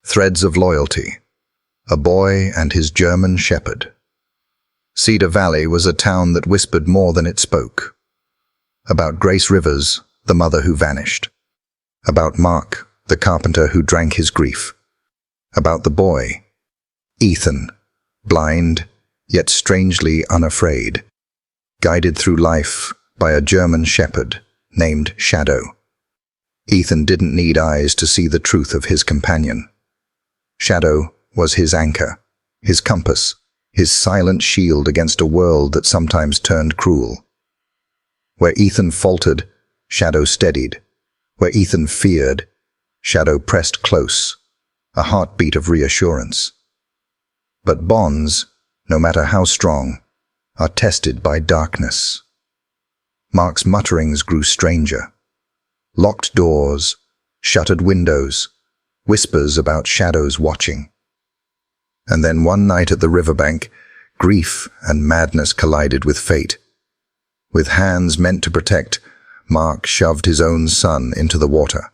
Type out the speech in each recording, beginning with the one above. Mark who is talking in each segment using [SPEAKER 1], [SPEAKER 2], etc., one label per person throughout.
[SPEAKER 1] Threads of Loyalty, A Boy and His German Shepherd. Cedar Valley was a town that whispered more than it spoke. About Grace Rivers, the mother who vanished. About Mark, the carpenter who drank his grief. About the boy, Ethan, blind, yet strangely unafraid, guided through life by a German shepherd named Shadow. Ethan didn't need eyes to see the truth of his companion. Shadow was his anchor, his compass, his silent shield against a world that sometimes turned cruel. Where Ethan faltered, Shadow steadied. Where Ethan feared, Shadow pressed close, a heartbeat of reassurance. But bonds, no matter how strong, are tested by darkness. Mark's mutterings grew stranger. Locked doors, shuttered windows, whispers about shadows watching. And then one night at the riverbank, grief and madness collided with fate. With hands meant to protect, Mark shoved his own son into the water.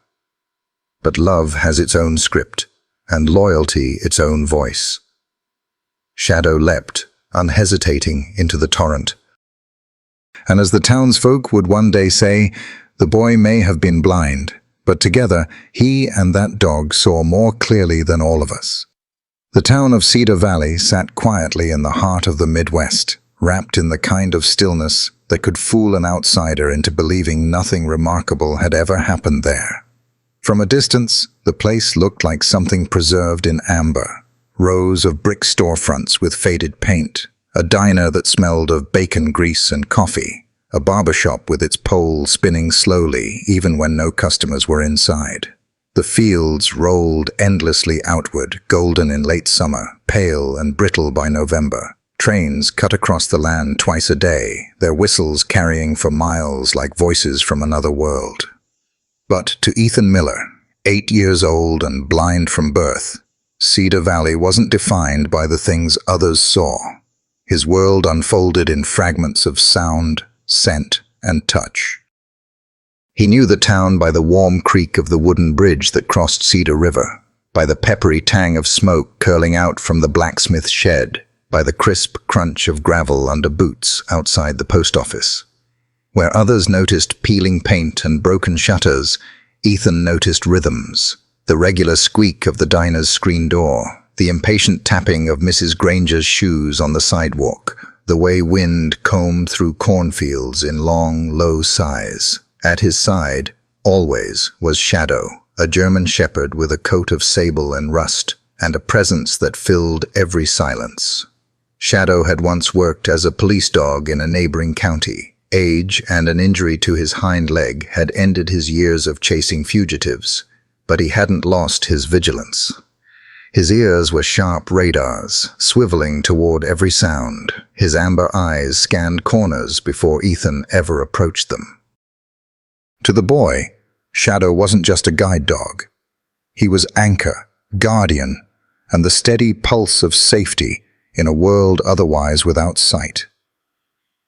[SPEAKER 1] But love has its own script, and loyalty its own voice. Shadow leapt, unhesitating, into the torrent. And as the townsfolk would one day say, the boy may have been blind, but together he and that dog saw more clearly than all of us. The town of Cedar Valley sat quietly in the heart of the Midwest, wrapped in the kind of stillness that could fool an outsider into believing nothing remarkable had ever happened there. From a distance, the place looked like something preserved in amber. Rows of brick storefronts with faded paint, a diner that smelled of bacon grease and coffee, a barber shop with its pole spinning slowly even when no customers were inside. The fields rolled endlessly outward, golden in late summer, pale and brittle by November. Trains cut across the land twice a day, their whistles carrying for miles like voices from another world. But to Ethan Miller, 8 years old and blind from birth, Cedar Valley wasn't defined by the things others saw. His world unfolded in fragments of sound, scent, and touch. He knew the town by the warm creak of the wooden bridge that crossed Cedar River, by the peppery tang of smoke curling out from the blacksmith shed, by the crisp crunch of gravel under boots outside the post office. Where others noticed peeling paint and broken shutters, Ethan noticed rhythms. The regular squeak of the diner's screen door, the impatient tapping of Mrs. Granger's shoes on the sidewalk, the way wind combed through cornfields in long, low sighs. At his side, always, was Shadow, a German shepherd with a coat of sable and rust, and a presence that filled every silence. Shadow had once worked as a police dog in a neighboring county. Age and an injury to his hind leg had ended his years of chasing fugitives, but he hadn't lost his vigilance. His ears were sharp radars, swiveling toward every sound. His amber eyes scanned corners before Ethan ever approached them. To the boy, Shadow wasn't just a guide dog. He was anchor, guardian, and the steady pulse of safety in a world otherwise without sight.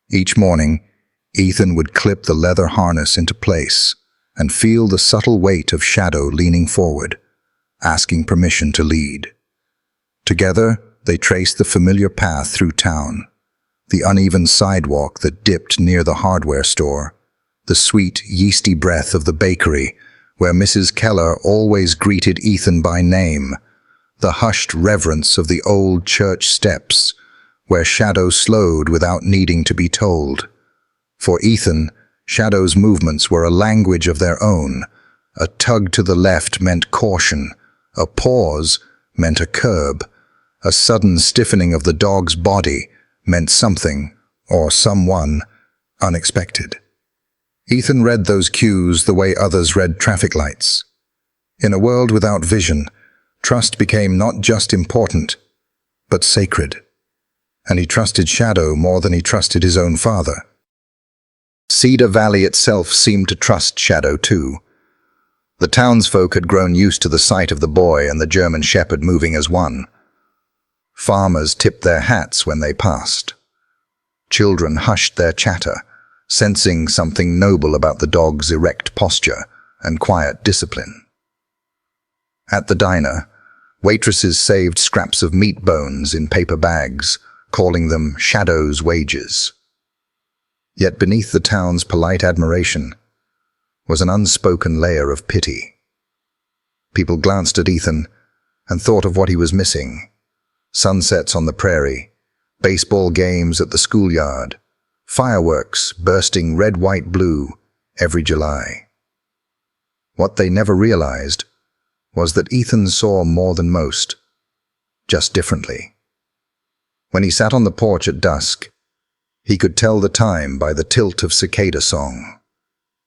[SPEAKER 1] Each morning, Ethan would clip the leather harness into place and feel the subtle weight of Shadow leaning forward, asking permission to lead. Together, they traced the familiar path through town, the uneven sidewalk that dipped near the hardware store, the sweet, yeasty breath of the bakery, where Mrs. Keller always greeted Ethan by name, the hushed reverence of the old church steps, where Shadow slowed without needing to be told. For Ethan, Shadow's movements were a language of their own. A tug to the left meant caution, a pause meant a curb, a sudden stiffening of the dog's body meant something, or someone, unexpected. Ethan read those cues the way others read traffic lights. In a world without vision, trust became not just important, but sacred. And he trusted Shadow more than he trusted his own father. Cedar Valley itself seemed to trust Shadow too. The townsfolk had grown used to the sight of the boy and the German shepherd moving as one. Farmers tipped their hats when they passed. Children hushed their chatter, sensing something noble about the dog's erect posture and quiet discipline. At the diner, Waitresses saved scraps of meat bones in paper bags, calling them Shadow's wages. Yet beneath the town's polite admiration was an unspoken layer of pity. People glanced at Ethan and thought of what he was missing: sunsets on the prairie, baseball games at the schoolyard, fireworks bursting red, white, blue every July. What they never realized was that Ethan saw more than most, just differently. When he sat on the porch at dusk, he could tell the time by the tilt of cicada song.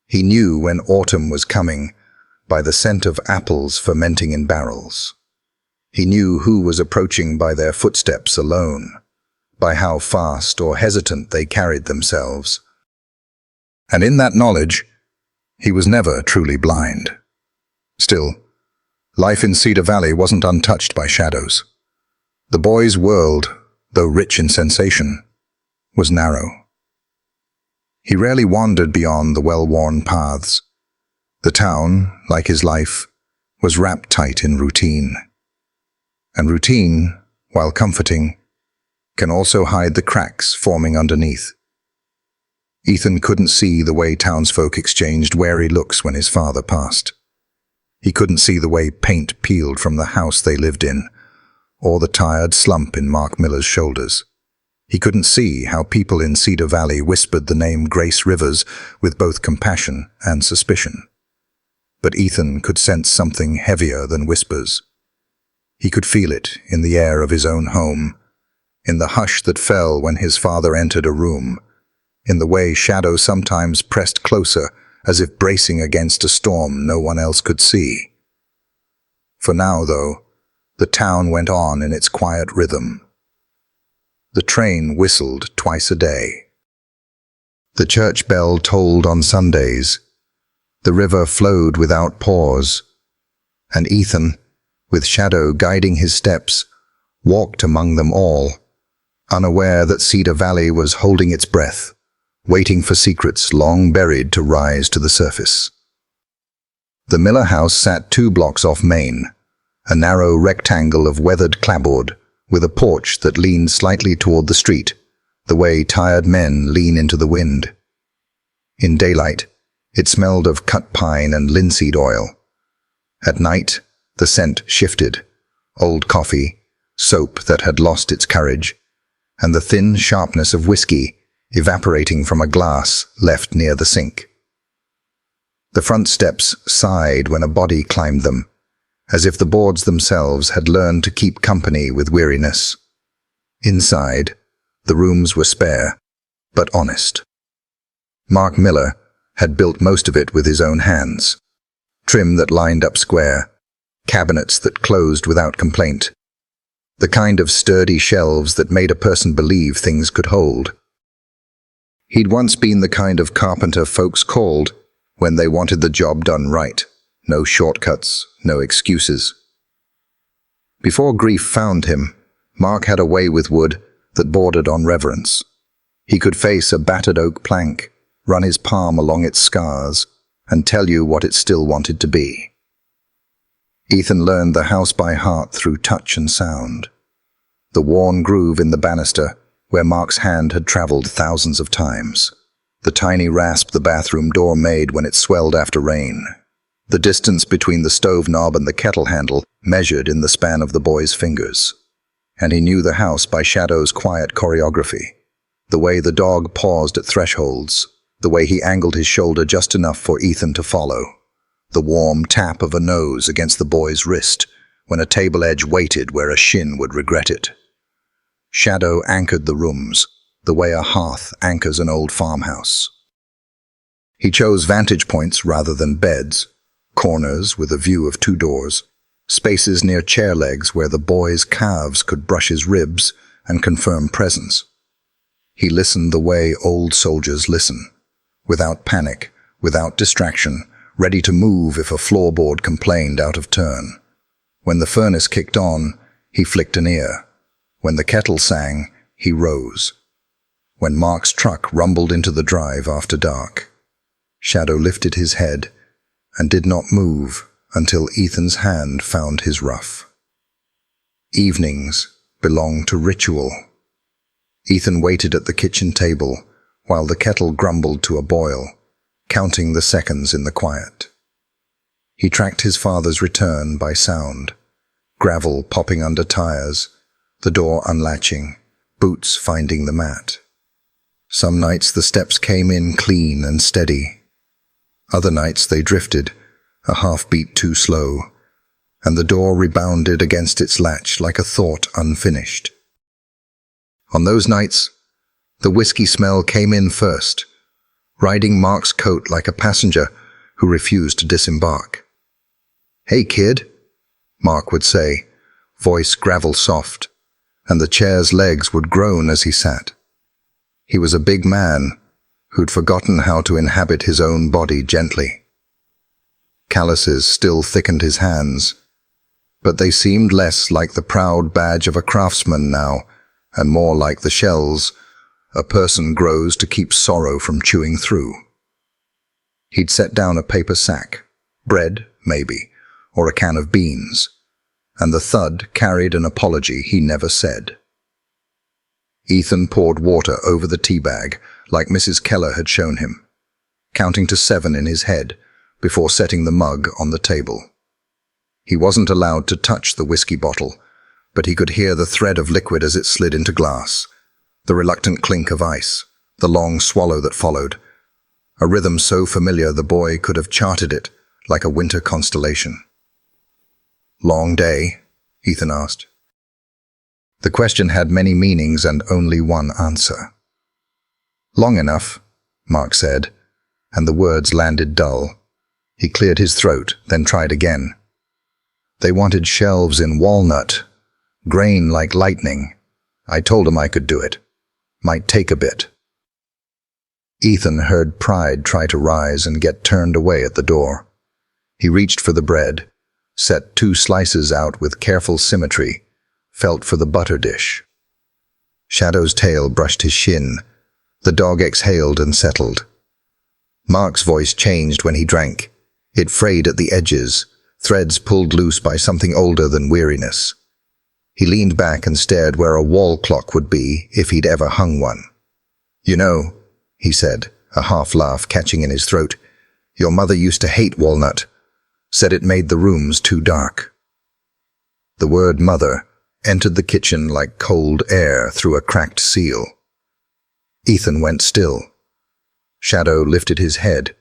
[SPEAKER 1] He knew when autumn was coming by the scent of apples fermenting in barrels. He knew who was approaching by their footsteps alone, by how fast or hesitant they carried themselves. And in that knowledge, he was never truly blind. Still, life in Cedar Valley wasn't untouched by shadows. The boy's world, though rich in sensation, was narrow. He rarely wandered beyond the well-worn paths. The town, like his life, was wrapped tight in routine. And routine, while comforting, can also hide the cracks forming underneath. Ethan couldn't see the way townsfolk exchanged wary looks when his father passed. He couldn't see the way paint peeled from the house they lived in, or the tired slump in Mark Miller's shoulders. He couldn't see how people in Cedar Valley whispered the name Grace Rivers with both compassion and suspicion. But Ethan could sense something heavier than whispers. He could feel it in the air of his own home, in the hush that fell when his father entered a room, in the way shadow sometimes pressed closer as if bracing against a storm no one else could see. For now, though, the town went on in its quiet rhythm. The train whistled twice a day. The church bell tolled on Sundays. The river flowed without pause. And Ethan, with Shadow guiding his steps, walked among them all, unaware that Cedar Valley was holding its breath, waiting for secrets long buried to rise to the surface. The Miller house sat 2 blocks off Main, a narrow rectangle of weathered clapboard with a porch that leaned slightly toward the street, the way tired men lean into the wind. In daylight, it smelled of cut pine and linseed oil. At night, the scent shifted: old coffee, soap that had lost its courage, and the thin sharpness of whiskey evaporating from a glass left near the sink. The front steps sighed when a body climbed them, as if the boards themselves had learned to keep company with weariness. Inside, the rooms were spare, but honest. Mark Miller had built most of it with his own hands: trim that lined up square, cabinets that closed without complaint, the kind of sturdy shelves that made a person believe things could hold. He'd once been the kind of carpenter folks called when they wanted the job done right. No shortcuts, no excuses. Before grief found him, Mark had a way with wood that bordered on reverence. He could face a battered oak plank, run his palm along its scars, and tell you what it still wanted to be. Ethan learned the house by heart through touch and sound. The worn groove in the banister, where Mark's hand had traveled thousands of times. The tiny rasp the bathroom door made when it swelled after rain. The distance between the stove knob and the kettle handle measured in the span of the boy's fingers. And he knew the house by Shadow's quiet choreography. The way the dog paused at thresholds, the way he angled his shoulder just enough for Ethan to follow, the warm tap of a nose against the boy's wrist when a table edge waited where a shin would regret it. Shadow anchored the rooms, the way a hearth anchors an old farmhouse. He chose vantage points rather than beds, corners with a view of 2 doors, spaces near chair legs where the boy's calves could brush his ribs and confirm presence. He listened the way old soldiers listen, without panic, without distraction, ready to move if a floorboard complained out of turn. When the furnace kicked on, he flicked an ear. When the kettle sang, he rose. When Mark's truck rumbled into the drive after dark, Shadow lifted his head and did not move until Ethan's hand found his ruff. evenings belonged to ritual. Ethan waited at the kitchen table while the kettle grumbled to a boil, counting the seconds in the quiet. He tracked his father's return by sound, gravel popping under tires, the door unlatching, boots finding the mat. Some nights the steps came in clean and steady. Other nights they drifted, a half-beat too slow, and the door rebounded against its latch like a thought unfinished. On those nights, the whiskey smell came in first, riding Mark's coat like a passenger who refused to disembark. "Hey, kid," Mark would say, voice gravel soft, and the chair's legs would groan as he sat. He was a big man who'd forgotten how to inhabit his own body gently. Calluses still thickened his hands, but they seemed less like the proud badge of a craftsman now, and more like the shells a person grows to keep sorrow from chewing through. He'd set down a paper sack, bread, maybe, or a can of beans, and the thud carried an apology he never said. Ethan poured water over the tea bag like Mrs. Keller had shown him, counting to 7 in his head before setting the mug on the table. He wasn't allowed to touch the whiskey bottle, but he could hear the thread of liquid as it slid into glass, the reluctant clink of ice, the long swallow that followed, a rhythm so familiar the boy could have charted it like a winter constellation. "Long day?" Ethan asked. The question had many meanings and only one answer. "Long enough," Mark said, and the words landed dull. He cleared his throat, then tried again. "They wanted shelves in walnut, grain like lightning. I told 'em I could do it. Might take a bit." Ethan heard pride try to rise and get turned away at the door. He reached for the bread, set 2 slices out with careful symmetry, felt for the butter dish. Shadow's tail brushed his shin. The dog exhaled and settled. Mark's voice changed when he drank. It frayed at the edges, threads pulled loose by something older than weariness. He leaned back and stared where a wall clock would be if he'd ever hung one. "You know," he said, a half-laugh catching in his throat, "your mother used to hate walnut, said it made the rooms too dark." The word mother entered the kitchen like cold air through a cracked seal. Ethan went still. Shadow lifted his head,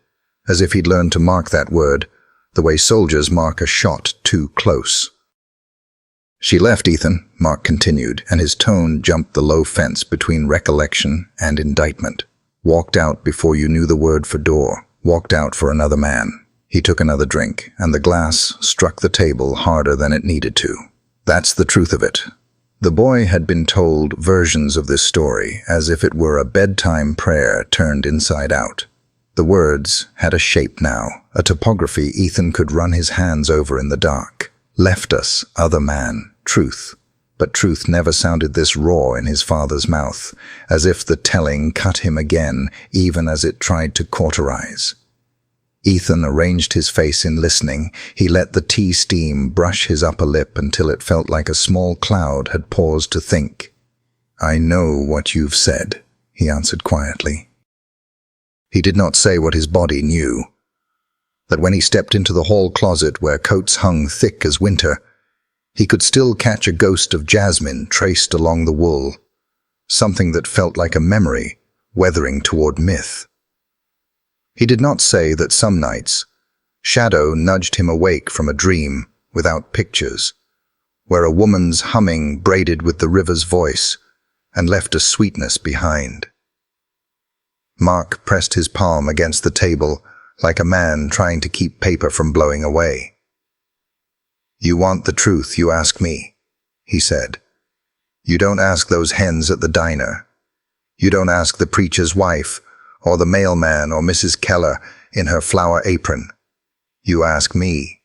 [SPEAKER 1] as if he'd learned to mark that word, the way soldiers mark a shot too close. "She left, Ethan," Mark continued, and his tone jumped the low fence between recollection and indictment. "Walked out before you knew the word for door. Walked out for another man." He took another drink, and the glass struck the table harder than it needed to. That's the truth of it. The boy had been told versions of this story as if it were a bedtime prayer turned inside out. The words had a shape now, a topography Ethan could run his hands over in the dark. Left us, other man, truth. But truth never sounded this raw in his father's mouth, as if the telling cut him again, even as it tried to cauterize. Ethan arranged his face in listening. He let the tea steam brush his upper lip until it felt like a small cloud had paused to think. "I know what you've said," he answered quietly. He did not say what his body knew. That when he stepped into the hall closet where coats hung thick as winter, he could still catch a ghost of jasmine traced along the wool, something that felt like a memory, weathering toward myth. He did not say that some nights, Shadow nudged him awake from a dream without pictures, where a woman's humming braided with the river's voice and left a sweetness behind. Mark pressed his palm against the table like a man trying to keep paper from blowing away. "You want the truth, you ask me," he said. "You don't ask those hens at the diner. You don't ask the preacher's wife, or the mailman or Mrs. Keller in her flower apron. You ask me."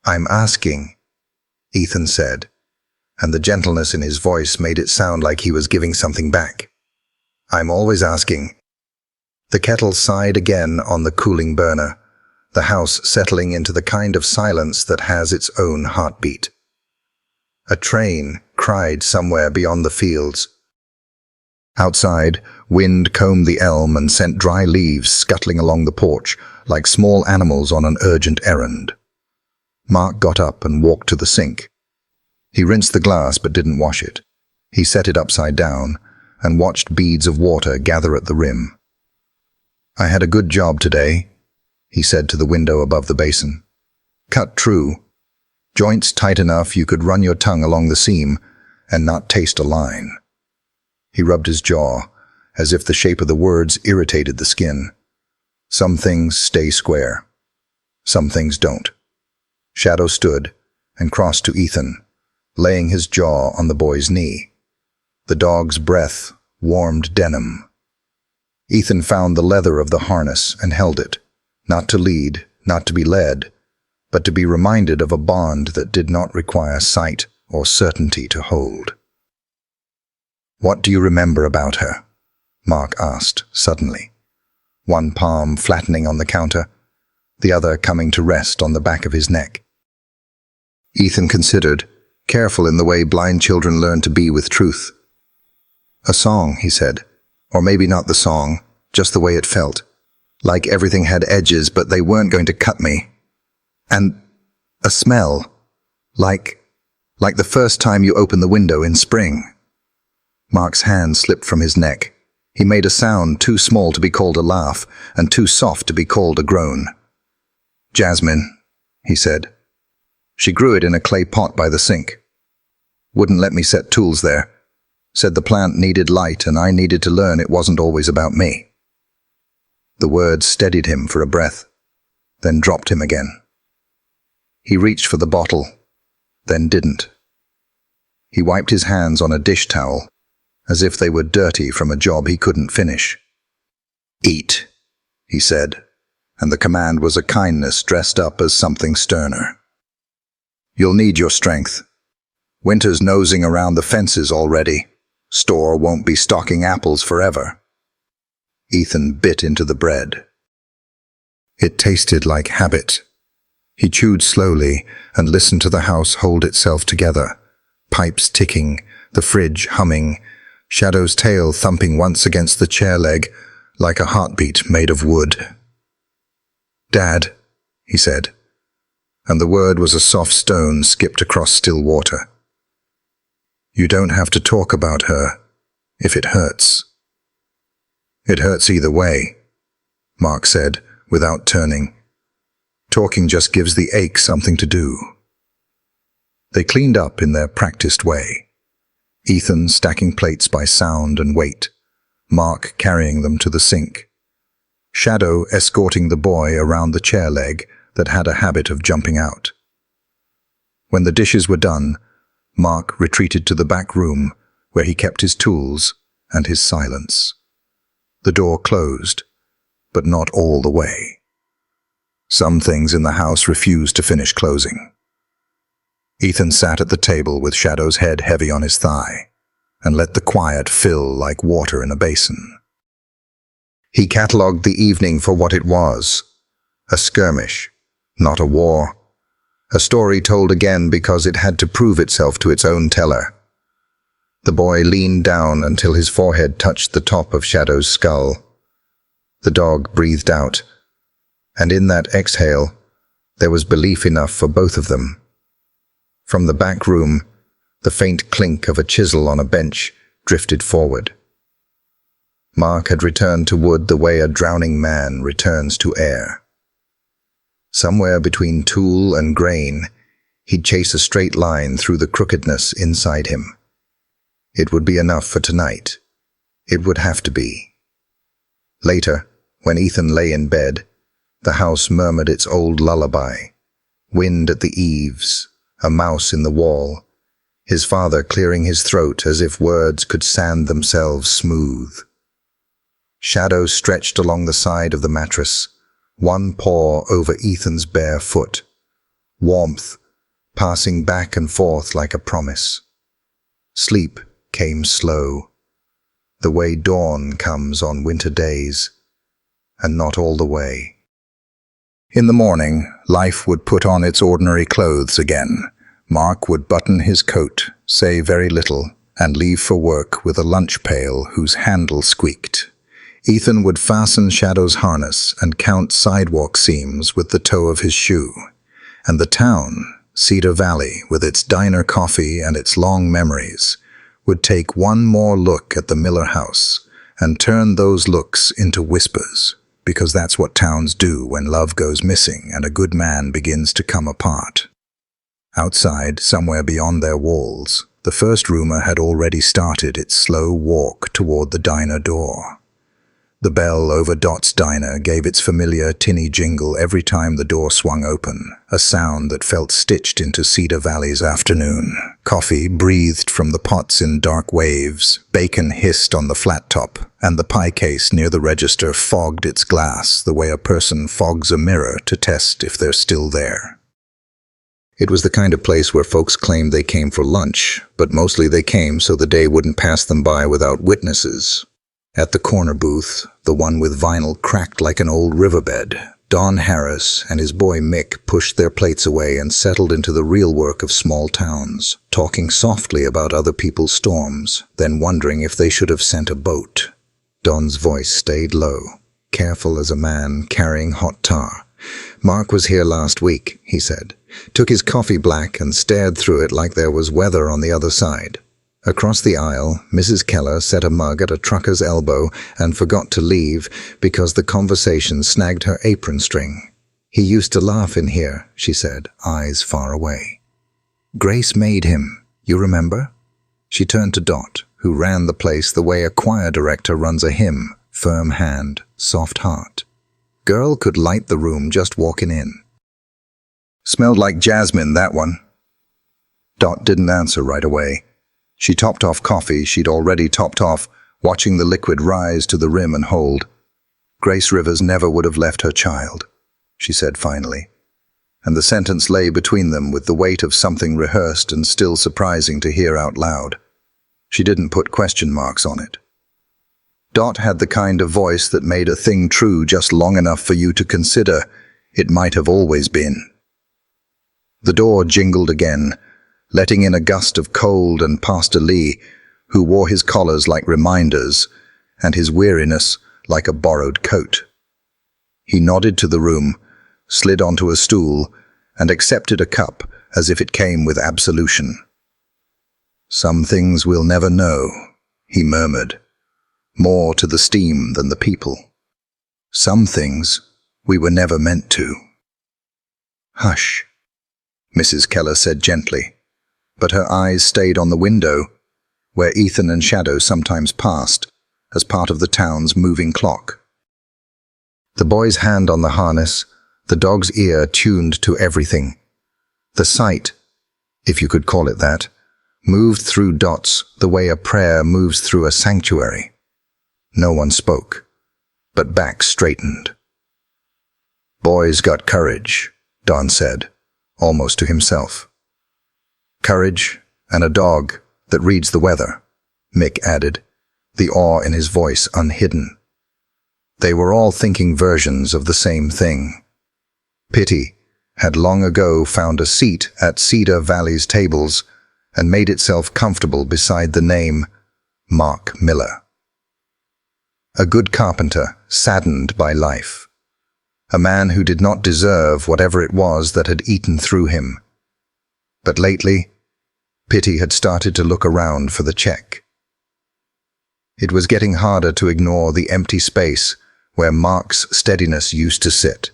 [SPEAKER 1] "I'm asking," Ethan said, and the gentleness in his voice made it sound like he was giving something back. "I'm always asking." The kettle sighed again on the cooling burner, the house settling into the kind of silence that has its own heartbeat. A train cried somewhere beyond the fields. Outside, wind combed the elm and sent dry leaves scuttling along the porch like small animals on an urgent errand. Mark got up and walked to the sink. He rinsed the glass but didn't wash it. He set it upside down and watched beads of water gather at the rim. "I had a good job today," he said to the window above the basin. "Cut true. Joints tight enough you could run your tongue along the seam and not taste a line." He rubbed his jaw, as if the shape of the words irritated the skin. "Some things stay square. Some things don't." Shadow stood and crossed to Ethan, laying his jaw on the boy's knee. The dog's breath warmed denim. Ethan found the leather of the harness and held it, not to lead, not to be led, but to be reminded of a bond that did not require sight or certainty to hold. "What do you remember about her?" Mark asked suddenly, one palm flattening on the counter, the other coming to rest on the back of his neck. Ethan considered, careful in the way blind children learn to be with truth. "A song," he said, "or maybe not the song, just the way it felt. Like everything had edges, but they weren't going to cut me. And a smell, like the first time you open the window in spring." Mark's hand slipped from his neck. He made a sound too small to be called a laugh and too soft to be called a groan. "Jasmine," he said. "She grew it in a clay pot by the sink. Wouldn't let me set tools there. Said the plant needed light and I needed to learn it wasn't always about me." The words steadied him for a breath, then dropped him again. He reached for the bottle, then didn't. He wiped his hands on a dish towel, as if they were dirty from a job he couldn't finish. "Eat," he said, and the command was a kindness dressed up as something sterner. "You'll need your strength. Winter's nosing around the fences already. Store won't be stocking apples forever." Ethan bit into the bread. It tasted like habit. He chewed slowly and listened to the house hold itself together, pipes ticking, the fridge humming, Shadow's tail thumping once against the chair leg like a heartbeat made of wood. "Dad," he said, and the word was a soft stone skipped across still water. "You don't have to talk about her if it hurts." "It hurts either way," Mark said, without turning. "Talking just gives the ache something to do." They cleaned up in their practiced way. Ethan stacking plates by sound and weight, Mark carrying them to the sink, Shadow escorting the boy around the chair leg that had a habit of jumping out. When the dishes were done, Mark retreated to the back room where he kept his tools and his silence. The door closed, but not all the way. Some things in the house refused to finish closing. Ethan sat at the table with Shadow's head heavy on his thigh and let the quiet fill like water in a basin. He catalogued the evening for what it was, a skirmish, not a war, a story told again because it had to prove itself to its own teller. The boy leaned down until his forehead touched the top of Shadow's skull. The dog breathed out, and in that exhale, there was belief enough for both of them. From the back room, the faint clink of a chisel on a bench drifted forward. Mark had returned to wood the way a drowning man returns to air. Somewhere between tool and grain, he'd chase a straight line through the crookedness inside him. It would be enough for tonight. It would have to be. Later, when Ethan lay in bed, the house murmured its old lullaby. Wind at the eaves, a mouse in the wall, his father clearing his throat as if words could sand themselves smooth. Shadow stretched along the side of the mattress, one paw over Ethan's bare foot. Warmth, passing back and forth like a promise. Sleep came slow, the way dawn comes on winter days, and not all the way. In the morning, life would put on its ordinary clothes again, Mark would button his coat, say very little, and leave for work with a lunch pail whose handle squeaked. Ethan would fasten Shadow's harness and count sidewalk seams with the toe of his shoe. And the town, Cedar Valley, with its diner coffee and its long memories, would take one more look at the Miller house and turn those looks into whispers, because that's what towns do when love goes missing and a good man begins to come apart. Outside, somewhere beyond their walls, the first rumor had already started its slow walk toward the diner door. The bell over Dot's diner gave its familiar tinny jingle every time the door swung open, a sound that felt stitched into Cedar Valley's afternoon. Coffee breathed from the pots in dark waves, bacon hissed on the flat top, and the pie case near the register fogged its glass the way a person fogs a mirror to test if they're still there. It was the kind of place where folks claimed they came for lunch, but mostly they came so the day wouldn't pass them by without witnesses. At the corner booth, the one with vinyl cracked like an old riverbed, Don Harris and his boy Mick pushed their plates away and settled into the real work of small towns, talking softly about other people's storms, then wondering if they should have sent a boat. Don's voice stayed low, careful as a man carrying hot tar. "Mark was here last week," he said, took his coffee black and stared through it like there was weather on the other side. Across the aisle, Mrs. Keller set a mug at a trucker's elbow and forgot to leave because the conversation snagged her apron string. "He used to laugh in here," she said, eyes far away. "Grace made him, you remember?" She turned to Dot, who ran the place the way a choir director runs a hymn, firm hand, soft heart. Girl could light the room just walking in. "Smelled like jasmine, that one." Dot didn't answer right away. She topped off coffee she'd already topped off, watching the liquid rise to the rim and hold. "Grace Rivers never would have left her child," she said finally. And the sentence lay between them with the weight of something rehearsed and still surprising to hear out loud. She didn't put question marks on it. Dot had the kind of voice that made a thing true just long enough for you to consider it might have always been. The door jingled again, letting in a gust of cold and Pastor Lee, who wore his collars like reminders and his weariness like a borrowed coat. He nodded to the room, slid onto a stool, and accepted a cup as if it came with absolution. "Some things we'll never know," he murmured, more to the steam than the people. "Some things we were never meant to." "Hush," Mrs. Keller said gently, but her eyes stayed on the window, where Ethan and Shadow sometimes passed, as part of the town's moving clock. The boy's hand on the harness, the dog's ear tuned to everything. The sight, if you could call it that, moved through Dot's the way a prayer moves through a sanctuary. No one spoke, but backs straightened. "Boy's got courage," Don said, almost to himself. "Courage and a dog that reads the weather," Mick added, the awe in his voice unhidden. They were all thinking versions of the same thing. Pity had long ago found a seat at Cedar Valley's tables and made itself comfortable beside the name Mark Miller. A good carpenter, saddened by life. A man who did not deserve whatever it was that had eaten through him. But lately, Pity had started to look around for the check. It was getting harder to ignore the empty space where Mark's steadiness used to sit.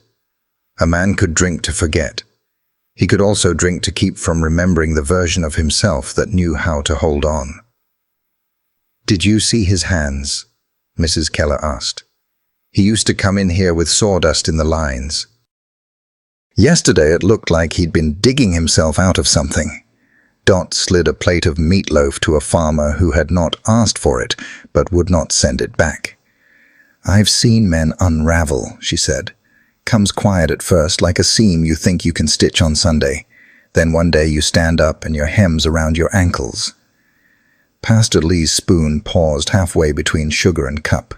[SPEAKER 1] A man could drink to forget. He could also drink to keep from remembering the version of himself that knew how to hold on. "Did you see his hands?" Mrs. Keller asked. "He used to come in here with sawdust in the lines. Yesterday it looked like he'd been digging himself out of something." Dot slid a plate of meatloaf to a farmer who had not asked for it, but would not send it back. "I've seen men unravel," she said. "Comes quiet at first, like a seam you think you can stitch on Sunday. Then one day you stand up and your hem's around your ankles." Pastor Lee's spoon paused halfway between sugar and cup.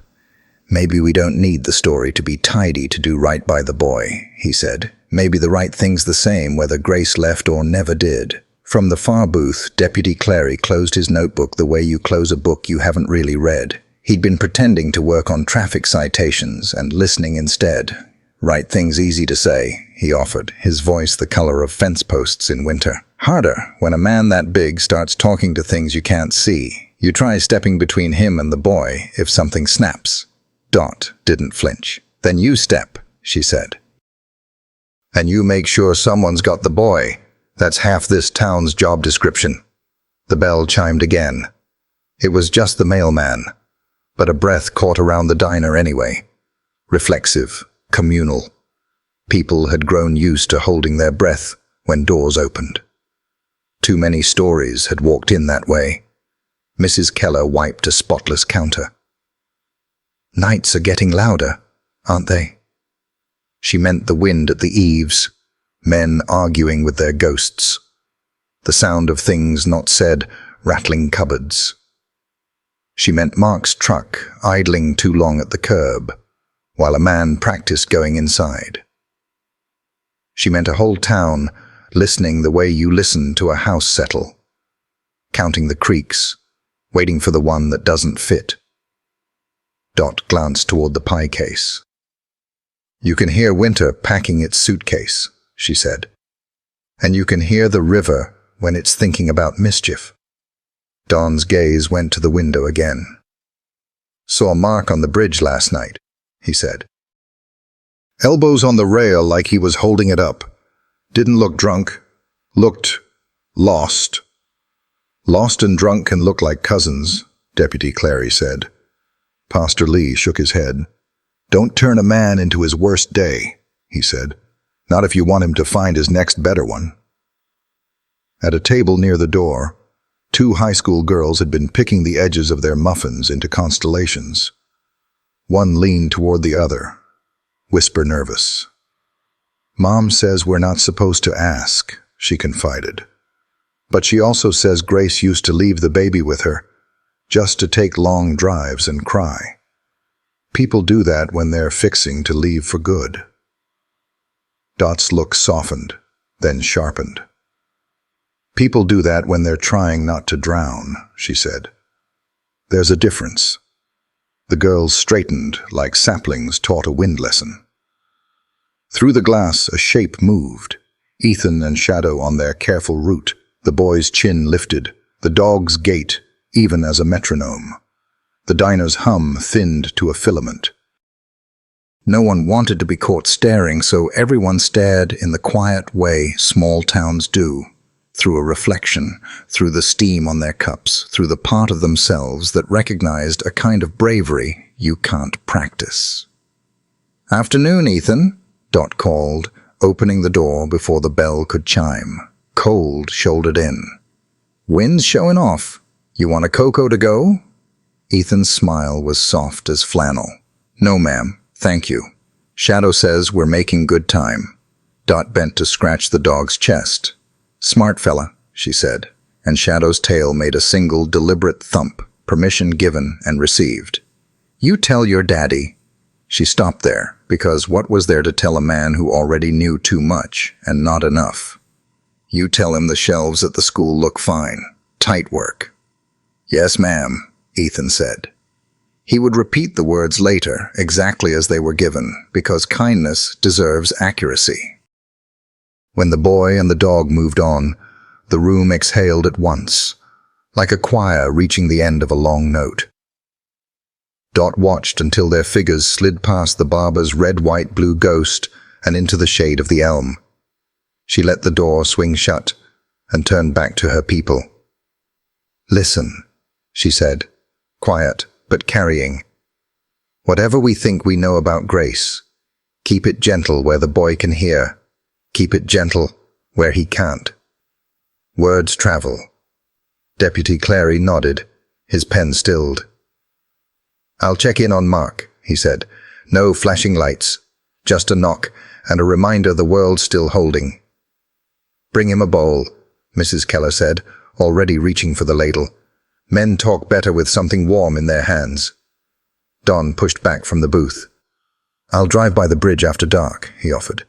[SPEAKER 1] "Maybe we don't need the story to be tidy to do right by the boy," he said. "Maybe the right thing's the same whether Grace left or never did. From the far booth, Deputy Clary closed his notebook the way you close a book you haven't really read. He'd been pretending to work on traffic citations and listening instead. Right things easy to say, he offered, his voice the color of fence posts in winter. Harder when a man that big starts talking to things you can't see. You try stepping between him and the boy if something snaps. Dot didn't flinch. Then you step, she said. And you make sure someone's got the boy. That's half this town's job description. The bell chimed again. It was just the mailman, but a breath caught around the diner anyway. Reflexive, communal. People had grown used to holding their breath when doors opened. Too many stories had walked in that way. Mrs. Keller wiped a spotless counter. Nights are getting louder, aren't they? She meant the wind at the eaves, men arguing with their ghosts, the sound of things not said, rattling cupboards. She meant Mark's truck idling too long at the curb, while a man practiced going inside. She meant a whole town listening the way you listen to a house settle, counting the creaks, waiting for the one that doesn't fit. Dot glanced toward the pie case. You can hear winter packing its suitcase, she said. And you can hear the river when it's thinking about mischief. Don's gaze went to the window again. Saw Mark on the bridge last night, he said. Elbows on the rail like he was holding it up. Didn't look drunk. Looked lost. Lost and drunk can look like cousins, Deputy Clary said. Pastor Lee shook his head. Don't turn a man into his worst day, he said. Not if you want him to find his next better one. At a table near the door, 2 high school girls had been picking the edges of their muffins into constellations. One leaned toward the other, whisper nervous. Mom says we're not supposed to ask, she confided. But she also says Grace used to leave the baby with her, just to take long drives and cry. People do that when they're fixing to leave for good. Dot's look softened, then sharpened. People do that when they're trying not to drown, she said. There's a difference. The girls straightened like saplings taught a wind lesson. Through the glass, a shape moved, Ethan and Shadow on their careful route, the boy's chin lifted, the dog's gait even as a metronome. The diner's hum thinned to a filament. No one wanted to be caught staring, so everyone stared in the quiet way small towns do, through a reflection, through the steam on their cups, through the part of themselves that recognized a kind of bravery you can't practice. Afternoon, Ethan, Dot called, opening the door before the bell could chime. Cold shouldered in. Wind's showing off. You want a cocoa to go? Ethan's smile was soft as flannel. No, ma'am, thank you. Shadow says we're making good time. Dot bent to scratch the dog's chest. Smart fella, she said, and Shadow's tail made a single deliberate thump, permission given and received. You tell your daddy. She stopped there, because what was there to tell a man who already knew too much and not enough? You tell him the shelves at the school look fine. Tight work. Yes, ma'am, Ethan said. He would repeat the words later, exactly as they were given, because kindness deserves accuracy. When the boy and the dog moved on, the room exhaled at once, like a choir reaching the end of a long note. Dot watched until their figures slid past the barber's red-white-blue ghost and into the shade of the elm. She let the door swing shut and turned back to her people. Listen, she said, quiet but carrying. Whatever we think we know about Grace, keep it gentle where the boy can hear. Keep it gentle where he can't. Words travel. Deputy Clary nodded, his pen stilled. I'll check in on Mark, he said. No flashing lights, just a knock and a reminder the world's still holding. Bring him a bowl, Mrs. Keller said, already reaching for the ladle. Men talk better with something warm in their hands. Don pushed back from the booth. I'll drive by the bridge after dark, he offered.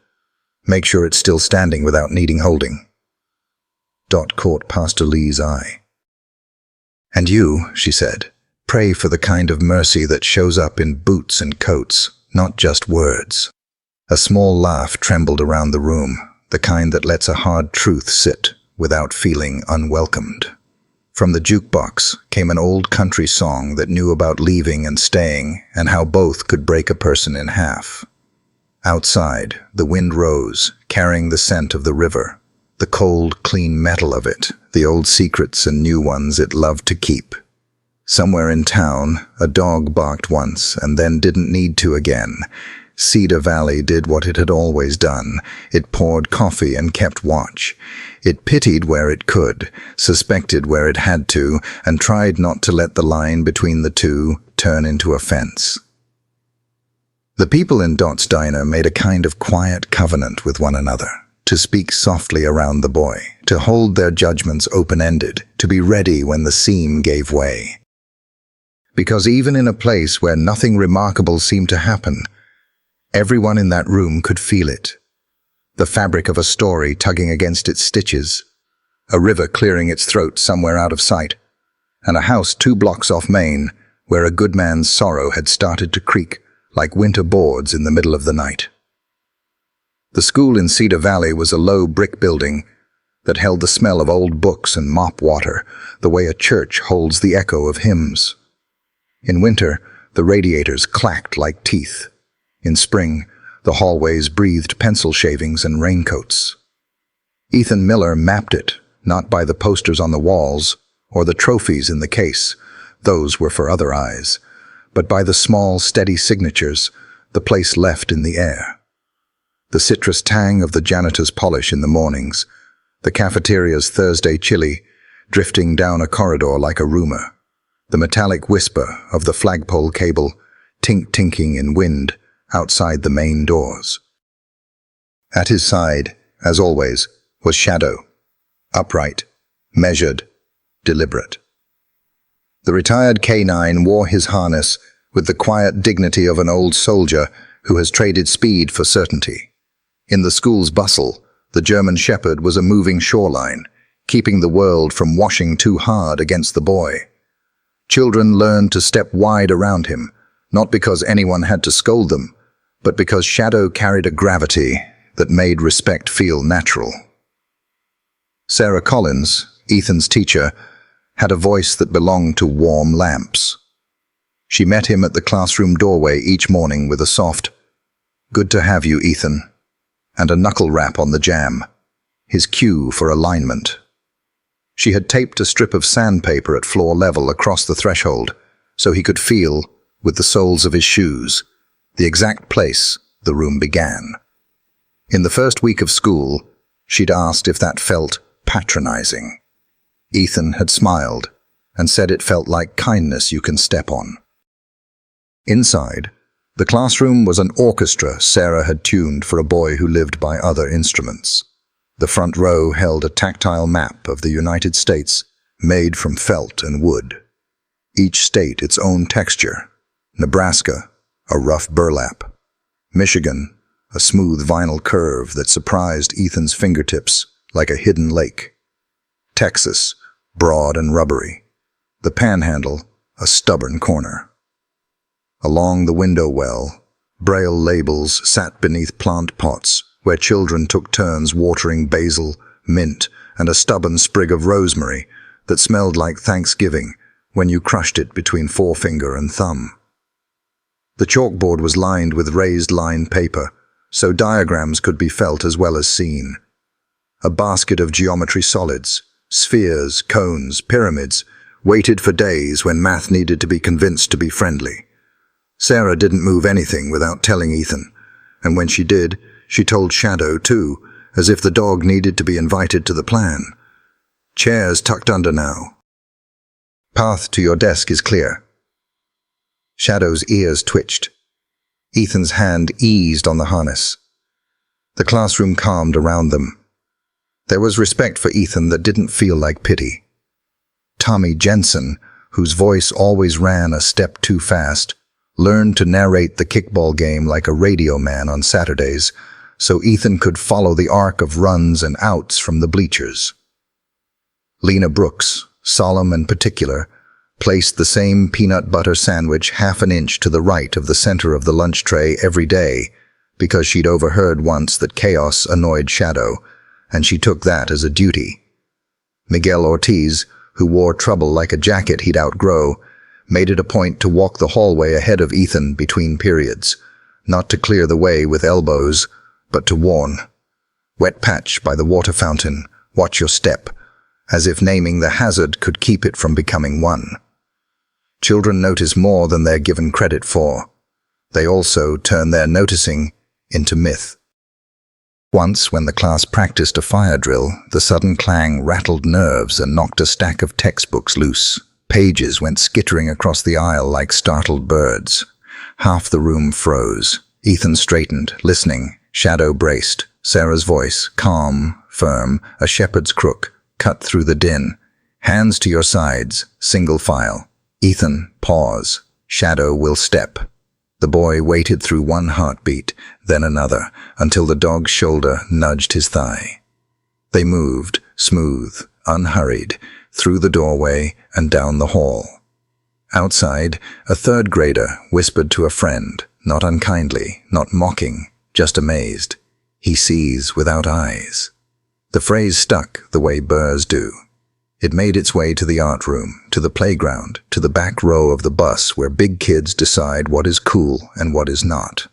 [SPEAKER 1] Make sure it's still standing without needing holding. Caught Pastor Lee's eye. "And you," she said, "pray for the kind of mercy that shows up in boots and coats, not just words." A small laugh trembled around the room, the kind that lets a hard truth sit without feeling unwelcomed. From the jukebox came an old country song that knew about leaving and staying and how both could break a person in half. Outside, the wind rose, carrying the scent of the river, the cold, clean metal of it, the old secrets and new ones it loved to keep. Somewhere in town, a dog barked once and then didn't need to again. Cedar Valley did what it had always done. It poured coffee and kept watch. It pitied where it could, suspected where it had to, and tried not to let the line between the two turn into a fence. The people in Dot's diner made a kind of quiet covenant with one another, to speak softly around the boy, to hold their judgments open-ended, to be ready when the seam gave way. Because even in a place where nothing remarkable seemed to happen, everyone in that room could feel it. The fabric of a story tugging against its stitches, a river clearing its throat somewhere out of sight, and a house 2 blocks off Main where a good man's sorrow had started to creak like winter boards in the middle of the night. The school in Cedar Valley was a low brick building that held the smell of old books and mop water, the way a church holds the echo of hymns. In winter, the radiators clacked like teeth. In spring, the hallways breathed pencil shavings and raincoats. Ethan Miller mapped it, not by the posters on the walls or the trophies in the case, those were for other eyes, but by the small, steady signatures the place left in the air. The citrus tang of the janitor's polish in the mornings, the cafeteria's Thursday chili drifting down a corridor like a rumor, the metallic whisper of the flagpole cable tink-tinking in wind outside the main doors. At his side, as always, was Shadow, upright, measured, deliberate. The retired K9 wore his harness with the quiet dignity of an old soldier who has traded speed for certainty. In the school's bustle, the German Shepherd was a moving shoreline, keeping the world from washing too hard against the boy. Children learned to step wide around him, not because anyone had to scold them, but because Shadow carried a gravity that made respect feel natural. Sarah Collins, Ethan's teacher, had a voice that belonged to warm lamps. She met him at the classroom doorway each morning with a soft, "Good to have you, Ethan," and a knuckle rap on the jam, his cue for alignment. She had taped a strip of sandpaper at floor level across the threshold so he could feel, with the soles of his shoes, the exact place the room began. In the first week of school, she'd asked if that felt patronizing. Ethan had smiled and said it felt like kindness you can step on. Inside, the classroom was an orchestra Sarah had tuned for a boy who lived by other instruments. The front row held a tactile map of the United States made from felt and wood. Each state its own texture. Nebraska, a rough burlap. Michigan, a smooth vinyl curve that surprised Ethan's fingertips like a hidden lake. Texas, broad and rubbery. The Panhandle, a stubborn corner. Along the window well, braille labels sat beneath plant pots where children took turns watering basil, mint, and a stubborn sprig of rosemary that smelled like Thanksgiving when you crushed it between forefinger and thumb. The chalkboard was lined with raised line paper, so diagrams could be felt as well as seen. A basket of geometry solids, spheres, cones, pyramids, waited for days when math needed to be convinced to be friendly. Sarah didn't move anything without telling Ethan, and when she did, she told Shadow too, as if the dog needed to be invited to the plan. Chairs tucked under now. Path to your desk is clear. Shadow's ears twitched. Ethan's hand eased on the harness. The classroom calmed around them. There was respect for Ethan that didn't feel like pity. Tommy Jensen, whose voice always ran a step too fast, learned to narrate the kickball game like a radio man on Saturdays, so Ethan could follow the arc of runs and outs from the bleachers. Lena Brooks, solemn and particular, placed the same peanut butter sandwich half an inch to the right of the center of the lunch tray every day because she'd overheard once that chaos annoyed Shadow, and she took that as a duty. Miguel Ortiz, who wore trouble like a jacket he'd outgrow, made it a point to walk the hallway ahead of Ethan between periods, not to clear the way with elbows, but to warn. Wet patch by the water fountain, watch your step, as if naming the hazard could keep it from becoming one. Children notice more than they're given credit for. They also turn their noticing into myth. Once, when the class practiced a fire drill, the sudden clang rattled nerves and knocked a stack of textbooks loose. Pages went skittering across the aisle like startled birds. Half the room froze. Ethan straightened, listening. Shadow braced. Sarah's voice, calm, firm, a shepherd's crook, cut through the din. Hands to your sides, single file. Ethan, pause. Shadow will step. The boy waited through one heartbeat, then another, until the dog's shoulder nudged his thigh. They moved, smooth, unhurried, through the doorway and down the hall. Outside, a third grader whispered to a friend, not unkindly, not mocking, just amazed. He sees without eyes. The phrase stuck the way burrs do. It made its way to the art room, to the playground, to the back row of the bus where big kids decide what is cool and what is not.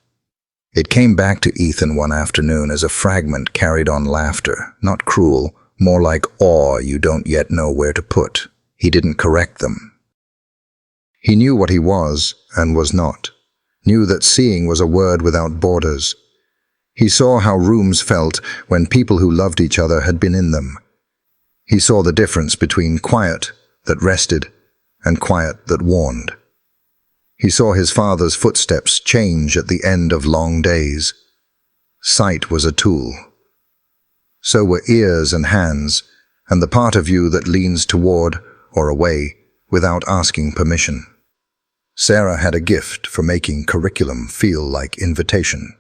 [SPEAKER 1] It came back to Ethan one afternoon as a fragment carried on laughter, not cruel, more like awe you don't yet know where to put. He didn't correct them. He knew what he was and was not, knew that seeing was a word without borders. He saw how rooms felt when people who loved each other had been in them. He saw the difference between quiet that rested and quiet that warned. He saw his father's footsteps change at the end of long days. Sight was a tool. So were ears and hands, and the part of you that leans toward or away without asking permission. Sarah had a gift for making curriculum feel like invitation.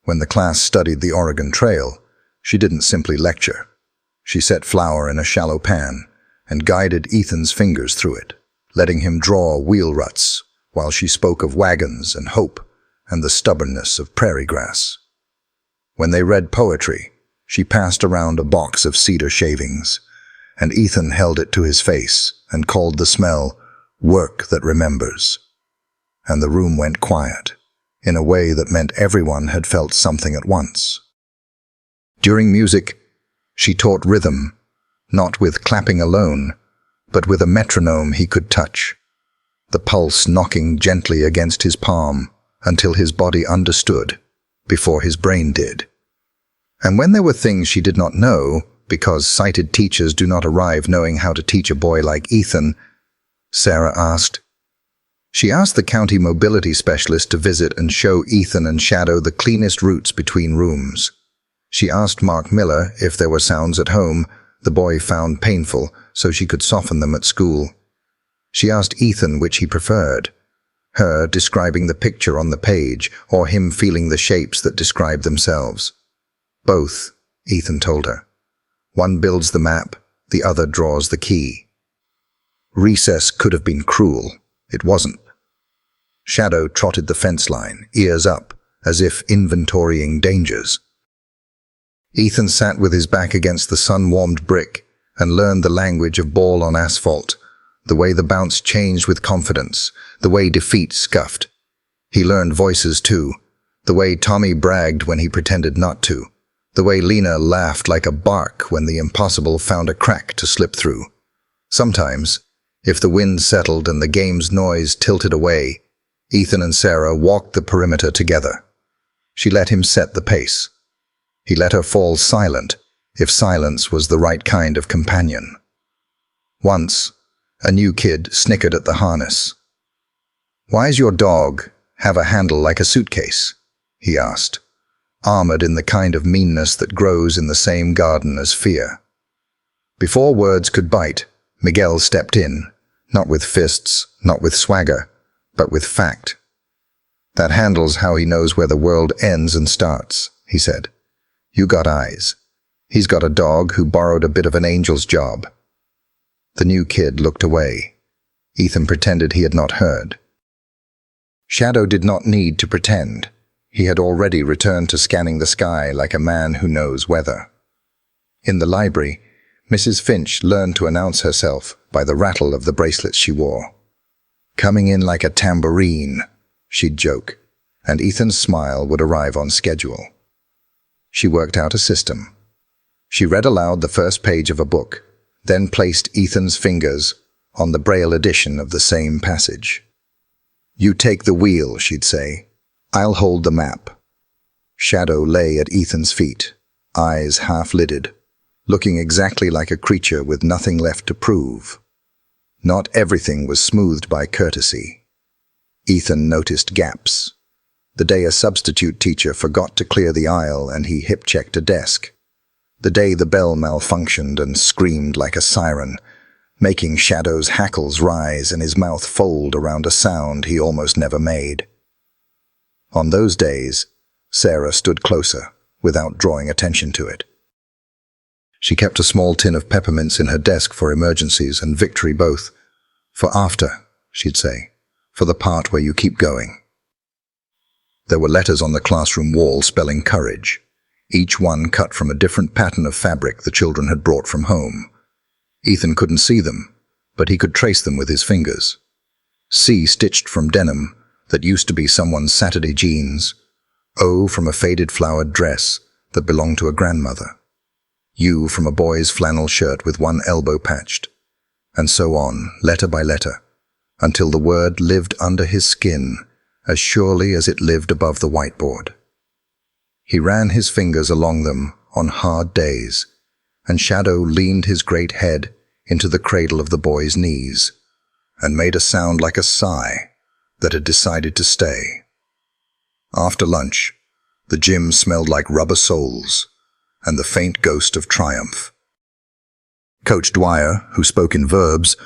[SPEAKER 1] When the class studied the Oregon Trail, she didn't simply lecture. She set flour in a shallow pan and guided Ethan's fingers through it, letting him draw wheel ruts while she spoke of wagons and hope and the stubbornness of prairie grass. When they read poetry, she passed around a box of cedar shavings, and Ethan held it to his face and called the smell work that remembers. And the room went quiet, in a way that meant everyone had felt something at once. During music, she taught rhythm, not with clapping alone, but with a metronome he could touch, the pulse knocking gently against his palm until his body understood before his brain did. And when there were things she did not know, because sighted teachers do not arrive knowing how to teach a boy like Ethan, Sarah asked. She asked the county mobility specialist to visit and show Ethan and Shadow the cleanest routes between rooms. She asked Mark Miller if there were sounds at home the boy found painful so she could soften them at school. She asked Ethan which he preferred, her describing the picture on the page or him feeling the shapes that describe themselves. Both, Ethan told her. One builds the map, the other draws the key. Recess could have been cruel. It wasn't. Shadow trotted the fence line, ears up, as if inventorying dangers. Ethan sat with his back against the sun-warmed brick and learned the language of ball on asphalt, the way the bounce changed with confidence, the way defeat scuffed. He learned voices too, the way Tommy bragged when he pretended not to, the way Lena laughed like a bark when the impossible found a crack to slip through. Sometimes, if the wind settled and the game's noise tilted away, Ethan and Sarah walked the perimeter together. She let him set the pace. He let her fall silent, if silence was the right kind of companion. Once, a new kid snickered at the harness. "Why's your dog have a handle like a suitcase?" he asked, armored in the kind of meanness that grows in the same garden as fear. Before words could bite, Miguel stepped in, not with fists, not with swagger, but with fact. "That handle's how he knows where the world ends and starts," he said. "You got eyes. He's got a dog who borrowed a bit of an angel's job. The new kid looked away. Ethan pretended he had not heard. Shadow did not need to pretend. He had already returned to scanning the sky like a man who knows weather. In the library, Mrs. Finch learned to announce herself by the rattle of the bracelets she wore. "Coming in like a tambourine," she'd joke, and Ethan's smile would arrive on schedule. She worked out a system. She read aloud the first page of a book, then placed Ethan's fingers on the Braille edition of the same passage. "You take the wheel," she'd say. "I'll hold the map." Shadow lay at Ethan's feet, eyes half-lidded, looking exactly like a creature with nothing left to prove. Not everything was smoothed by courtesy. Ethan noticed gaps. The day a substitute teacher forgot to clear the aisle and he hip-checked a desk. The day the bell malfunctioned and screamed like a siren, making Shadow's hackles rise and his mouth fold around a sound he almost never made. On those days, Sarah stood closer, without drawing attention to it. She kept a small tin of peppermints in her desk for emergencies and victory both. "For after," she'd say, "for the part where you keep going." There were letters on the classroom wall spelling courage, each one cut from a different pattern of fabric the children had brought from home. Ethan couldn't see them, but he could trace them with his fingers. C stitched from denim that used to be someone's Saturday jeans, O from a faded flowered dress that belonged to a grandmother, U from a boy's flannel shirt with one elbow patched, and so on, letter by letter, until the word lived under his skin as surely as it lived above the whiteboard. He ran his fingers along them on hard days, and Shadow leaned his great head into the cradle of the boy's knees and made a sound like a sigh that had decided to stay. After lunch, the gym smelled like rubber soles and the faint ghost of triumph. Coach Dwyer, who spoke in verbs,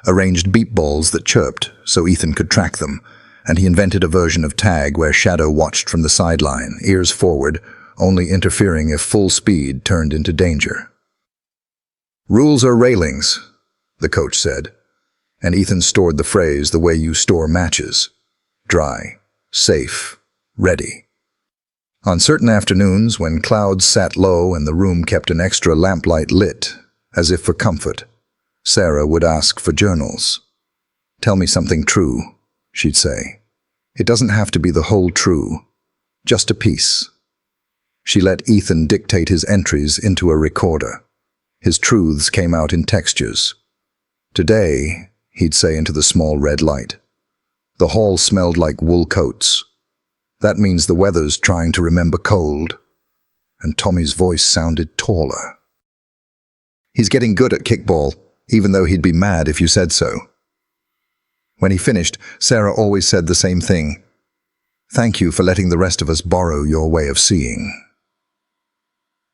[SPEAKER 1] arranged beep balls that chirped so Ethan could track them, and he invented a version of tag where Shadow watched from the sideline, ears forward, only interfering if full speed turned into danger. "Rules are railings," the coach said, and Ethan stored the phrase the way you store matches: dry, safe, ready. On certain afternoons, when clouds sat low and the room kept an extra lamplight lit, as if for comfort, Sarah would ask for journals. "Tell me something true," she'd say. "It doesn't have to be the whole true, just a piece." She let Ethan dictate his entries into a recorder. His truths came out in textures. "Today," he'd say into the small red light, "the hall smelled like wool coats. That means the weather's trying to remember cold." And Tommy's voice sounded taller. "He's getting good at kickball, even though he'd be mad if you said so." When he finished, Sarah always said the same thing: "Thank you for letting the rest of us borrow your way of seeing."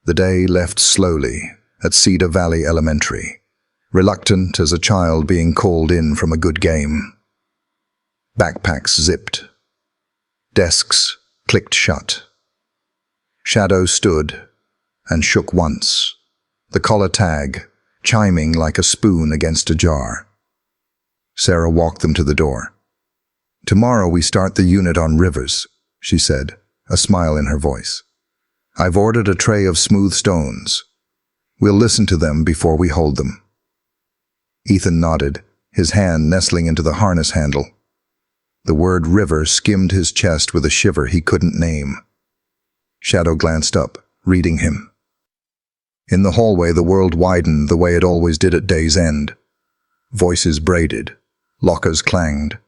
[SPEAKER 1] The day left slowly at Cedar Valley Elementary, reluctant as a child being called in from a good game. Backpacks zipped. Desks clicked shut. Shadow stood and shook once, the collar tag chiming like a spoon against a jar. Sarah walked them to the door. "Tomorrow we start the unit on rivers," she said, a smile in her voice. "I've ordered a tray of smooth stones. We'll listen to them before we hold them." Ethan nodded, his hand nestling into the harness handle. The word river skimmed his chest with a shiver he couldn't name. Shadow glanced up, reading him. In the hallway the world widened the way it always did at day's end. Voices braided, lockers clanged,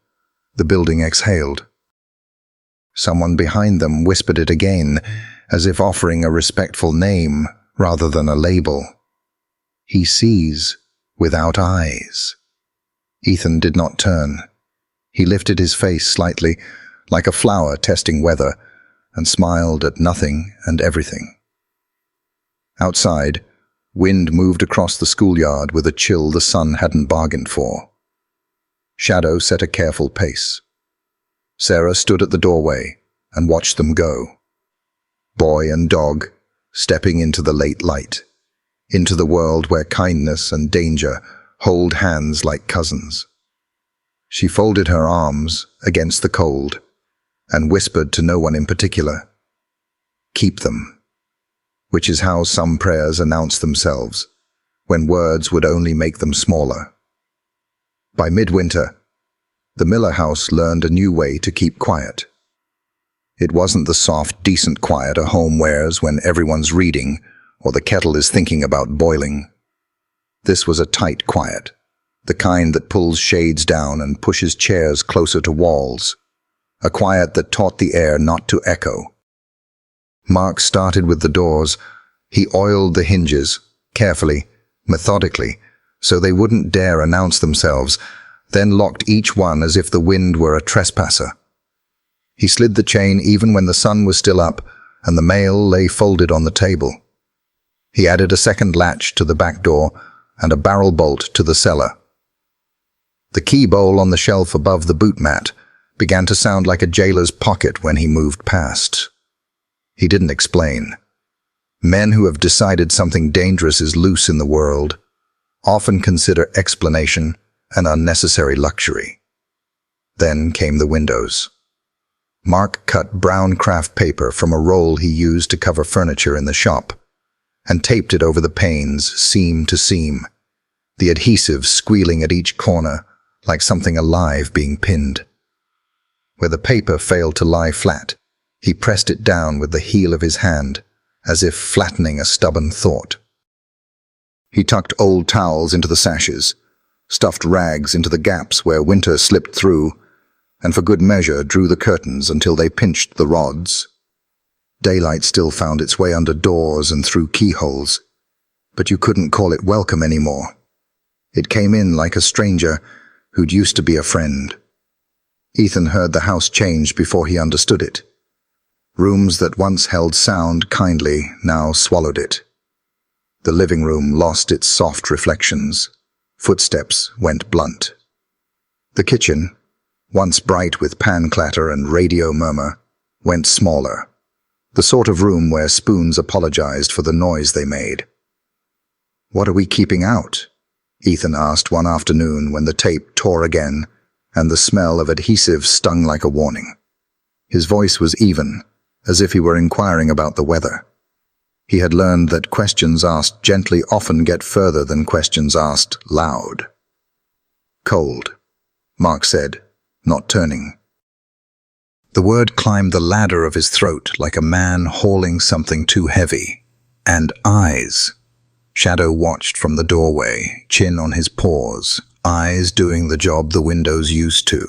[SPEAKER 1] the building exhaled. Someone behind them whispered it again, as if offering a respectful name rather than a label. "He sees without eyes." Ethan did not turn. He lifted his face slightly, like a flower testing weather, and smiled at nothing and everything. Outside, wind moved across the schoolyard with a chill the sun hadn't bargained for. Shadow set a careful pace. Sarah stood at the doorway and watched them go. Boy and dog, stepping into the late light, into the world where kindness and danger hold hands like cousins. She folded her arms against the cold and whispered to no one in particular, "Keep them," which is how some prayers announce themselves, when words would only make them smaller. By midwinter, the Miller house learned a new way to keep quiet. It wasn't the soft, decent quiet a home wears when everyone's reading or the kettle is thinking about boiling. This was a tight quiet, the kind that pulls shades down and pushes chairs closer to walls, a quiet that taught the air not to echo. Mark started with the doors. He oiled the hinges, carefully, methodically, so they wouldn't dare announce themselves, then locked each one as if the wind were a trespasser. He slid the chain even when the sun was still up and the mail lay folded on the table. He added a second latch to the back door and a barrel bolt to the cellar. The key bowl on the shelf above the boot mat began to sound like a jailer's pocket when he moved past. He didn't explain. Men who have decided something dangerous is loose in the world often consider explanation an unnecessary luxury. Then came the windows. Mark cut brown craft paper from a roll he used to cover furniture in the shop and taped it over the panes, seam to seam, the adhesive squealing at each corner like something alive being pinned. Where the paper failed to lie flat, he pressed it down with the heel of his hand, as if flattening a stubborn thought. He tucked old towels into the sashes, stuffed rags into the gaps where winter slipped through, and for good measure drew the curtains until they pinched the rods. Daylight still found its way under doors and through keyholes, but you couldn't call it welcome anymore. It came in like a stranger who'd used to be a friend. Ethan heard the house change before he understood it. Rooms that once held sound kindly now swallowed it. The living room lost its soft reflections. Footsteps went blunt. The kitchen, once bright with pan clatter and radio murmur, went smaller, the sort of room where spoons apologized for the noise they made. "What are we keeping out?" Ethan asked one afternoon when the tape tore again and the smell of adhesive stung like a warning. His voice was even, as if he were inquiring about the weather. He had learned that questions asked gently often get further than questions asked loud. "Cold," Mark said, not turning. The word climbed the ladder of his throat like a man hauling something too heavy. And eyes. Shadow watched from the doorway, chin on his paws, eyes doing the job the windows used to.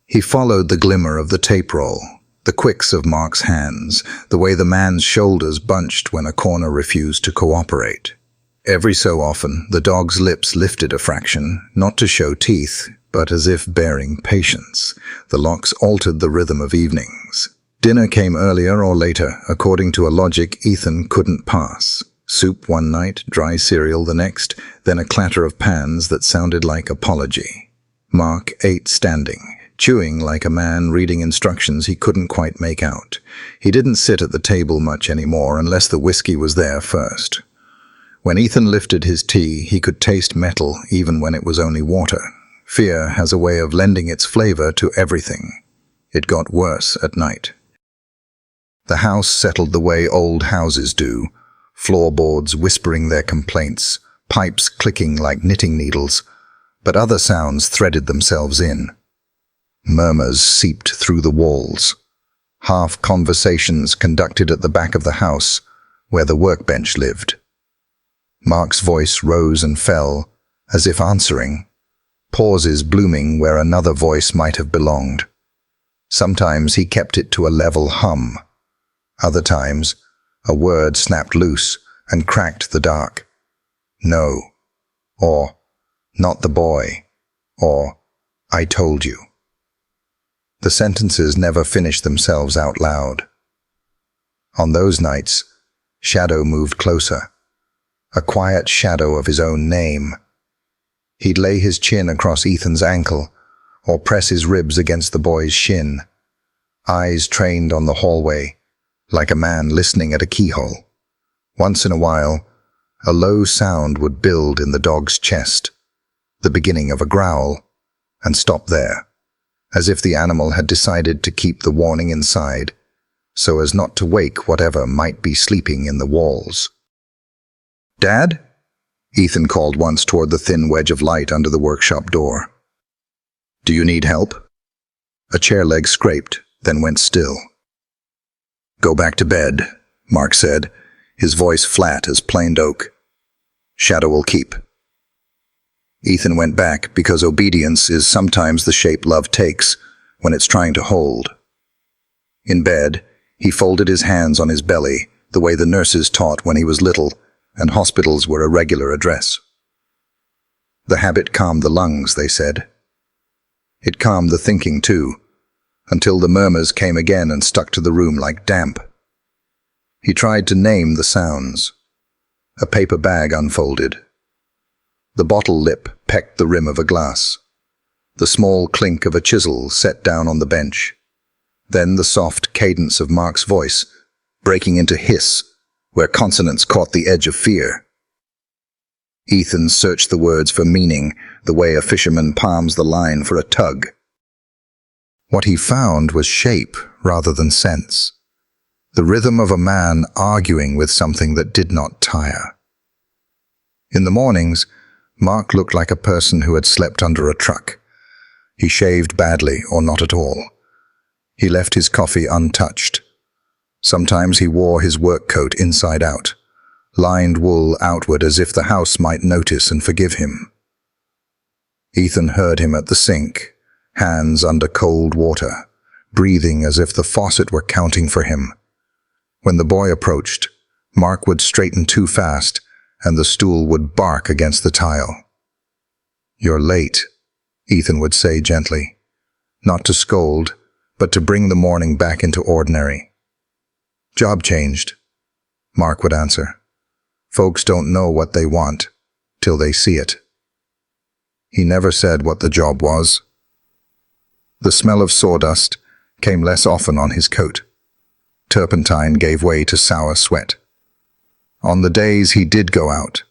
[SPEAKER 1] He followed the glimmer of the tape roll, the quicks of Mark's hands, the way the man's shoulders bunched when a corner refused to cooperate. Every so often, the dog's lips lifted a fraction, not to show teeth, but as if bearing patience. The locks altered the rhythm of evenings. Dinner came earlier or later, according to a logic Ethan couldn't pass. Soup one night, dry cereal the next, then a clatter of pans that sounded like apology. Mark ate standing, chewing like a man reading instructions he couldn't quite make out. He didn't sit at the table much anymore unless the whiskey was there first. When Ethan lifted his tea, he could taste metal even when it was only water. Fear has a way of lending its flavor to everything. It got worse at night. The house settled the way old houses do, floorboards whispering their complaints, pipes clicking like knitting needles, but other sounds threaded themselves in. Murmurs seeped through the walls, half conversations conducted at the back of the house where the workbench lived. Mark's voice rose and fell, as if answering, pauses blooming where another voice might have belonged. Sometimes he kept it to a level hum. Other times, a word snapped loose and cracked the dark. "No," or "Not the boy," or "I told you." The sentences never finished themselves out loud. On those nights, Shadow moved closer, a quiet shadow of his own name. He'd lay his chin across Ethan's ankle or press his ribs against the boy's shin, eyes trained on the hallway, like a man listening at a keyhole. Once in a while, a low sound would build in the dog's chest, the beginning of a growl, and stopped there, as if the animal had decided to keep the warning inside, so as not to wake whatever might be sleeping in the walls. "Dad?" Ethan called once toward the thin wedge of light under the workshop door. "Do you need help?" A chair leg scraped, then went still. "Go back to bed," Mark said, his voice flat as planed oak. "Shadow will keep." Ethan went back because obedience is sometimes the shape love takes when it's trying to hold. In bed, he folded his hands on his belly, the way the nurses taught when he was little, and hospitals were a regular address. The habit calmed the lungs, they said. It calmed the thinking too, until the murmurs came again and stuck to the room like damp. He tried to name the sounds. A paper bag unfolded. The bottle lip pecked the rim of a glass. The small clink of a chisel set down on the bench. Then the soft cadence of Mark's voice, breaking into hiss, where consonants caught the edge of fear. Ethan searched the words for meaning, the way a fisherman palms the line for a tug. What he found was shape rather than sense. The rhythm of a man arguing with something that did not tire. In the mornings, Mark looked like a person who had slept under a truck. He shaved badly or not at all. He left his coffee untouched. Sometimes he wore his work coat inside out, lined wool outward as if the house might notice and forgive him. Ethan heard him at the sink, hands under cold water, breathing as if the faucet were counting for him. When the boy approached, Mark would straighten too fast, and the stool would bark against the tile. "You're late," Ethan would say gently, not to scold, but to bring the morning back into ordinary. "Job changed," Mark would answer. "Folks don't know what they want till they see it." He never said what the job was. The smell of sawdust came less often on his coat. Turpentine gave way to sour sweat. On the days he did go out,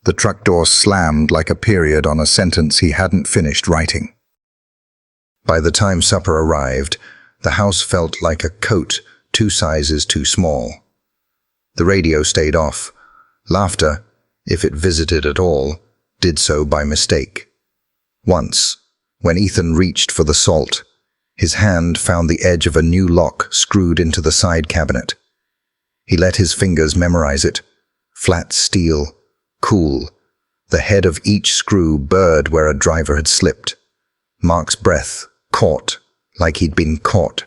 [SPEAKER 1] the truck door slammed like a period on a sentence he hadn't finished writing. By the time supper arrived, the house felt like a coat 2 sizes too small. The radio stayed off. Laughter, if it visited at all, did so by mistake. Once, when Ethan reached for the salt, his hand found the edge of a new lock screwed into the side cabinet. He let his fingers memorize it. Flat steel, cool, the head of each screw burred where a driver had slipped. Mark's breath caught like he'd been caught.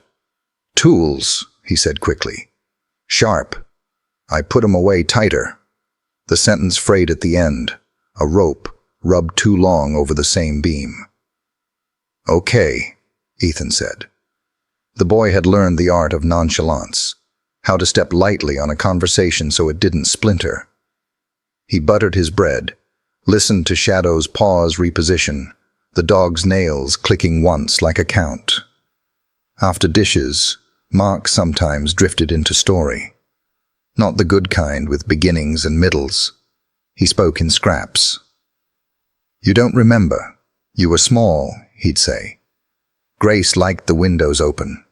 [SPEAKER 1] "Tools," he said quickly. "Sharp. I put 'em away tighter." The sentence frayed at the end, a rope rubbed too long over the same beam. "Okay," Ethan said. The boy had learned the art of nonchalance, how to step lightly on a conversation so it didn't splinter. He buttered his bread, listened to Shadow's pause reposition, the dog's nails clicking once like a count. After dishes, Mark sometimes drifted into story. Not the good kind with beginnings and middles. He spoke in scraps. "You don't remember. You were small," he'd say. "Grace liked the windows open.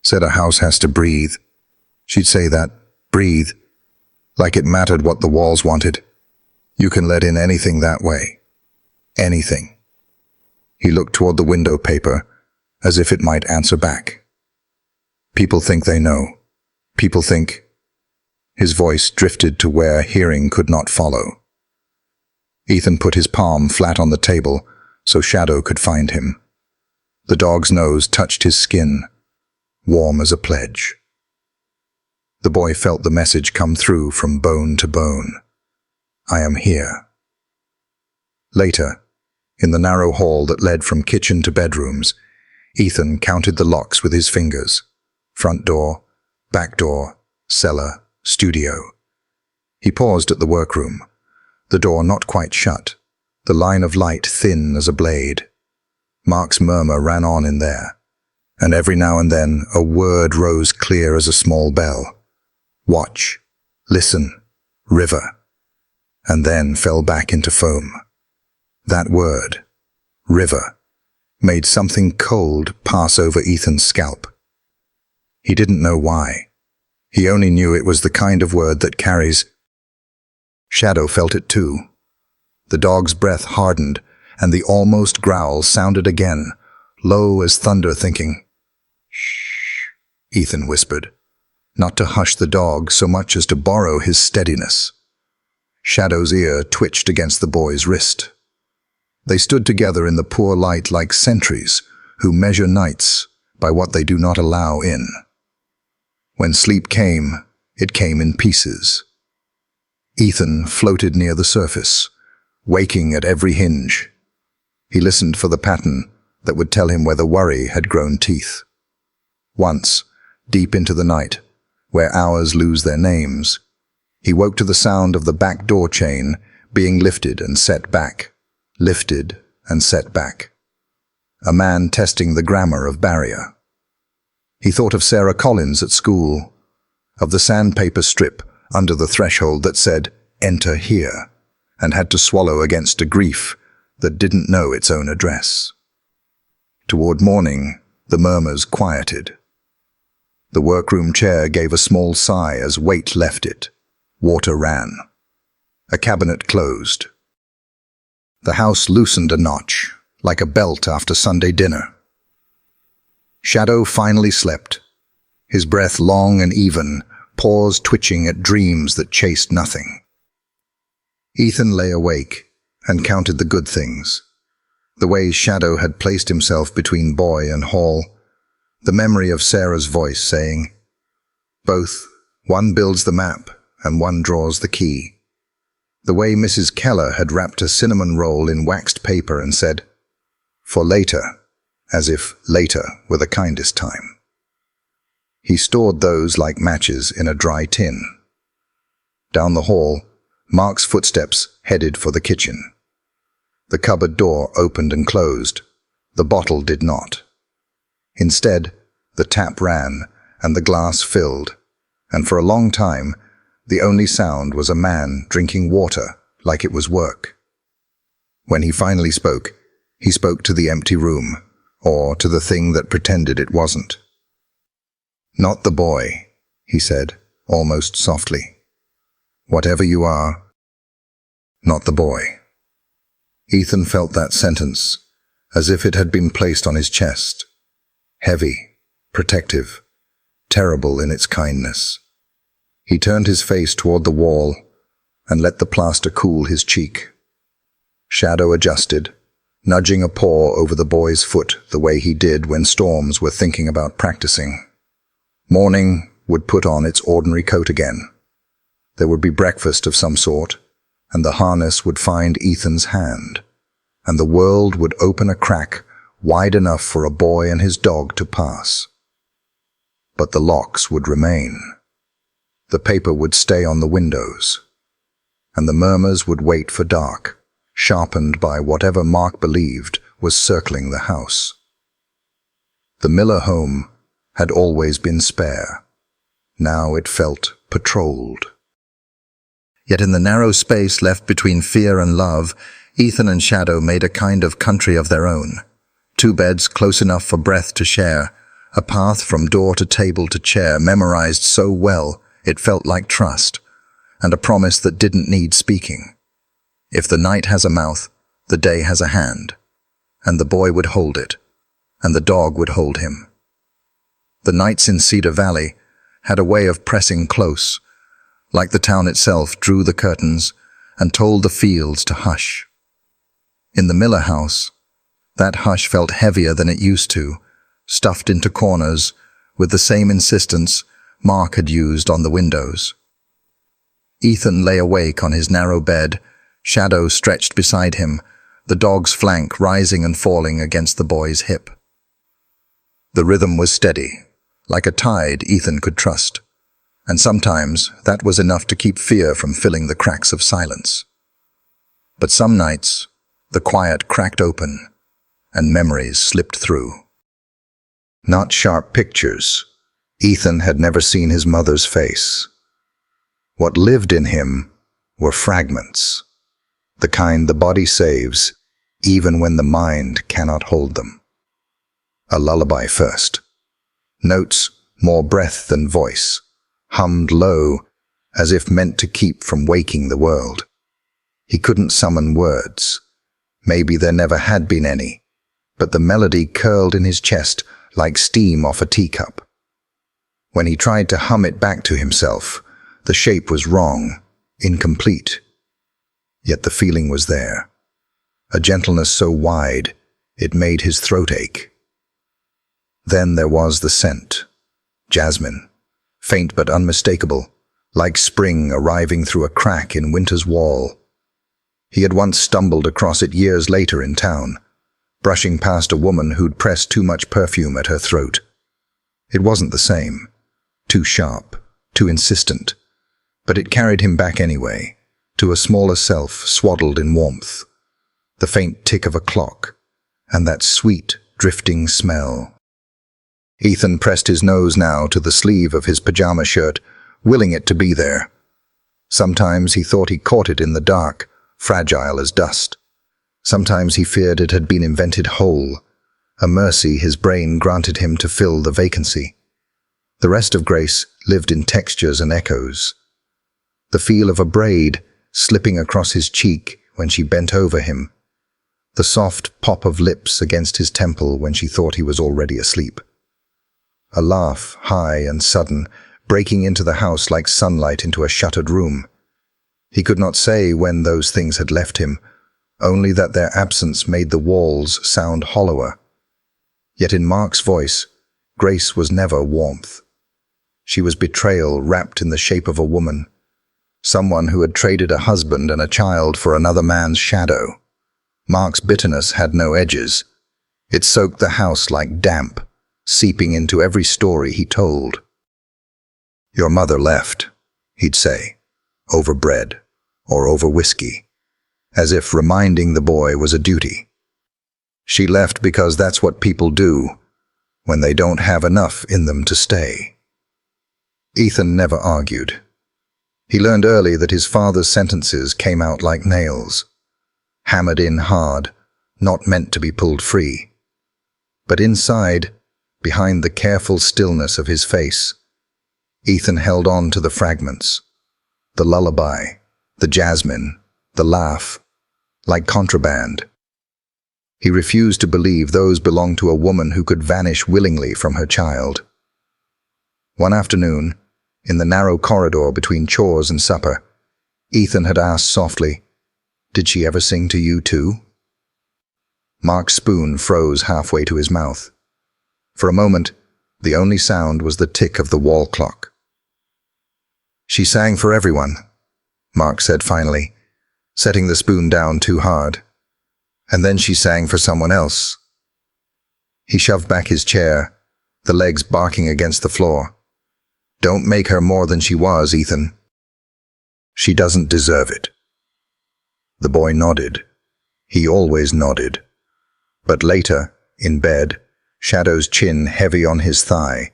[SPEAKER 1] Said a house has to breathe." She'd say that, breathe, like it mattered what the walls wanted. You can let in anything that way. Anything. He looked toward the window paper, as if it might answer back. "People think they know. People think..." His voice drifted to where hearing could not follow. Ethan put his palm flat on the table so Shadow could find him. The dog's nose touched his skin, warm as a pledge. The boy felt the message come through from bone to bone. "I am here." Later, in the narrow hall that led from kitchen to bedrooms, Ethan counted the locks with his fingers. Front door, back door, cellar, studio. He paused at the workroom, the door not quite shut, the line of light thin as a blade. Mark's murmur ran on in there, and every now and then a word rose clear as a small bell. Watch, listen, river, and then fell back into foam. That word, river, made something cold pass over Ethan's scalp. He didn't know why. He only knew it was the kind of word that carries. Shadow felt it too. The dog's breath hardened, and the almost growl sounded again, low as thunder, thinking. "Shh," Ethan whispered, not to hush the dog so much as to borrow his steadiness. Shadow's ear twitched against the boy's wrist. They stood together in the poor light like sentries who measure nights by what they do not allow in. When sleep came, it came in pieces. Ethan floated near the surface, waking at every hinge. He listened for the pattern that would tell him whether worry had grown teeth. Once, deep into the night, where hours lose their names, he woke to the sound of the back door chain being lifted and set back, lifted and set back. A man testing the grammar of barrier. He thought of Sarah Collins at school, of the sandpaper strip under the threshold that said, "Enter here," and had to swallow against a grief that didn't know its own address. Toward morning, the murmurs quieted. The workroom chair gave a small sigh as weight left it. Water ran. A cabinet closed. The house loosened a notch, like a belt after Sunday dinner. Shadow finally slept, his breath long and even, paws twitching at dreams that chased nothing. Ethan lay awake and counted the good things. The ways Shadow had placed himself between boy and hall, the memory of Sarah's voice saying, "Both, one builds the map and one draws the key." The way Mrs. Keller had wrapped a cinnamon roll in waxed paper and said, "For later," as if later were the kindest time. He stored those like matches in a dry tin. Down the hall, Mark's footsteps headed for the kitchen. The cupboard door opened and closed. The bottle did not. Instead, the tap ran and the glass filled, and for a long time, the only sound was a man drinking water like it was work. When he finally spoke, he spoke to the empty room, or to the thing that pretended it wasn't. "Not the boy," he said, almost softly. "Whatever you are, not the boy." Ethan felt that sentence, as if it had been placed on his chest. Heavy, protective, terrible in its kindness. He turned his face toward the wall and let the plaster cool his cheek. Shadow adjusted, nudging a paw over the boy's foot the way he did when Storms were thinking about practicing. Morning would put on its ordinary coat again. There would be breakfast of some sort, and the harness would find Ethan's hand, and the world would open a crack wide enough for a boy and his dog to pass. But the locks would remain. The paper would stay on the windows, and the murmurs would wait for dark, sharpened by whatever Mark believed was circling the house. The Miller home had always been spare. Now it felt patrolled. Yet in the narrow space left between fear and love, Ethan and Shadow made a kind of country of their own. 2 beds close enough for breath to share, a path from door to table to chair memorized so well it felt like trust, and a promise that didn't need speaking. If the night has a mouth, the day has a hand, and the boy would hold it, and the dog would hold him. The nights in Cedar Valley had a way of pressing close, like the town itself drew the curtains and told the fields to hush. In the Miller house, that hush felt heavier than it used to, stuffed into corners with the same insistence Mark had used on the windows. Ethan lay awake on his narrow bed, Shadow stretched beside him, the dog's flank rising and falling against the boy's hip. The rhythm was steady, like a tide Ethan could trust, and sometimes that was enough to keep fear from filling the cracks of silence. But some nights, the quiet cracked open, and memories slipped through. Not sharp pictures. Ethan had never seen his mother's face. What lived in him were fragments, the kind the body saves even when the mind cannot hold them. A lullaby first. Notes, more breath than voice, hummed low, as if meant to keep from waking the world. He couldn't summon words. Maybe there never had been any, but the melody curled in his chest like steam off a teacup. When he tried to hum it back to himself, the shape was wrong, incomplete. Yet the feeling was there, a gentleness so wide it made his throat ache. Then there was the scent, jasmine, faint but unmistakable, like spring arriving through a crack in winter's wall. He had once stumbled across it years later in town, brushing past a woman who'd pressed too much perfume at her throat. It wasn't the same, too sharp, too insistent, but it carried him back anyway, to a smaller self swaddled in warmth, the faint tick of a clock, and that sweet, drifting smell. Ethan pressed his nose now to the sleeve of his pajama shirt, willing it to be there. Sometimes he thought he caught it in the dark, fragile as dust. Sometimes he feared it had been invented whole, a mercy his brain granted him to fill the vacancy. The rest of Grace lived in textures and echoes. The feel of a braid slipping across his cheek when she bent over him. The soft pop of lips against his temple when she thought he was already asleep. A laugh, high and sudden, breaking into the house like sunlight into a shuttered room. He could not say when those things had left him, only that their absence made the walls sound hollower. Yet in Mark's voice, Grace was never warmth. She was betrayal wrapped in the shape of a woman, someone who had traded a husband and a child for another man's shadow. Mark's bitterness had no edges. It soaked the house like damp, seeping into every story he told. "Your mother left," he'd say, over bread or over whiskey, as if reminding the boy was a duty. "She left because that's what people do when they don't have enough in them to stay." Ethan never argued. He learned early that his father's sentences came out like nails, hammered in hard, not meant to be pulled free. But inside, behind the careful stillness of his face, Ethan held on to the fragments, the lullaby, the jasmine, the laugh, like contraband. He refused to believe those belonged to a woman who could vanish willingly from her child. One afternoon, in the narrow corridor between chores and supper, Ethan had asked softly, "Did she ever sing to you too?" Mark's spoon froze halfway to his mouth. For a moment, the only sound was the tick of the wall clock. "She sang for everyone," Mark said finally, setting the spoon down too hard. "And then she sang for someone else." He shoved back his chair, the legs barking against the floor. "Don't make her more than she was, Ethan. She doesn't deserve it." The boy nodded. He always nodded. But later, in bed, Shadow's chin heavy on his thigh,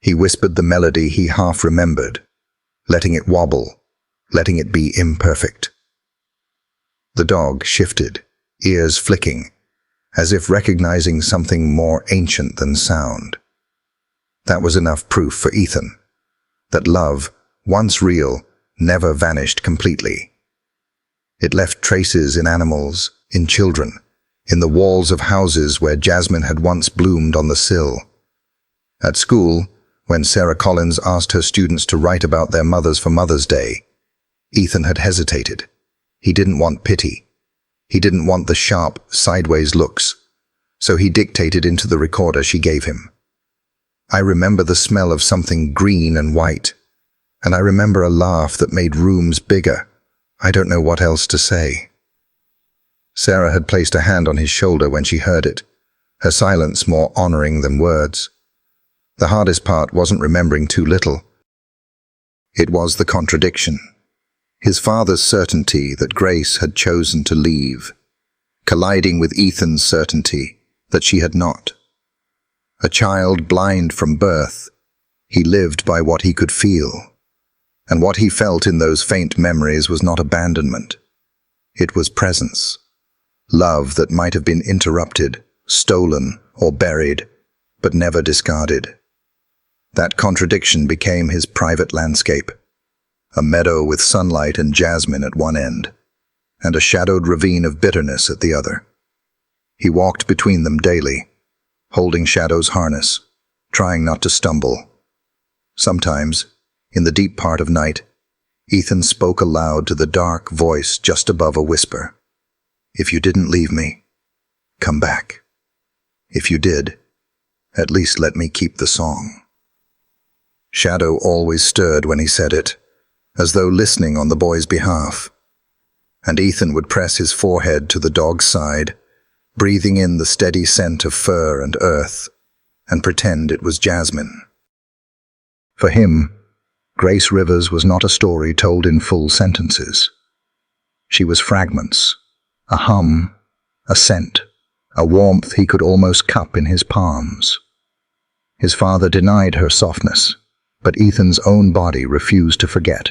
[SPEAKER 1] he whispered the melody he half remembered, letting it wobble, letting it be imperfect. The dog shifted, ears flicking, as if recognizing something more ancient than sound. That was enough proof for Ethan, that love, once real, never vanished completely. It left traces in animals, in children, in the walls of houses where jasmine had once bloomed on the sill. At school, when Sarah Collins asked her students to write about their mothers for Mother's Day, Ethan had hesitated. He didn't want pity. He didn't want the sharp, sideways looks, so he dictated into the recorder she gave him. "I remember the smell of something green and white, and I remember a laugh that made rooms bigger. I don't know what else to say." Sarah had placed a hand on his shoulder when she heard it, her silence more honoring than words. The hardest part wasn't remembering too little. It was the contradiction. His father's certainty that Grace had chosen to leave, colliding with Ethan's certainty that she had not. A child blind from birth, he lived by what he could feel. And what he felt in those faint memories was not abandonment. It was presence. Love that might have been interrupted, stolen, or buried, but never discarded. That contradiction became his private landscape, a meadow with sunlight and jasmine at one end, and a shadowed ravine of bitterness at the other. He walked between them daily, holding Shadow's harness, trying not to stumble. Sometimes, in the deep part of night, Ethan spoke aloud to the dark voice just above a whisper. If you didn't leave me, come back. If you did, at least let me keep the song. Shadow always stirred when he said it, as though listening on the boy's behalf. And Ethan would press his forehead to the dog's side, breathing in the steady scent of fur and earth, and pretend it was jasmine. For him, Grace Rivers was not a story told in full sentences. She was fragments, a hum, a scent, a warmth he could almost cup in his palms. His father denied her softness, but Ethan's own body refused to forget.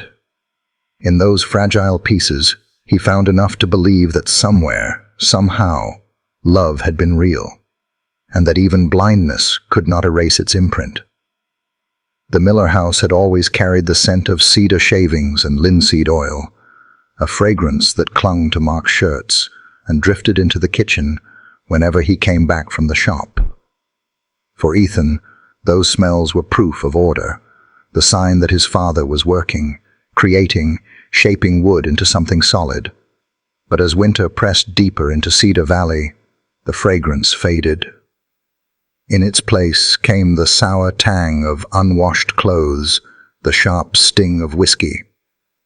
[SPEAKER 1] In those fragile pieces, he found enough to believe that somewhere, somehow, love had been real, and that even blindness could not erase its imprint. The Miller house had always carried the scent of cedar shavings and linseed oil, a fragrance that clung to Mark's shirts and drifted into the kitchen whenever he came back from the shop. For Ethan, those smells were proof of order, the sign that his father was working, creating, shaping wood into something solid. But as winter pressed deeper into Cedar Valley, the fragrance faded. In its place came the sour tang of unwashed clothes, the sharp sting of whiskey,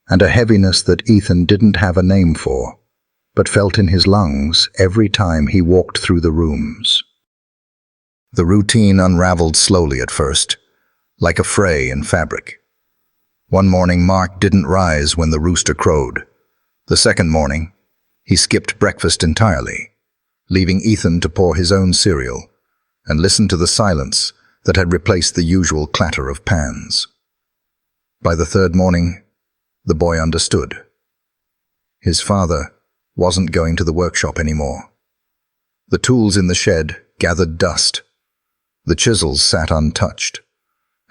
[SPEAKER 1] and a heaviness that Ethan didn't have a name for, but felt in his lungs every time he walked through the rooms. The routine unraveled slowly at first, like a fray in fabric. One morning Mark didn't rise when the rooster crowed. The second morning, he skipped breakfast entirely, leaving Ethan to pour his own cereal and listen to the silence that had replaced the usual clatter of pans. By the third morning, the boy understood. His father wasn't going to the workshop anymore. The tools in the shed gathered dust. The chisels sat untouched,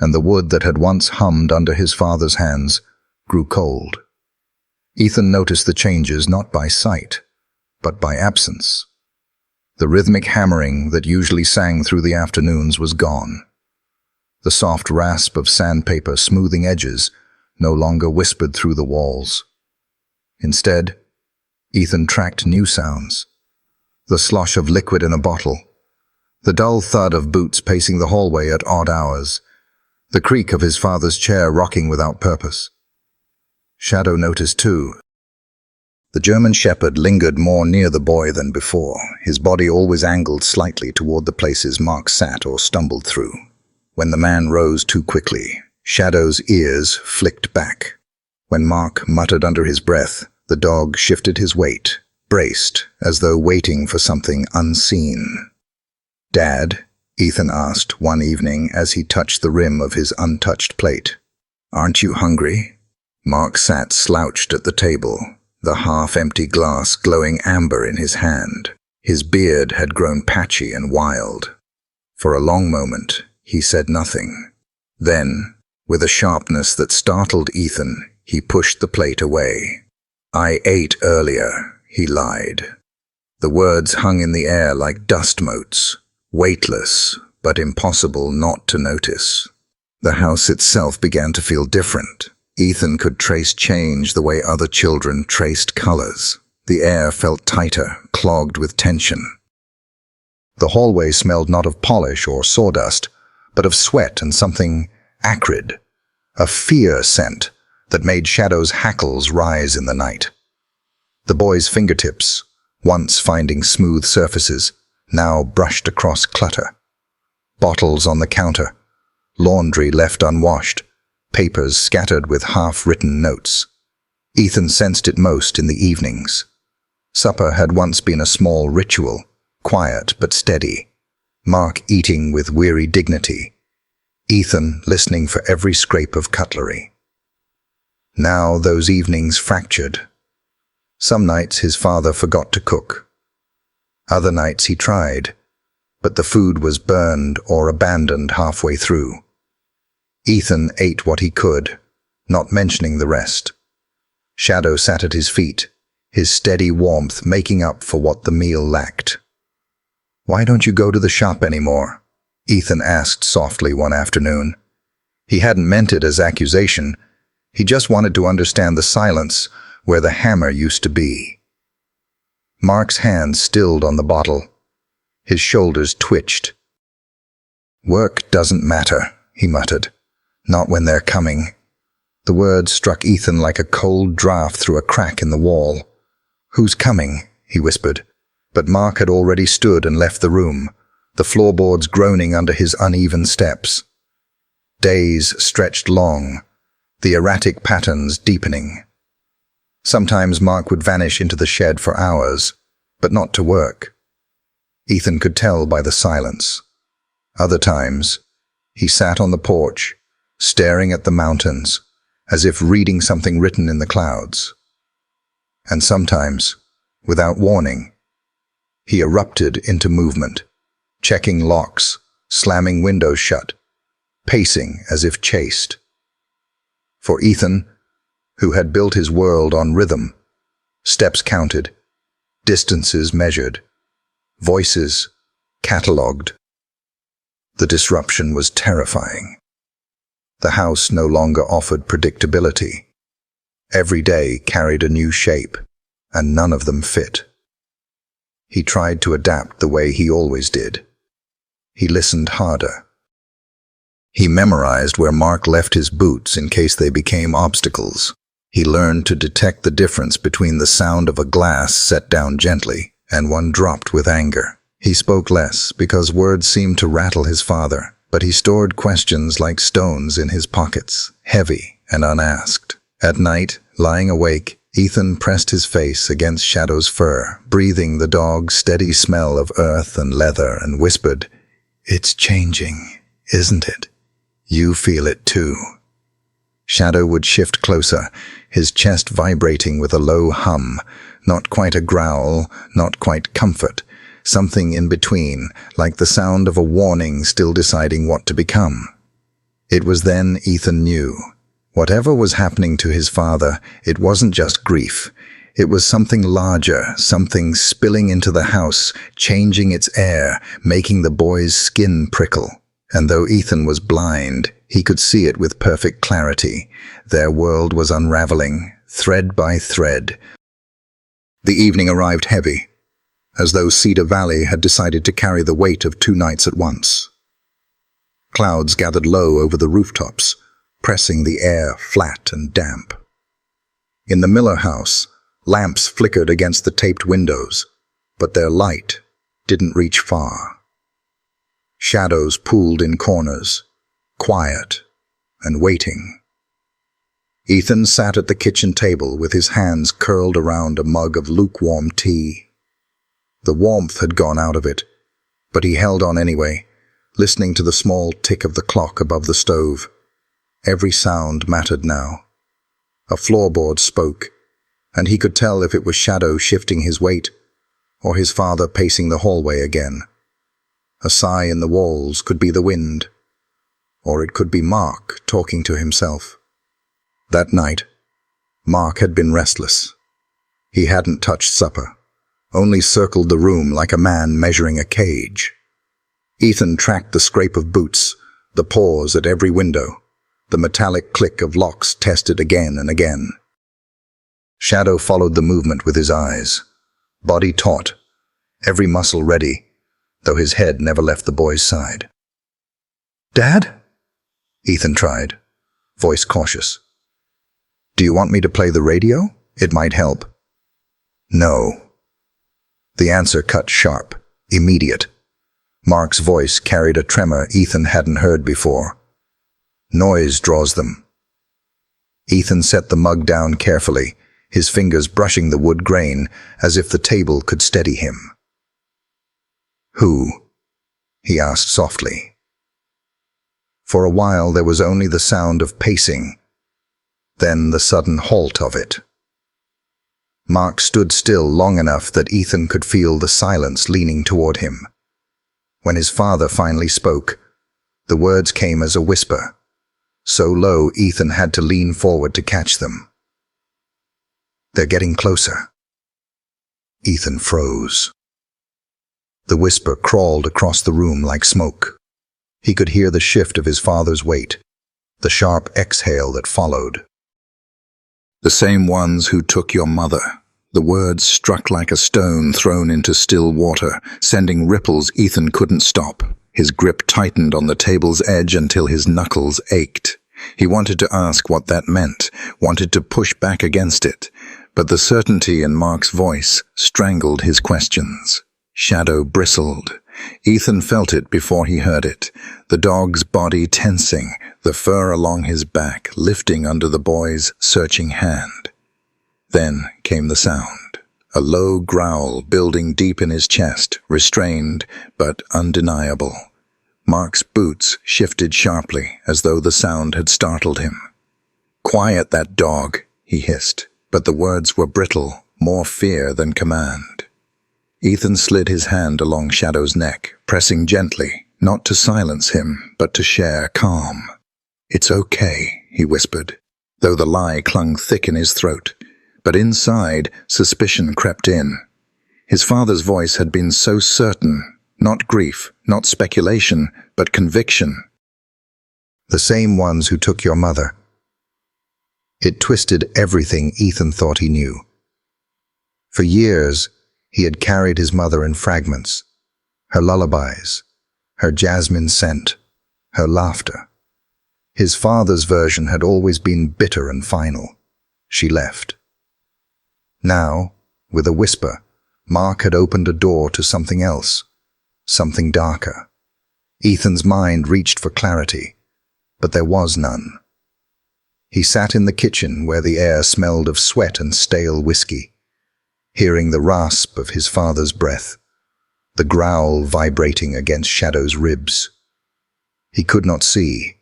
[SPEAKER 1] and the wood that had once hummed under his father's hands grew cold. Ethan noticed the changes not by sight, but by absence. The rhythmic hammering that usually sang through the afternoons was gone. The soft rasp of sandpaper smoothing edges no longer whispered through the walls. Instead, Ethan tracked new sounds. The slosh of liquid in a bottle, the dull thud of boots pacing the hallway at odd hours, the creak of his father's chair rocking without purpose. Shadow noticed too. The German shepherd lingered more near the boy than before, his body always angled slightly toward the places Mark sat or stumbled through. When the man rose too quickly, Shadow's ears flicked back. When Mark muttered under his breath, the dog shifted his weight, braced, as though waiting for something unseen. "Dad," Ethan asked one evening as he touched the rim of his untouched plate, "aren't you hungry?" Mark sat slouched at the table, the half-empty glass glowing amber in his hand. His beard had grown patchy and wild. For a long moment, he said nothing. Then, with a sharpness that startled Ethan, he pushed the plate away. "I ate earlier," he lied. The words hung in the air like dust motes, weightless, but impossible not to notice. The house itself began to feel different. Ethan could trace change the way other children traced colors. The air felt tighter, clogged with tension. The hallway smelled not of polish or sawdust, but of sweat and something acrid, a fear scent that made Shadow's hackles rise in the night. The boy's fingertips, once finding smooth surfaces, now brushed across clutter. Bottles on the counter, laundry left unwashed, papers scattered with half-written notes. Ethan sensed it most in the evenings. Supper had once been a small ritual, quiet but steady. Mark eating with weary dignity, Ethan listening for every scrape of cutlery. Now those evenings fractured. Some nights his father forgot to cook. Other nights he tried, but the food was burned or abandoned halfway through. Ethan ate what he could, not mentioning the rest. Shadow sat at his feet, his steady warmth making up for what the meal lacked. "Why don't you go to the shop anymore?" Ethan asked softly one afternoon. He hadn't meant it as accusation. He just wanted to understand the silence where the hammer used to be. Mark's hand stilled on the bottle. His shoulders twitched. "Work doesn't matter," he muttered. "Not when they're coming." The words struck Ethan like a cold draft through a crack in the wall. "Who's coming?" he whispered. But Mark had already stood and left the room, the floorboards groaning under his uneven steps. Days stretched long, the erratic patterns deepening. Sometimes Mark would vanish into the shed for hours, but not to work. Ethan could tell by the silence. Other times, he sat on the porch, staring at the mountains, as if reading something written in the clouds. And sometimes, without warning, he erupted into movement, checking locks, slamming windows shut, pacing as if chased. For Ethan, who had built his world on rhythm, steps counted, distances measured, voices catalogued. The disruption was terrifying. The house no longer offered predictability. Every day carried a new shape, and none of them fit. He tried to adapt the way he always did. He listened harder. He memorized where Mark left his boots in case they became obstacles. He learned to detect the difference between the sound of a glass set down gently and one dropped with anger. He spoke less because words seemed to rattle his father, but he stored questions like stones in his pockets, heavy and unasked. At night, lying awake, Ethan pressed his face against Shadow's fur, breathing the dog's steady smell of earth and leather, and whispered, "It's changing, isn't it? You feel it too." Shadow would shift closer, his chest vibrating with a low hum, not quite a growl, not quite comfort, something in between, like the sound of a warning still deciding what to become. It was then Ethan knew. Whatever was happening to his father, it wasn't just grief. It was something larger, something spilling into the house, changing its air, making the boy's skin prickle. And though Ethan was blind, he could see it with perfect clarity. Their world was unraveling, thread by thread. The evening arrived heavy, as though Cedar Valley had decided to carry the weight of 2 nights at once. Clouds gathered low over the rooftops, pressing the air flat and damp. In the Miller house, lamps flickered against the taped windows, but their light didn't reach far. Shadows pooled in corners, quiet and waiting. Ethan sat at the kitchen table with his hands curled around a mug of lukewarm tea. The warmth had gone out of it, but he held on anyway, listening to the small tick of the clock above the stove. Every sound mattered now. A floorboard spoke, and he could tell if it was Shadow shifting his weight, or his father pacing the hallway again. A sigh in the walls could be the wind, or it could be Mark talking to himself. That night, Mark had been restless. He hadn't touched supper, only circled the room like a man measuring a cage. Ethan tracked the scrape of boots, the pause at every window, the metallic click of locks tested again and again. Shadow followed the movement with his eyes, body taut, every muscle ready, though his head never left the boy's side. "Dad?" Ethan tried, voice cautious. "Do you want me to play the radio? It might help." "No." The answer cut sharp, immediate. Mark's voice carried a tremor Ethan hadn't heard before. "Noise draws them." Ethan set the mug down carefully, his fingers brushing the wood grain as if the table could steady him. "Who?" he asked softly. For a while there was only the sound of pacing, then the sudden halt of it. Mark stood still long enough that Ethan could feel the silence leaning toward him. When his father finally spoke, the words came as a whisper, so low Ethan had to lean forward to catch them. "They're getting closer." Ethan froze. The whisper crawled across the room like smoke. He could hear the shift of his father's weight, the sharp exhale that followed. "The same ones who took your mother." The words struck like a stone thrown into still water, sending ripples Ethan couldn't stop. His grip tightened on the table's edge until his knuckles ached. He wanted to ask what that meant, wanted to push back against it, but the certainty in Mark's voice strangled his questions. Shadow bristled. Ethan felt it before he heard it, the dog's body tensing, the fur along his back lifting under the boy's searching hand. Then came the sound, a low growl building deep in his chest, restrained but undeniable. Mark's boots shifted sharply as though the sound had startled him. "Quiet that dog," he hissed, but the words were brittle, more fear than command. Ethan slid his hand along Shadow's neck, pressing gently, not to silence him, but to share calm. "It's okay," he whispered, though the lie clung thick in his throat. But inside, suspicion crept in. His father's voice had been so certain, not grief, not speculation, but conviction. "The same ones who took your mother." It twisted everything Ethan thought he knew. For years, he had carried his mother in fragments, her lullabies, her jasmine scent, her laughter. His father's version had always been bitter and final. She left. Now, with a whisper, Mark had opened a door to something else, something darker. Ethan's mind reached for clarity, but there was none. He sat in the kitchen where the air smelled of sweat and stale whiskey, hearing the rasp of his father's breath, the growl vibrating against Shadow's ribs. He could not see,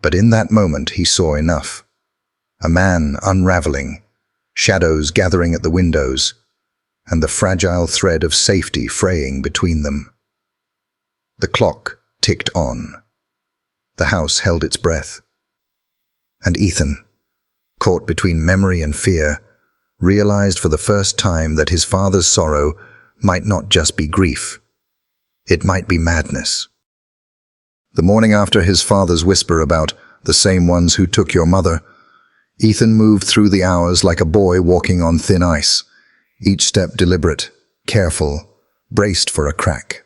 [SPEAKER 1] but in that moment he saw enough. A man unraveling, shadows gathering at the windows, and the fragile thread of safety fraying between them. The clock ticked on. The house held its breath. And Ethan, caught between memory and fear, realized for the first time that his father's sorrow might not just be grief. It might be madness. The morning after his father's whisper about "the same ones who took your mother," Ethan moved through the hours like a boy walking on thin ice, each step deliberate, careful, braced for a crack.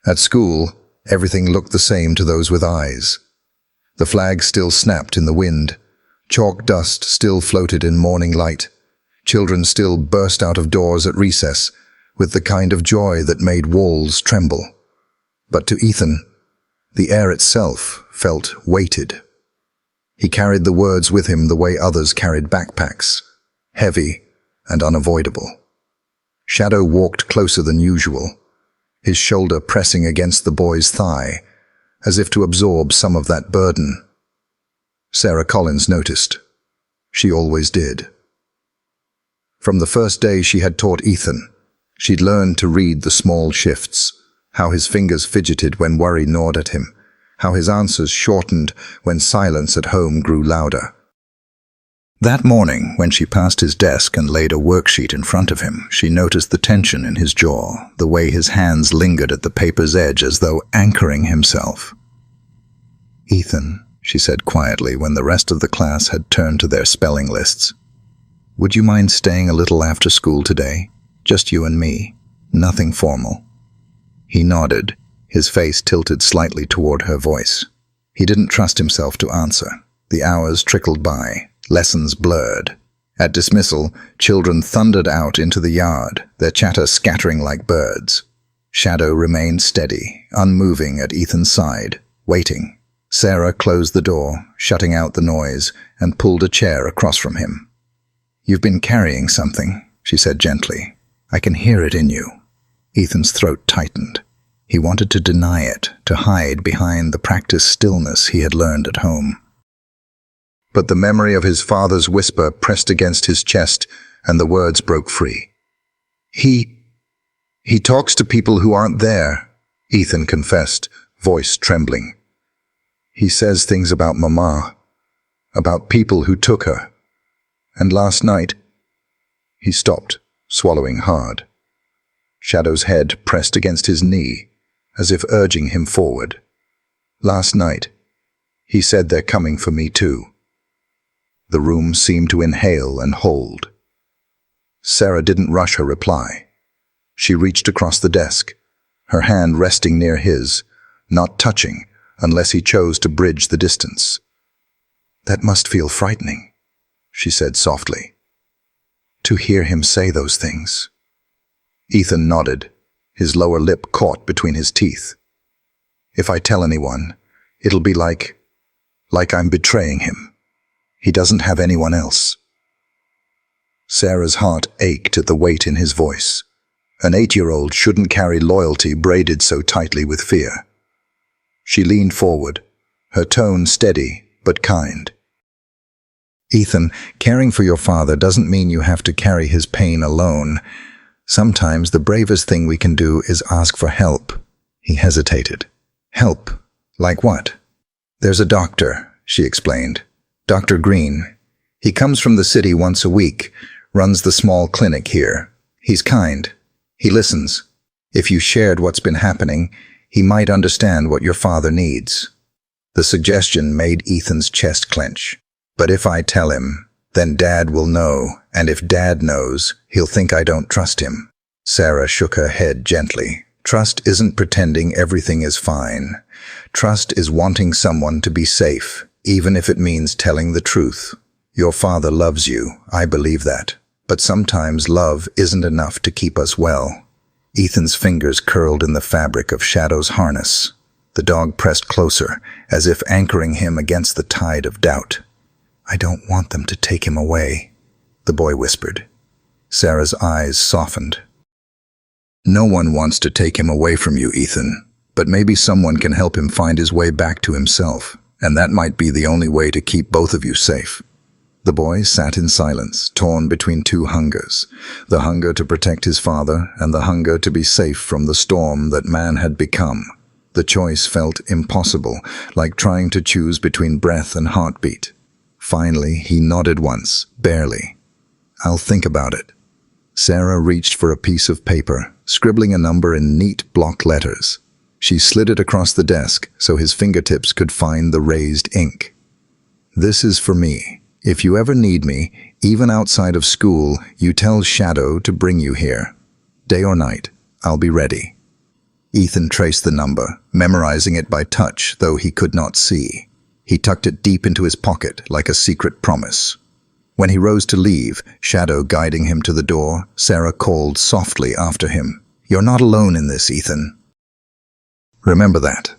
[SPEAKER 1] At school, everything looked the same to those with eyes. The flag still snapped in the wind. Chalk dust still floated in morning light. Children still burst out of doors at recess, with the kind of joy that made walls tremble. But to Ethan, the air itself felt weighted. He carried the words with him the way others carried backpacks, heavy and unavoidable. Shadow walked closer than usual, his shoulder pressing against the boy's thigh, as if to absorb some of that burden. Sarah Collins noticed. She always did. From the first day she had taught Ethan, she'd learned to read the small shifts, how his fingers fidgeted when worry gnawed at him, how his answers shortened when silence at home grew louder. That morning, when she passed his desk and laid a worksheet in front of him, she noticed the tension in his jaw, the way his hands lingered at the paper's edge as though anchoring himself. "Ethan," she said quietly when the rest of the class had turned to their spelling lists, "would you mind staying a little after school today? Just you and me. Nothing formal." He nodded, his face tilted slightly toward her voice. He didn't trust himself to answer. The hours trickled by, lessons blurred. At dismissal, children thundered out into the yard, their chatter scattering like birds. Shadow remained steady, unmoving at Ethan's side, waiting. Sarah closed the door, shutting out the noise, and pulled a chair across from him. "You've been carrying something," she said gently. "I can hear it in you." Ethan's throat tightened. He wanted to deny it, to hide behind the practiced stillness he had learned at home. But the memory of his father's whisper pressed against his chest and the words broke free. He talks to people who aren't there, Ethan confessed, voice trembling. He says things about Mama, about people who took her. And last night, he stopped, swallowing hard. Shadow's head pressed against his knee, as if urging him forward. Last night, he said they're coming for me too. The room seemed to inhale and hold. Sarah didn't rush her reply. She reached across the desk, her hand resting near his, not touching unless he chose to bridge the distance. That must feel frightening, she said softly. To hear him say those things. Ethan nodded, his lower lip caught between his teeth. If I tell anyone, it'll be like I'm betraying him. He doesn't have anyone else. Sarah's heart ached at the weight in his voice. An 8-year-old shouldn't carry loyalty braided so tightly with fear. She leaned forward, her tone steady but kind. Ethan, caring for your father doesn't mean you have to carry his pain alone. Sometimes the bravest thing we can do is ask for help. He hesitated. Help? Like what? There's a doctor, she explained. Dr. Green. He comes from the city once a week, runs the small clinic here. He's kind. He listens. If you shared what's been happening, he might understand what your father needs. The suggestion made Ethan's chest clench. But if I tell him, then Dad will know, and if Dad knows, he'll think I don't trust him. Sarah shook her head gently. Trust isn't pretending everything is fine. Trust is wanting someone to be safe, even if it means telling the truth. Your father loves you, I believe that. But sometimes love isn't enough to keep us well. Ethan's fingers curled in the fabric of Shadow's harness. The dog pressed closer, as if anchoring him against the tide of doubt. I don't want them to take him away, the boy whispered. Sarah's eyes softened. No one wants to take him away from you, Ethan, but maybe someone can help him find his way back to himself, and that might be the only way to keep both of you safe. The boy sat in silence, torn between two hungers, the hunger to protect his father and the hunger to be safe from the storm that man had become. The choice felt impossible, like trying to choose between breath and heartbeat. Finally, he nodded once, barely. I'll think about it. Sarah reached for a piece of paper, scribbling a number in neat block letters. She slid it across the desk so his fingertips could find the raised ink. This is for me. If you ever need me, even outside of school, you tell Shadow to bring you here. Day or night, I'll be ready. Ethan traced the number, memorizing it by touch, though he could not see. He tucked it deep into his pocket like a secret promise. When he rose to leave, Shadow guiding him to the door, Sarah called softly after him. You're not alone in this, Ethan. Remember that.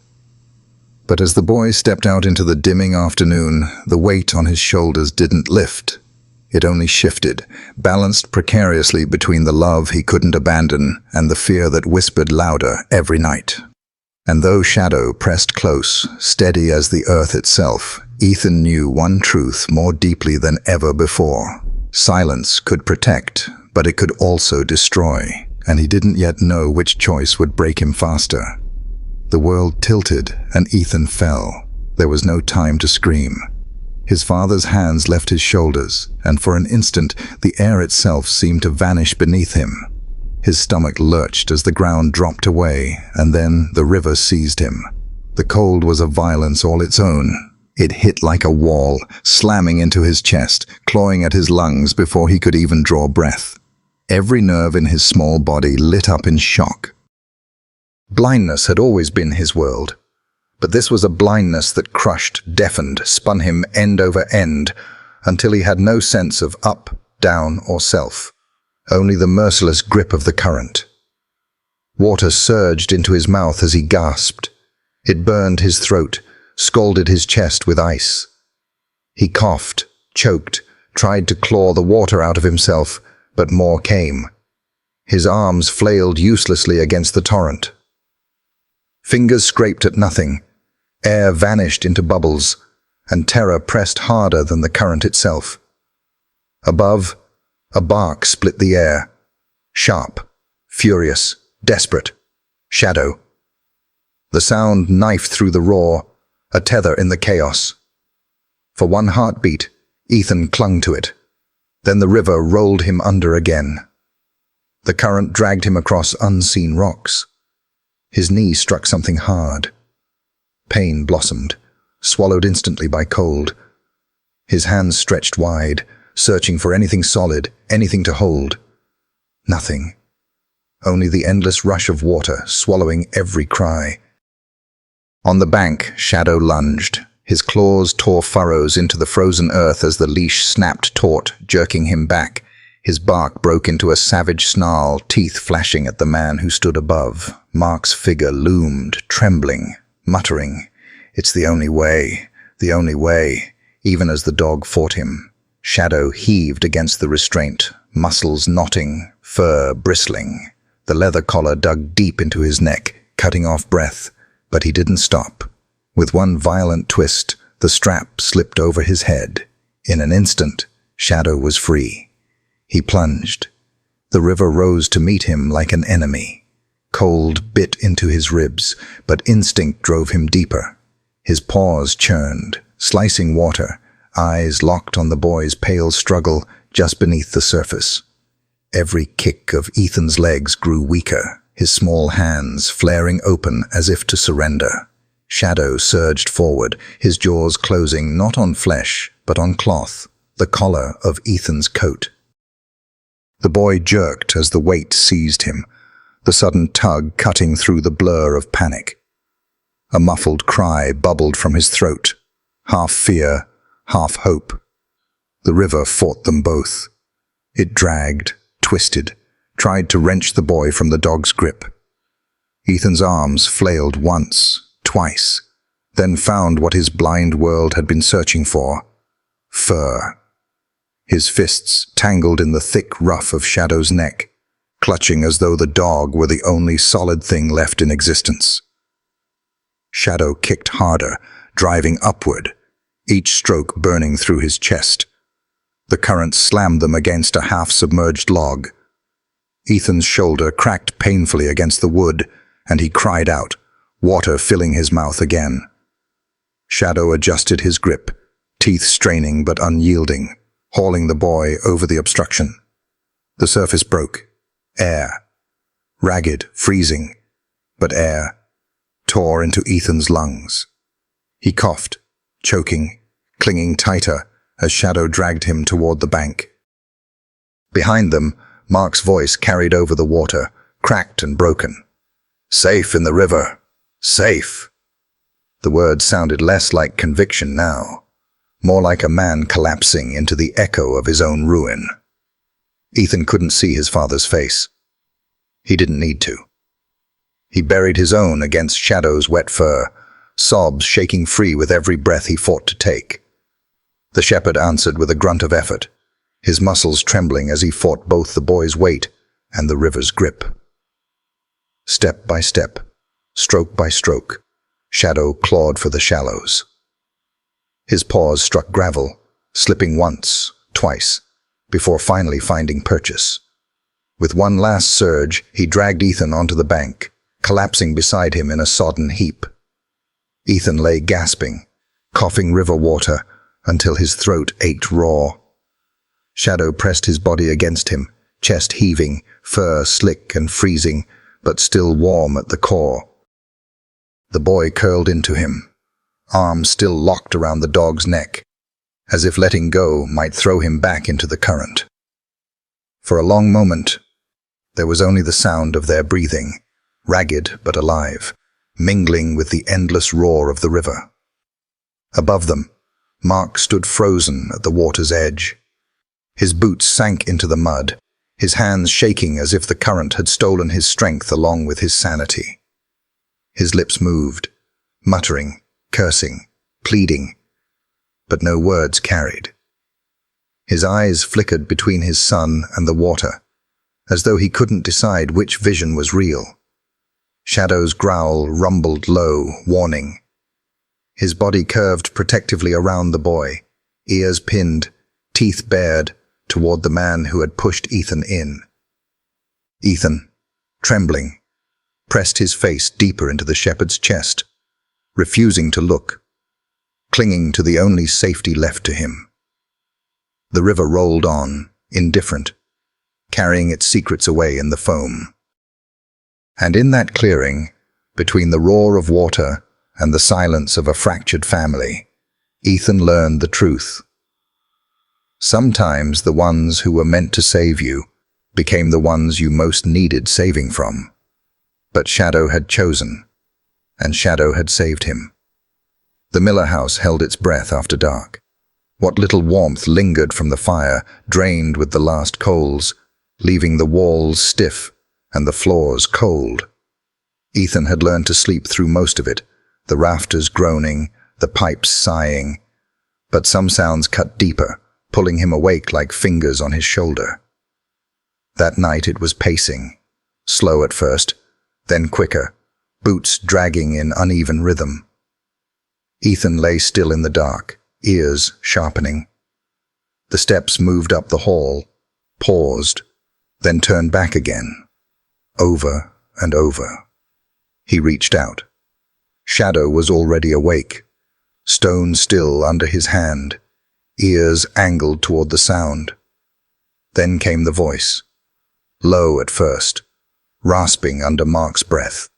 [SPEAKER 1] But as the boy stepped out into the dimming afternoon, the weight on his shoulders didn't lift. It only shifted, balanced precariously between the love he couldn't abandon and the fear that whispered louder every night. And though Shadow pressed close, steady as the earth itself, Ethan knew one truth more deeply than ever before. Silence could protect, but it could also destroy, and he didn't yet know which choice would break him faster. The world tilted, and Ethan fell. There was no time to scream. His father's hands left his shoulders, and for an instant the air itself seemed to vanish beneath him. His stomach lurched as the ground dropped away, and then the river seized him. The cold was a violence all its own. It hit like a wall, slamming into his chest, clawing at his lungs before he could even draw breath. Every nerve in his small body lit up in shock. Blindness had always been his world, but this was a blindness that crushed, deafened, spun him end over end, until he had no sense of up, down, or self, only the merciless grip of the current. Water surged into his mouth as he gasped. It burned his throat, scalded his chest with ice. He coughed, choked, tried to claw the water out of himself, but more came. His arms flailed uselessly against the torrent. Fingers scraped at nothing. Air vanished into bubbles, and terror pressed harder than the current itself. Above, A bark split the air. Sharp, furious, desperate. Shadow. The sound knifed through the roar, a tether in the chaos. For one heartbeat, Ethan clung to it. Then the river rolled him under again. The current dragged him across unseen rocks. His knee struck something hard. Pain blossomed, swallowed instantly by cold. His hands stretched wide, searching for anything solid, anything to hold. Nothing. Only the endless rush of water, swallowing every cry. On the bank, Shadow lunged. His claws tore furrows into the frozen earth as the leash snapped taut, jerking him back. His bark broke into a savage snarl, teeth flashing at the man who stood above. Mark's figure loomed, trembling, muttering, "It's the only way, the only way," even as the dog fought him. Shadow heaved against the restraint, muscles knotting, fur bristling. The leather collar dug deep into his neck, cutting off breath, but he didn't stop. With one violent twist, the strap slipped over his head. In an instant, Shadow was free. He plunged. The river rose to meet him like an enemy. Cold bit into his ribs, but instinct drove him deeper. His paws churned, slicing water, eyes locked on the boy's pale struggle just beneath the surface. Every kick of Ethan's legs grew weaker, his small hands flaring open as if to surrender. Shadow surged forward, his jaws closing not on flesh, but on cloth, the collar of Ethan's coat. The boy jerked as the weight seized him, the sudden tug cutting through the blur of panic. A muffled cry bubbled from his throat, half fear, half hope. The river fought them both. It dragged, twisted, tried to wrench the boy from the dog's grip. Ethan's arms flailed once, twice, then found what his blind world had been searching for: fur. His fists tangled in the thick ruff of Shadow's neck, clutching as though the dog were the only solid thing left in existence. Shadow kicked harder, driving upward, each stroke burning through his chest. The current slammed them against a half-submerged log. Ethan's shoulder cracked painfully against the wood, and he cried out, water filling his mouth again. Shadow adjusted his grip, teeth straining but unyielding, hauling the boy over the obstruction. The surface broke. Air. Ragged, freezing, but air tore into Ethan's lungs. He coughed, choking, clinging tighter as Shadow dragged him toward the bank. Behind them, Mark's voice carried over the water, cracked and broken. "Safe in the river. Safe." The words sounded less like conviction now, more like a man collapsing into the echo of his own ruin. Ethan couldn't see his father's face. He didn't need to. He buried his own against Shadow's wet fur, sobs shaking free with every breath he fought to take. The shepherd answered with a grunt of effort, his muscles trembling as he fought both the boy's weight and the river's grip. Step by step, stroke by stroke, Shadow clawed for the shallows. His paws struck gravel, slipping once, twice, before finally finding purchase. With one last surge, he dragged Ethan onto the bank, collapsing beside him in a sodden heap. Ethan lay gasping, coughing river water until his throat ached raw. Shadow pressed his body against him, chest heaving, fur slick and freezing, but still warm at the core. The boy curled into him, arms still locked around the dog's neck, as if letting go might throw him back into the current. For a long moment, there was only the sound of their breathing, ragged but alive, mingling with the endless roar of the river. Above them, Mark stood frozen at the water's edge. His boots sank into the mud, his hands shaking as if the current had stolen his strength along with his sanity. His lips moved, muttering, cursing, pleading, but no words carried. His eyes flickered between his son and the water, as though he couldn't decide which vision was real. Shadow's growl rumbled low, warning. His body curved protectively around the boy, ears pinned, teeth bared, toward the man who had pushed Ethan in. Ethan, trembling, pressed his face deeper into the shepherd's chest, refusing to look, clinging to the only safety left to him. The river rolled on, indifferent, carrying its secrets away in the foam. And in that clearing, between the roar of water and the silence of a fractured family, Ethan learned the truth. Sometimes the ones who were meant to save you became the ones you most needed saving from. But Shadow had chosen, and Shadow had saved him. The Miller house held its breath after dark. What little warmth lingered from the fire drained with the last coals, leaving the walls stiff and the floors cold. Ethan had learned to sleep through most of it, the rafters groaning, the pipes sighing. But some sounds cut deeper, pulling him awake like fingers on his shoulder. That night it was pacing, slow at first, then quicker, boots dragging in uneven rhythm. Ethan lay still in the dark, ears sharpening. The steps moved up the hall, paused, then turned back again, over and over. He reached out. Shadow was already awake, stone still under his hand, ears angled toward the sound. Then came the voice, low at first, rasping under Mark's breath.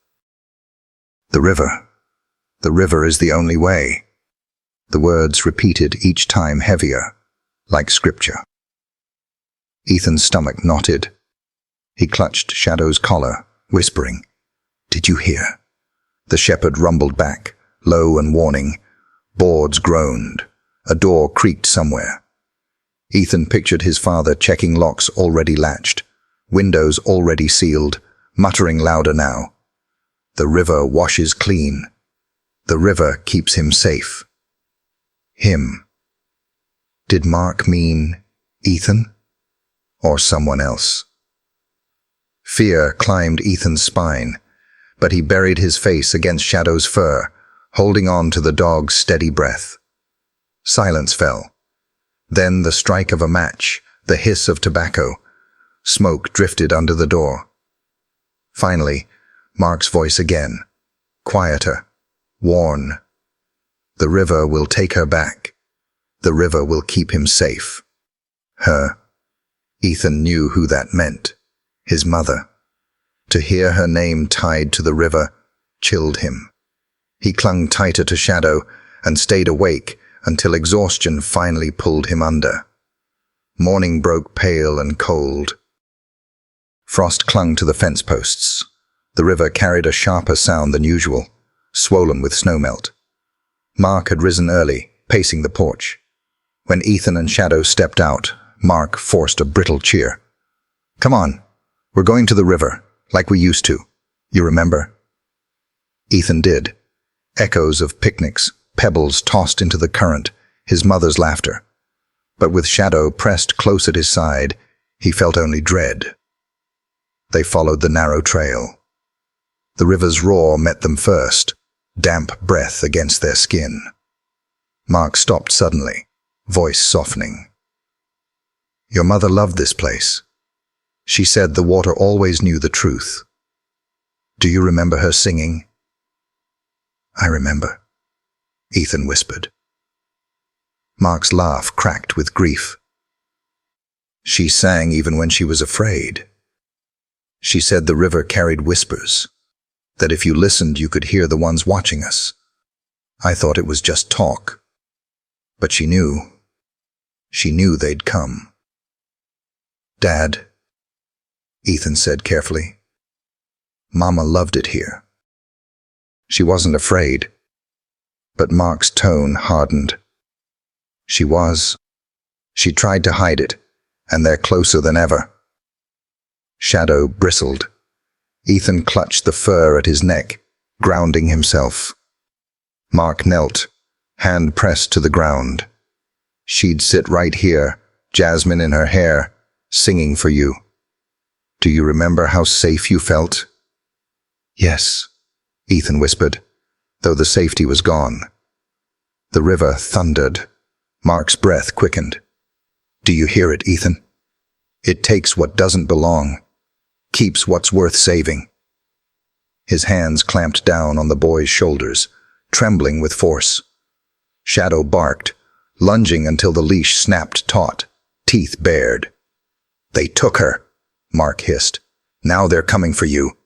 [SPEAKER 1] The river is the only way. The words repeated each time heavier, like scripture. Ethan's stomach knotted. He clutched Shadow's collar, whispering, "Did you hear?" The shepherd rumbled back, low and warning. Boards groaned. A door creaked somewhere. Ethan pictured his father checking locks already latched, windows already sealed, muttering louder now. The river washes clean. The river keeps him safe. Him. Did Mark mean Ethan? Or someone else? Fear climbed Ethan's spine, but he buried his face against Shadow's fur, holding on to the dog's steady breath. Silence fell. Then the strike of a match, the hiss of tobacco. Smoke drifted under the door. Finally, Mark's voice again, quieter, worn. The river will take her back. The river will keep him safe. Her. Ethan knew who that meant. His mother. To hear her name tied to the river chilled him. He clung tighter to Shadow and stayed awake until exhaustion finally pulled him under. Morning broke pale and cold. Frost clung to the fence posts. The river carried a sharper sound than usual, swollen with snowmelt. Mark had risen early, pacing the porch. When Ethan and Shadow stepped out, Mark forced a brittle cheer. "Come on, we're going to the river, like we used to. You remember?" Ethan did. Echoes of picnics, pebbles tossed into the current, his mother's laughter. But with Shadow pressed close at his side, he felt only dread. They followed the narrow trail. The river's roar met them first, damp breath against their skin. Mark stopped suddenly, voice softening. "Your mother loved this place. She said the water always knew the truth. Do you remember her singing?" "I remember," Ethan whispered. Mark's laugh cracked with grief. "She sang even when she was afraid. She said the river carried whispers, that if you listened you could hear the ones watching us. I thought it was just talk. But she knew they'd come." "Dad," Ethan said carefully, "Mama loved it here. She wasn't afraid." But Mark's tone hardened. "She was. She tried to hide it, and they're closer than ever." Shadow bristled. Ethan clutched the fur at his neck, grounding himself. Mark knelt, hand pressed to the ground. "She'd sit right here, jasmine in her hair, singing for you. Do you remember how safe you felt?" "Yes," Ethan whispered, though the safety was gone. The river thundered. Mark's breath quickened. Do you hear it, Ethan? It takes what doesn't belong, keeps what's worth saving. His hands clamped down on the boy's shoulders, trembling with force. Shadow barked, lunging until the leash snapped taut, teeth bared. They took her, Mark hissed. Now they're coming for you.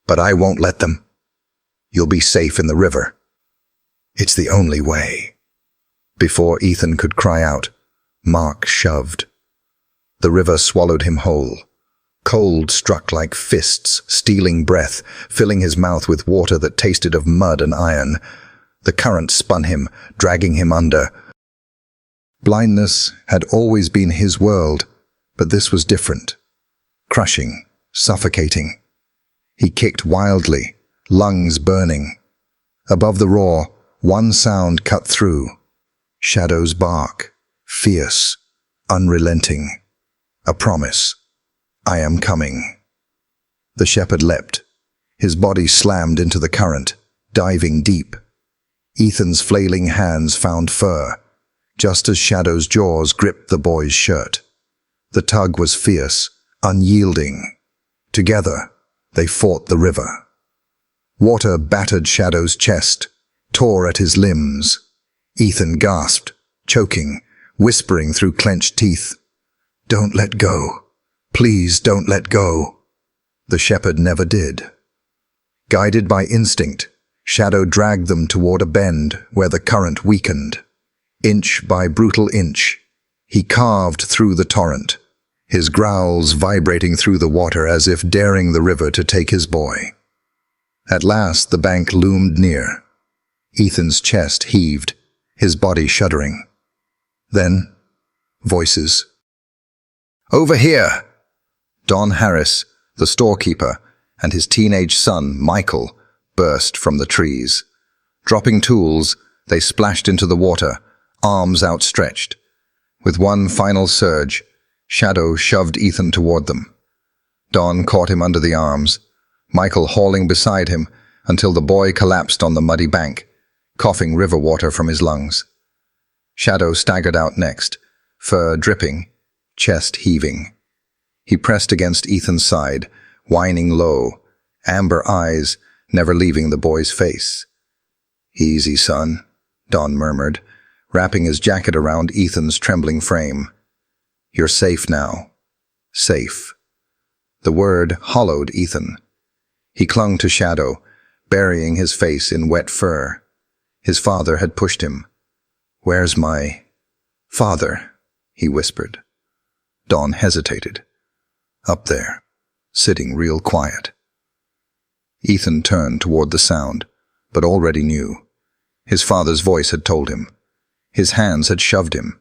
[SPEAKER 1] But I won't let them. You'll be safe in the river. It's the only way. Before Ethan could cry out, Mark shoved. The river swallowed him whole. Cold struck like fists, stealing breath, filling his mouth with water that tasted of mud and iron. The current spun him, dragging him under. Blindness had always been his world, but this was different. Crushing, suffocating. He kicked wildly, lungs burning. Above the roar, one sound cut through. Shadow's bark, fierce, unrelenting. A promise. I am coming. The shepherd leapt. His body slammed into the current, diving deep. Ethan's flailing hands found fur, just as Shadow's jaws gripped the boy's shirt. The tug was fierce, unyielding. Together, they fought the river. Water battered Shadow's chest, tore at his limbs. Ethan gasped, choking, whispering through clenched teeth. Don't let go. Please don't let go. The shepherd never did. Guided by instinct, Shadow dragged them toward a bend where the current weakened. Inch by brutal inch, he carved through the torrent, his growls vibrating through the water as if daring the river to take his boy. At last the bank loomed near. Ethan's chest heaved, his body shuddering. Then, voices. Over here! Don Harris, the storekeeper, and his teenage son, Michael, burst from the trees. Dropping tools, they splashed into the water, arms outstretched. With one final surge, Shadow shoved Ethan toward them. Don caught him under the arms, Michael hauling beside him until the boy collapsed on the muddy bank, coughing river water from his lungs. Shadow staggered out next, fur dripping, chest heaving. He pressed against Ethan's side, whining low, amber eyes never leaving the boy's face. Easy, son, Don murmured, wrapping his jacket around Ethan's trembling frame. You're safe now. Safe. The word hollowed Ethan. He clung to Shadow, burying his face in wet fur. His father had pushed him. Where's my father? He whispered. Don hesitated. Up there, sitting real quiet. Ethan turned toward the sound, but already knew. His father's voice had told him. His hands had shoved him.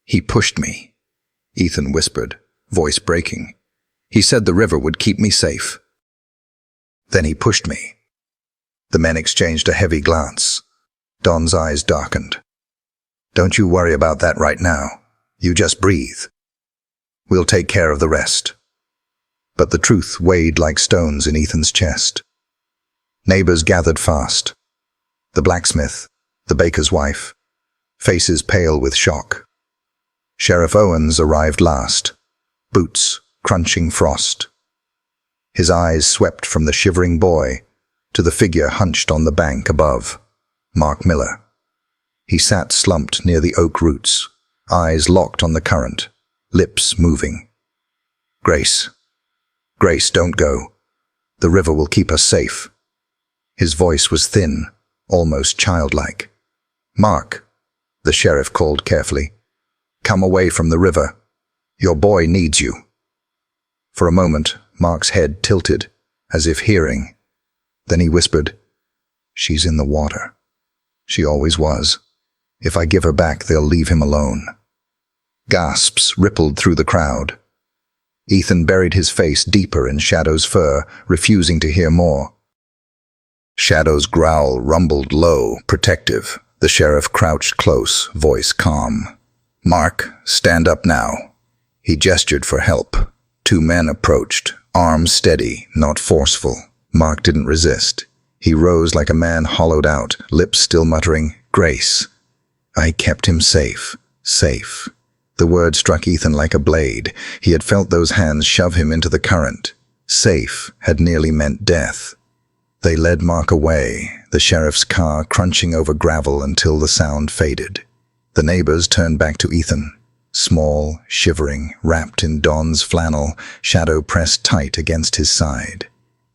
[SPEAKER 1] He pushed me, Ethan whispered, voice breaking. He said the river would keep me safe. Then he pushed me. The men exchanged a heavy glance. Don's eyes darkened. Don't you worry about that right now. You just breathe. We'll take care of the rest. But the truth weighed like stones in Ethan's chest. Neighbors gathered fast. The blacksmith, the baker's wife, faces pale with shock. Sheriff Owens arrived last, boots crunching frost. His eyes swept from the shivering boy to the figure hunched on the bank above, Mark Miller. He sat slumped near the oak roots, eyes locked on the current, lips moving. Grace. Grace, don't go. The river will keep us safe. His voice was thin, almost childlike. Mark, the sheriff called carefully. Come away from the river. Your boy needs you. For a moment, Mark's head tilted, as if hearing. Then he whispered, She's in the water. She always was. If I give her back, they'll leave him alone. Gasps rippled through the crowd. Ethan buried his face deeper in Shadow's fur, refusing to hear more. Shadow's growl rumbled low, protective. The sheriff crouched close, voice calm. Mark, stand up now. He gestured for help. Two men approached, arms steady, not forceful. Mark didn't resist. He rose like a man hollowed out, lips still muttering, Grace. I kept him safe, safe. The word struck Ethan like a blade. He had felt those hands shove him into the current. Safe had nearly meant death. They led Mark away, the sheriff's car crunching over gravel until the sound faded. The neighbors turned back to Ethan. Small, shivering, wrapped in Don's flannel, Shadow pressed tight against his side.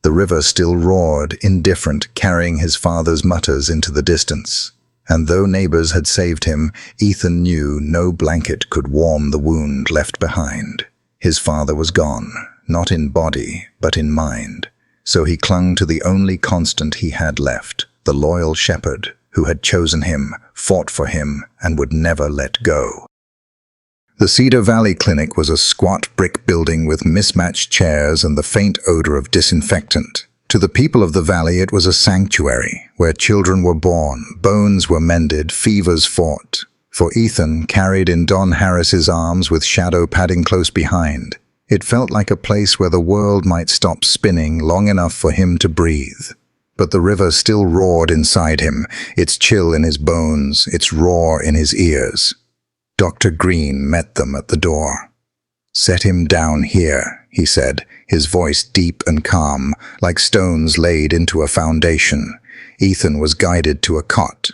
[SPEAKER 1] The river still roared, indifferent, carrying his father's mutters into the distance. And though neighbors had saved him, Ethan knew no blanket could warm the wound left behind. His father was gone, not in body, but in mind. So he clung to the only constant he had left, the loyal shepherd who had chosen him, fought for him, and would never let go. The Cedar Valley Clinic was a squat brick building with mismatched chairs and the faint odor of disinfectant. To the people of the valley, it was a sanctuary where children were born, bones were mended, fevers fought. For Ethan, carried in Don Harris's arms with Shadow padding close behind, it felt like a place where the world might stop spinning long enough for him to breathe. But the river still roared inside him, its chill in his bones, its roar in his ears. Dr. Green met them at the door. "Set him down here," he said, his voice deep and calm, like stones laid into a foundation. Ethan was guided to a cot.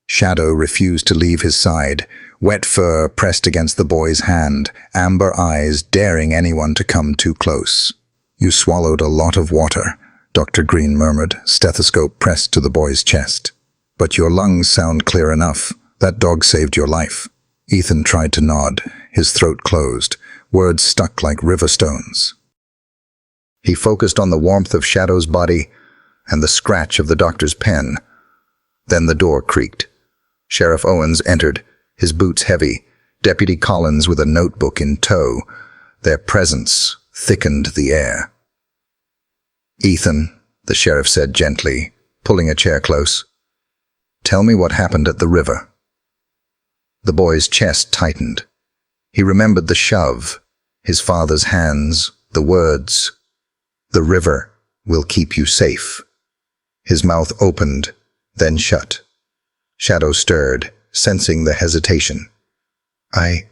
[SPEAKER 1] Shadow refused to leave his side, wet fur pressed against the boy's hand, amber eyes daring anyone to come too close. "You swallowed a lot of water," Dr. Green murmured, stethoscope pressed to the boy's chest. "But your lungs sound clear enough. That dog saved your life." Ethan tried to nod, his throat closed, words stuck like river stones. He focused on the warmth of Shadow's body and the scratch of the doctor's pen. Then the door creaked. Sheriff Owens entered, his boots heavy, Deputy Collins with a notebook in tow. Their presence thickened the air. "Ethan," the sheriff said gently, pulling a chair close, "tell me what happened at the river." The boy's chest tightened. He remembered the shove, his father's hands, the words, "The river will keep you safe." His mouth opened, then shut. Shadow stirred, sensing the hesitation. I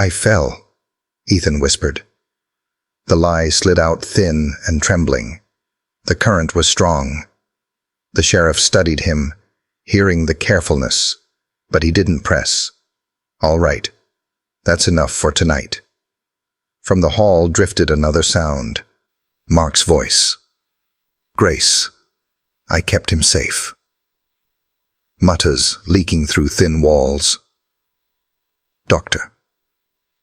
[SPEAKER 1] fell," Ethan whispered. The lie slid out thin and trembling. The current was strong. The sheriff studied him, hearing the carefulness, but he didn't press. "All right, that's enough for tonight." From the hall drifted another sound. Mark's voice. "Grace, I kept him safe." Mutters leaking through thin walls. "Doctor."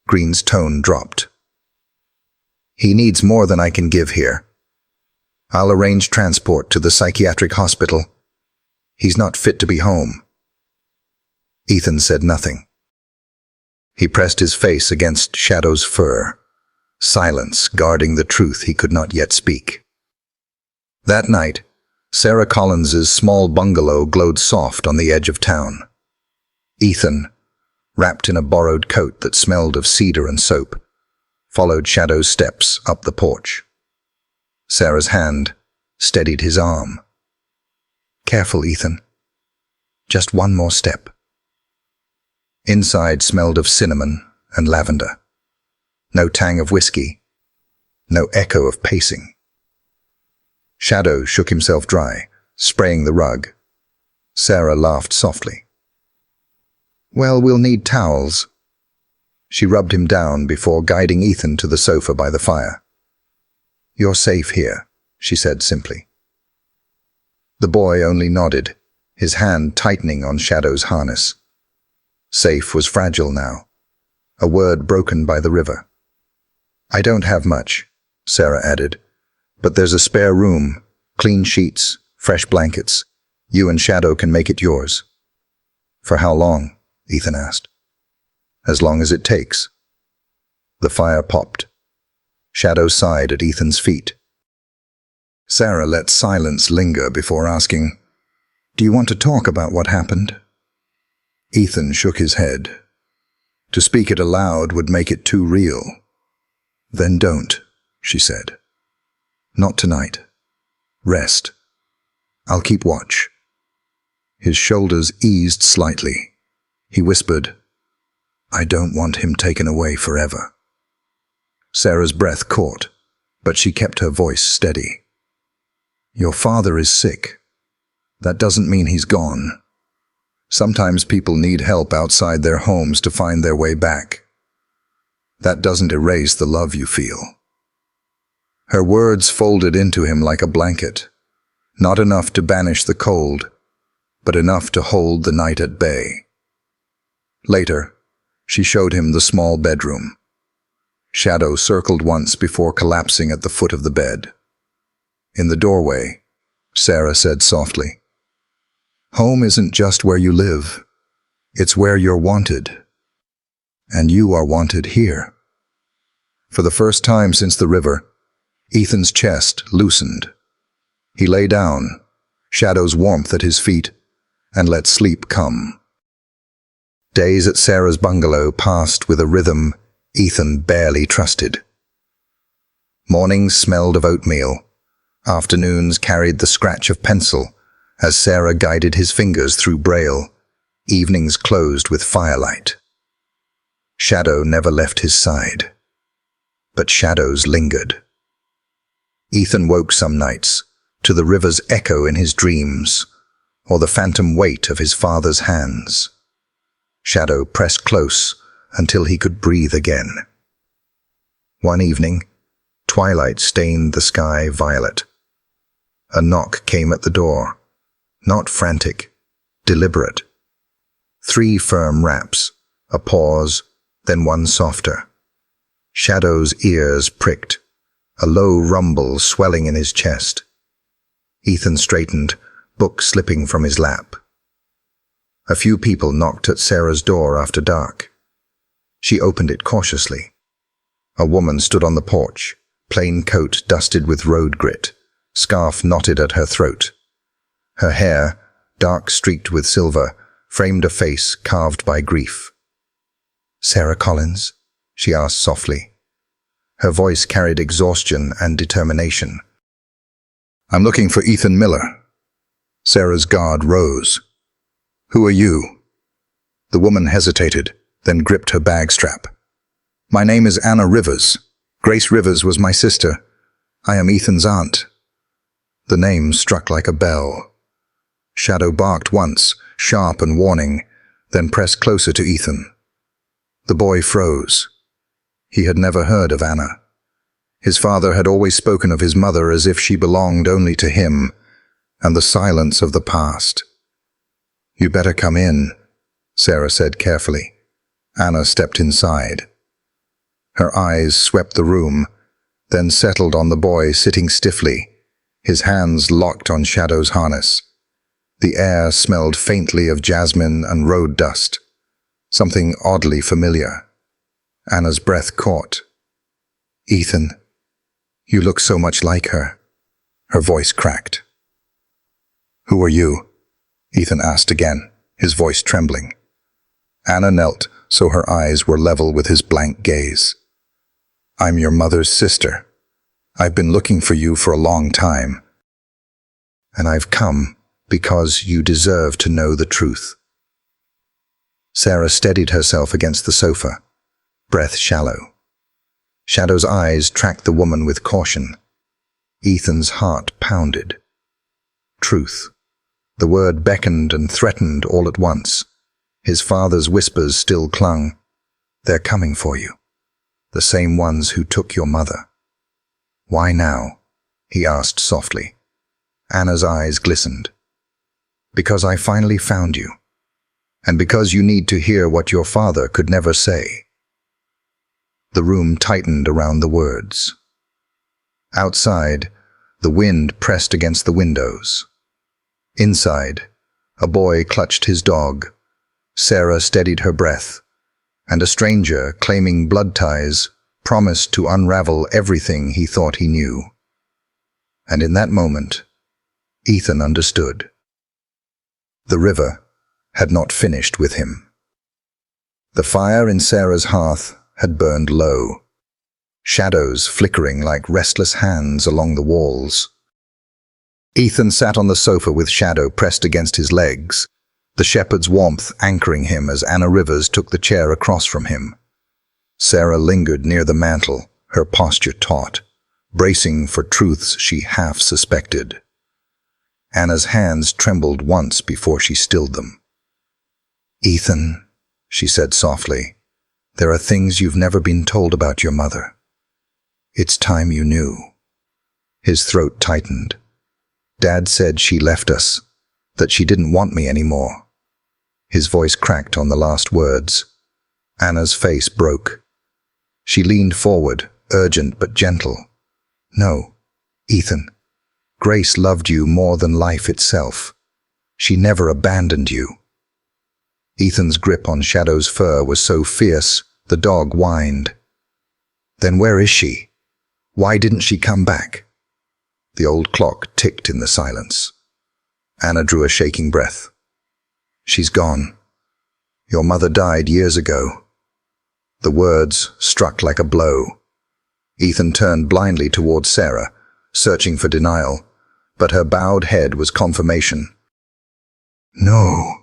[SPEAKER 1] Green's tone dropped. "He needs more than I can give here. I'll arrange transport to the psychiatric hospital. He's not fit to be home." Ethan said nothing. He pressed his face against Shadow's fur, silence guarding the truth he could not yet speak. That night, Sarah Collins's small bungalow glowed soft on the edge of town. Ethan, wrapped in a borrowed coat that smelled of cedar and soap, followed Shadow's steps up the porch. Sarah's hand steadied his arm. "Careful, Ethan. Just one more step." Inside smelled of cinnamon and lavender. No tang of whiskey. No echo of pacing. Shadow shook himself dry, spraying the rug. Sarah laughed softly. "Well, we'll need towels." She rubbed him down before guiding Ethan to the sofa by the fire. "You're safe here," she said simply. The boy only nodded, his hand tightening on Shadow's harness. Safe was fragile now, a word broken by the river. "I don't have much," Sarah added, "but there's a spare room, clean sheets, fresh blankets. You and Shadow can make it yours." "For how long?" Ethan asked. "As long as it takes." The fire popped. Shadow sighed at Ethan's feet. Sarah let silence linger before asking, "Do you want to talk about what happened?" Ethan shook his head. To speak it aloud would make it too real. "Then don't," she said. "Not tonight. Rest. I'll keep watch." His shoulders eased slightly. He whispered, I don't want him taken away forever. Sarah's breath caught, but she kept her voice steady. Your father is sick. That doesn't mean he's gone. Sometimes people need help outside their homes to find their way back. That doesn't erase the love you feel. Her words folded into him like a blanket, not enough to banish the cold, but enough to hold the night at bay. Later, she showed him the small bedroom. Shadow circled once before collapsing at the foot of the bed. In the doorway, Sarah said softly, "Home isn't just where you live. It's where you're wanted. And you are wanted here." For the first time since the river, Ethan's chest loosened. He lay down, Shadow's warmth at his feet, and let sleep come. Days at Sarah's bungalow passed with a rhythm Ethan barely trusted. Mornings smelled of oatmeal. Afternoons carried the scratch of pencil as Sarah guided his fingers through braille. Evenings closed with firelight. Shadow never left his side. But shadows lingered. Ethan woke some nights to the river's echo in his dreams, or the phantom weight of his father's hands. Shadow pressed close until he could breathe again. One evening, twilight stained the sky violet. A knock came at the door, not frantic, deliberate. 3 firm raps, a pause, then one softer. Shadow's ears pricked, a low rumble swelling in his chest. Ethan straightened, book slipping from his lap. A few people knocked at Sarah's door after dark. She opened it cautiously. A woman stood on the porch, plain coat dusted with road grit, scarf knotted at her throat. Her hair, dark streaked with silver, framed a face carved by grief. "Sarah Collins?" she asked softly. Her voice carried exhaustion and determination. "I'm looking for Ethan Miller." Sarah's guard rose. "Who are you?" The woman hesitated, then gripped her bag strap. "My name is Anna Rivers. Grace Rivers was my sister. I am Ethan's aunt." The name struck like a bell. Shadow barked once, sharp and warning, then pressed closer to Ethan. The boy froze. He had never heard of Anna. His father had always spoken of his mother as if she belonged only to him, and the silence of the past. "You better come in," Sarah said carefully. Anna stepped inside. Her eyes swept the room, then settled on the boy sitting stiffly, his hands locked on Shadow's harness. The air smelled faintly of jasmine and road dust, something oddly familiar. Anna's breath caught. "Ethan, you look so much like her." Her voice cracked. "Who are you?" Ethan asked again, his voice trembling. Anna knelt so her eyes were level with his blank gaze. "I'm your mother's sister. I've been looking for you for a long time. And I've come because you deserve to know the truth." Sarah steadied herself against the sofa, breath shallow. Shadow's eyes tracked the woman with caution. Ethan's heart pounded. Truth. The word beckoned and threatened all at once. His father's whispers still clung. "They're coming for you. The same ones who took your mother." "Why now?" he asked softly. Anna's eyes glistened. "Because I finally found you. And because you need to hear what your father could never say." The room tightened around the words. Outside, the wind pressed against the windows. Inside, a boy clutched his dog. Sarah steadied her breath, and a stranger, claiming blood ties, promised to unravel everything he thought he knew. And in that moment, Ethan understood. The river had not finished with him. The fire in Sarah's hearth had burned low, shadows flickering like restless hands along the walls. Ethan sat on the sofa with Shadow pressed against his legs, the shepherd's warmth anchoring him as Anna Rivers took the chair across from him. Sarah lingered near the mantel, her posture taut, bracing for truths she half suspected. Anna's hands trembled once before she stilled them. "Ethan," she said softly, "there are things you've never been told about your mother. It's time you knew." His throat tightened. "Dad said she left us, that she didn't want me anymore." His voice cracked on the last words. Anna's face broke. She leaned forward, urgent but gentle. "No, Ethan. Grace loved you more than life itself. She never abandoned you." Ethan's grip on Shadow's fur was so fierce, the dog whined. "Then where is she? Why didn't she come back?" The old clock ticked in the silence. Anna drew a shaking breath. "She's gone. Your mother died years ago." The words struck like a blow. Ethan turned blindly towards Sarah, searching for denial, but her bowed head was confirmation. "No."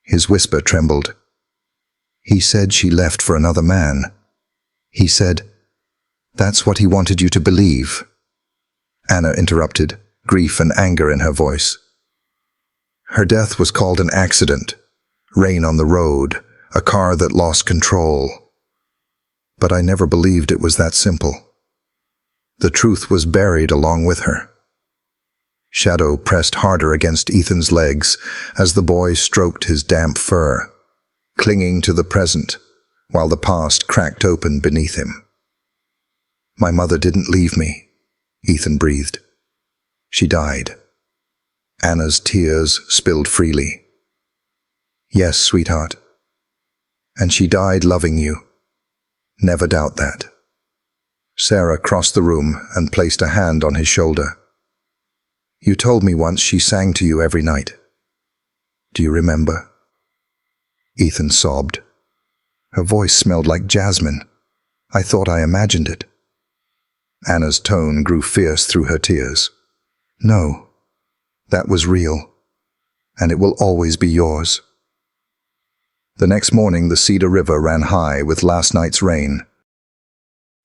[SPEAKER 1] His whisper trembled. "He said she left for another man. He said, that's what he wanted you to believe." Anna interrupted, grief and anger in her voice. "Her death was called an accident, rain on the road, a car that lost control. But I never believed it was that simple. The truth was buried along with her." Shadow pressed harder against Ethan's legs as the boy stroked his damp fur, clinging to the present while the past cracked open beneath him. "My mother didn't leave me," Ethan breathed. "She died." Anna's tears spilled freely. "Yes, sweetheart. And she died loving you. Never doubt that." Sarah crossed the room and placed a hand on his shoulder. "You told me once she sang to you every night. Do you remember?" Ethan sobbed. Her voice smelled like jasmine. "I thought I imagined it." Anna's tone grew fierce through her tears. "No, that was real, and it will always be yours." The next morning, the Cedar River ran high with last night's rain.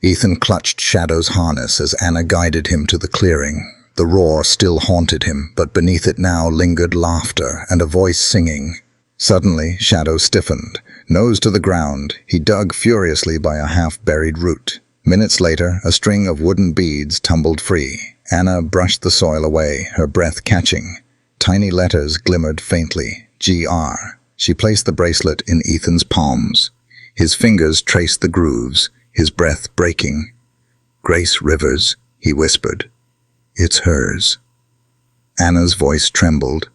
[SPEAKER 1] Ethan clutched Shadow's harness as Anna guided him to the clearing. The roar still haunted him, but beneath it now lingered laughter and a voice singing. Suddenly, Shadow stiffened. Nose to the ground, he dug furiously by a half-buried root. Minutes later, a string of wooden beads tumbled free. Anna brushed the soil away, her breath catching. Tiny letters glimmered faintly. GR. She placed the bracelet in Ethan's palms. His fingers traced the grooves, his breath breaking. "Grace Rivers," he whispered. "It's hers." Anna's voice trembled.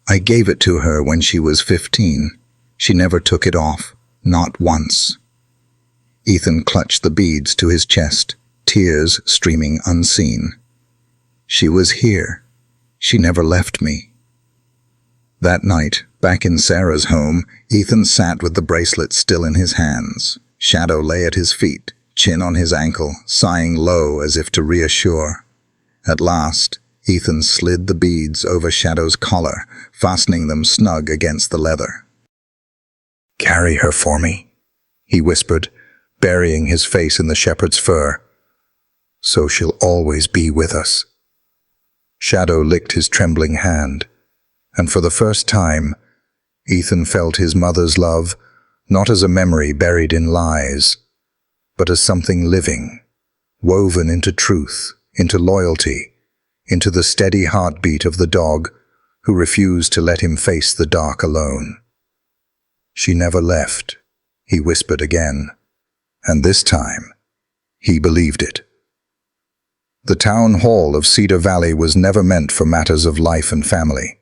[SPEAKER 1] "I gave it to her when she was 15. She never took it off, not once." Ethan clutched the beads to his chest, tears streaming unseen. "She was here. She never left me." That night, back in Sarah's home, Ethan sat with the bracelet still in his hands. Shadow lay at his feet, chin on his ankle, sighing low as if to reassure. At last, Ethan slid the beads over Shadow's collar, fastening them snug against the leather. "Carry her for me," he whispered, burying his face in the shepherd's fur. "So she'll always be with us." Shadow licked his trembling hand, and for the first time, Ethan felt his mother's love not as a memory buried in lies, but as something living, woven into truth, into loyalty, into the steady heartbeat of the dog who refused to let him face the dark alone. "She never left," he whispered again, and this time, he believed it. The town hall of Cedar Valley was never meant for matters of life and family.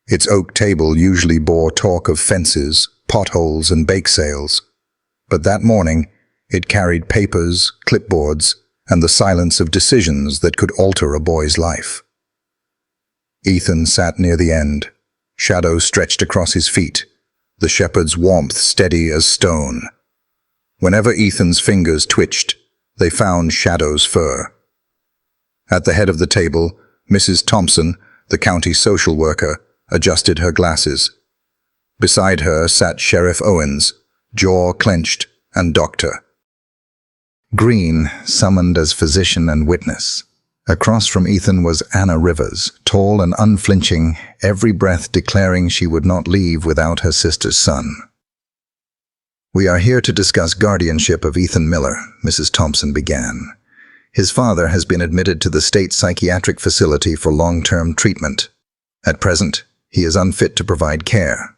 [SPEAKER 1] Its oak table usually bore talk of fences, potholes, and bake sales. But that morning, it carried papers, clipboards, and the silence of decisions that could alter a boy's life. Ethan sat near the end, shadow stretched across his feet, the shepherd's warmth steady as stone. Whenever Ethan's fingers twitched, they found Shadow's fur. At the head of the table, Mrs. Thompson, the county social worker, adjusted her glasses. Beside her sat Sheriff Owens, jaw clenched, and Dr. Green, summoned as physician and witness. Across from Ethan was Anna Rivers, tall and unflinching, every breath declaring she would not leave without her sister's son. "We are here to discuss guardianship of Ethan Miller," Mrs. Thompson began. "His father has been admitted to the state psychiatric facility for long-term treatment. At present, he is unfit to provide care."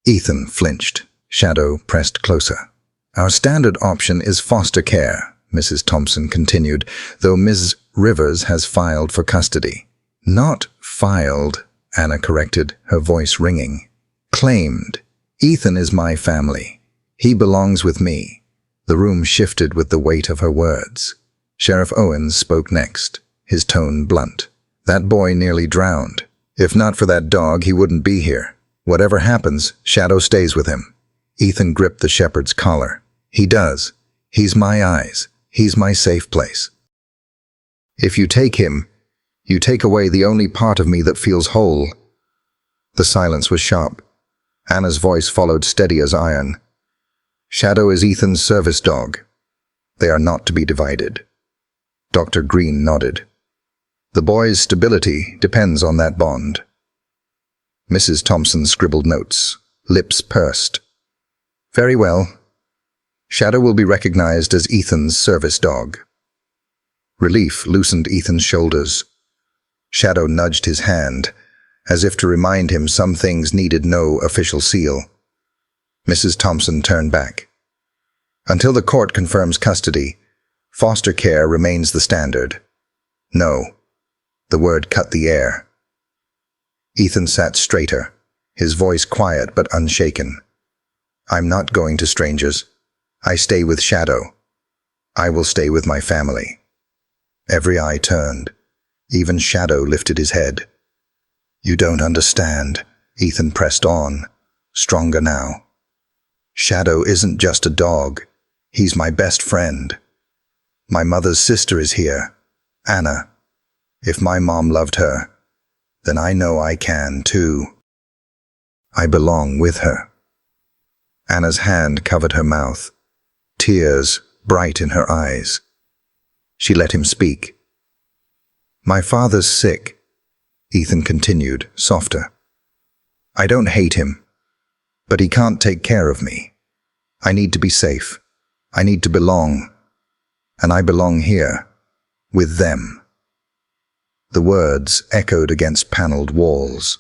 [SPEAKER 1] Ethan flinched. Shadow pressed closer. "Our standard option is foster care," Mrs. Thompson continued, "though Ms. Rivers has filed for custody." "Not filed," Anna corrected, her voice ringing. "Claimed. Ethan is my family. He belongs with me." The room shifted with the weight of her words. Sheriff Owens spoke next, his tone blunt. "That boy nearly drowned. If not for that dog, he wouldn't be here. Whatever happens, Shadow stays with him." Ethan gripped the shepherd's collar. "He does. He's my eyes. He's my safe place. If you take him, you take away the only part of me that feels whole." The silence was sharp. Anna's voice followed steady as iron. "Shadow is Ethan's service dog. They are not to be divided." Dr. Green nodded. "The boy's stability depends on that bond." Mrs. Thompson scribbled notes, lips pursed. "Very well. Shadow will be recognized as Ethan's service dog." Relief loosened Ethan's shoulders. Shadow nudged his hand, as if to remind him some things needed no official seal. Mrs. Thompson turned back. "Until the court confirms custody, foster care remains the standard." "No." The word cut the air. Ethan sat straighter, his voice quiet but unshaken. "I'm not going to strangers. I stay with Shadow. I will stay with my family." Every eye turned. Even Shadow lifted his head. "You don't understand," Ethan pressed on, stronger now. "Shadow isn't just a dog. He's my best friend. My mother's sister is here, Anna. If my mom loved her, then I know I can too. I belong with her." Anna's hand covered her mouth, tears bright in her eyes. She let him speak. "My father's sick," Ethan continued, softer. "I don't hate him, but he can't take care of me. I need to be safe. I need to belong. And I belong here, with them." The words echoed against paneled walls.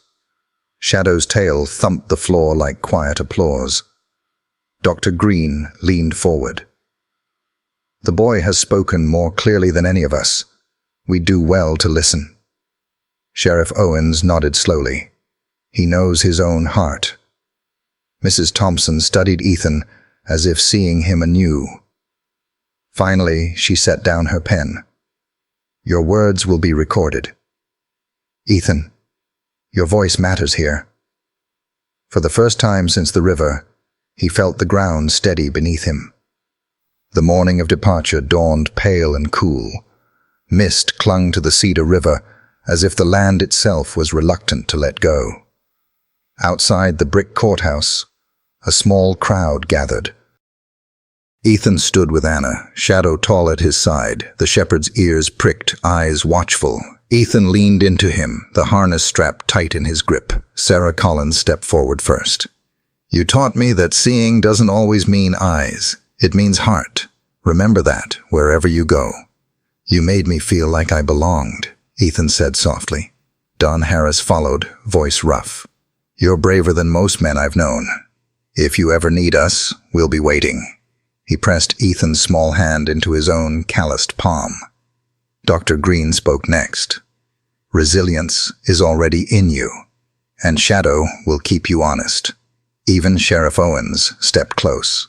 [SPEAKER 1] Shadow's tail thumped the floor like quiet applause. Dr. Green leaned forward. "The boy has spoken more clearly than any of us. We do well to listen." Sheriff Owens nodded slowly. He knows his own heart. Mrs. Thompson studied Ethan as if seeing him anew. Finally, she set down her pen. "Your words will be recorded. Ethan, your voice matters here." For the first time since the river, he felt the ground steady beneath him. The morning of departure dawned pale and cool. Mist clung to the Cedar River as if the land itself was reluctant to let go. Outside the brick courthouse, a small crowd gathered. Ethan stood with Anna, Shadow tall at his side, the shepherd's ears pricked, eyes watchful. Ethan leaned into him, the harness strap tight in his grip. Sarah Collins stepped forward first. "You taught me that seeing doesn't always mean eyes. It means heart. Remember that, wherever you go." "You made me feel like I belonged," Ethan said softly. Don Harris followed, voice rough. "You're braver than most men I've known. If you ever need us, we'll be waiting." He pressed Ethan's small hand into his own calloused palm. Dr. Green spoke next. "Resilience is already in you, and Shadow will keep you honest." Even Sheriff Owens stepped close.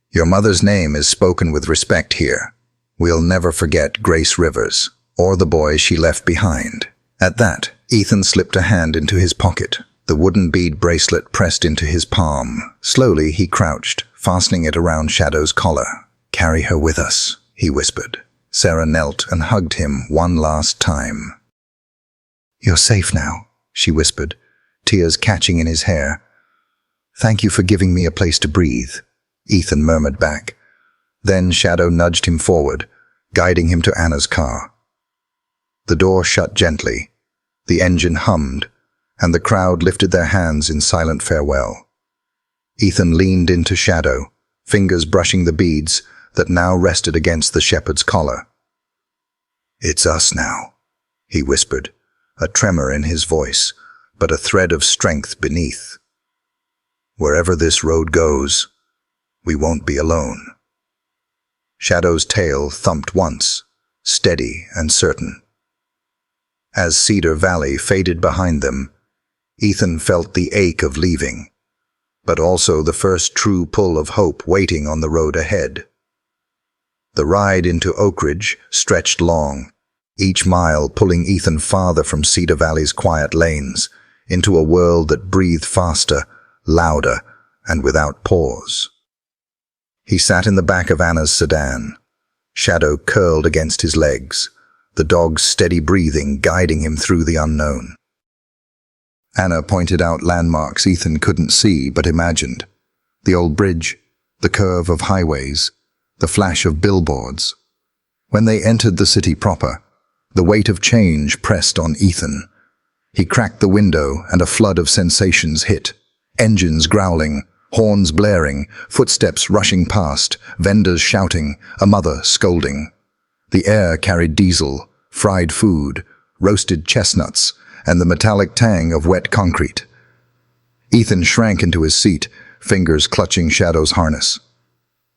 [SPEAKER 1] "Your mother's name is spoken with respect here. We'll never forget Grace Rivers, or the boy she left behind." At that, Ethan slipped a hand into his pocket, the wooden bead bracelet pressed into his palm. Slowly he crouched, fastening it around Shadow's collar. "Carry her with us," he whispered. Sarah knelt and hugged him one last time. "You're safe now," she whispered, tears catching in his hair. "Thank you for giving me a place to breathe," Ethan murmured back. Then Shadow nudged him forward, guiding him to Anna's car. The door shut gently, the engine hummed, and the crowd lifted their hands in silent farewell. Ethan leaned into Shadow, fingers brushing the beads that now rested against the shepherd's collar. "It's us now," he whispered, a tremor in his voice, but a thread of strength beneath. "Wherever this road goes, we won't be alone." Shadow's tail thumped once, steady and certain. As Cedar Valley faded behind them, Ethan felt the ache of leaving, but also the first true pull of hope waiting on the road ahead. The ride into Oak Ridge stretched long, each mile pulling Ethan farther from Cedar Valley's quiet lanes, into a world that breathed faster, louder, and without pause. He sat in the back of Anna's sedan, Shadow curled against his legs, the dog's steady breathing guiding him through the unknown. Anna pointed out landmarks Ethan couldn't see but imagined. The old bridge, the curve of highways, the flash of billboards. When they entered the city proper, the weight of change pressed on Ethan. He cracked the window and a flood of sensations hit. Engines growling, horns blaring, footsteps rushing past, vendors shouting, a mother scolding. The air carried diesel, fried food, roasted chestnuts, and the metallic tang of wet concrete. Ethan shrank into his seat, fingers clutching Shadow's harness.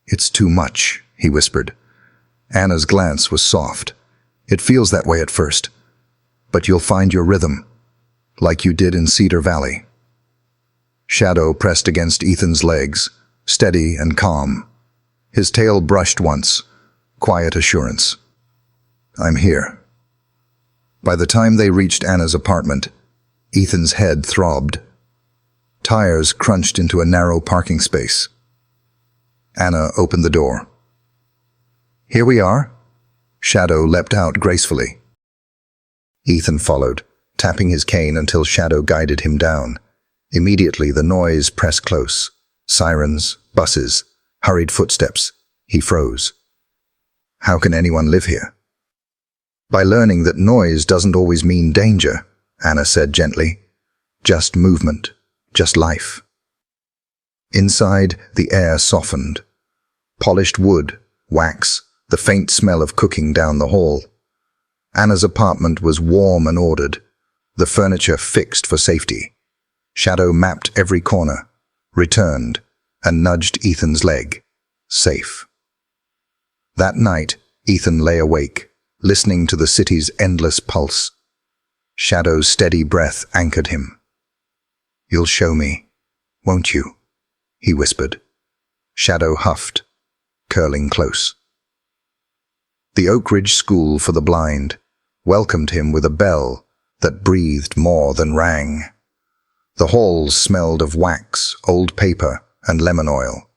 [SPEAKER 1] "It's too much," he whispered. Anna's glance was soft. "It feels that way at first, but you'll find your rhythm, like you did in Cedar Valley." Shadow pressed against Ethan's legs, steady and calm. His tail brushed once, quiet assurance. "I'm here." By the time they reached Anna's apartment, Ethan's head throbbed. Tires crunched into a narrow parking space. Anna opened the door. "Here we are." Shadow leapt out gracefully. Ethan followed, tapping his cane until Shadow guided him down. Immediately the noise pressed close. Sirens, buses, hurried footsteps. He froze. How can anyone live here? "By learning that noise doesn't always mean danger," Anna said gently. "Just movement, just life." Inside, the air softened. Polished wood, wax, the faint smell of cooking down the hall. Anna's apartment was warm and ordered, the furniture fixed for safety. Shadow mapped every corner, returned, and nudged Ethan's leg. Safe. That night, Ethan lay awake, listening to the city's endless pulse. Shadow's steady breath anchored him. "You'll show me, won't you?" he whispered. Shadow huffed, curling close. The Oak Ridge School for the Blind welcomed him with a bell that breathed more than rang. The halls smelled of wax, old paper, and lemon oil.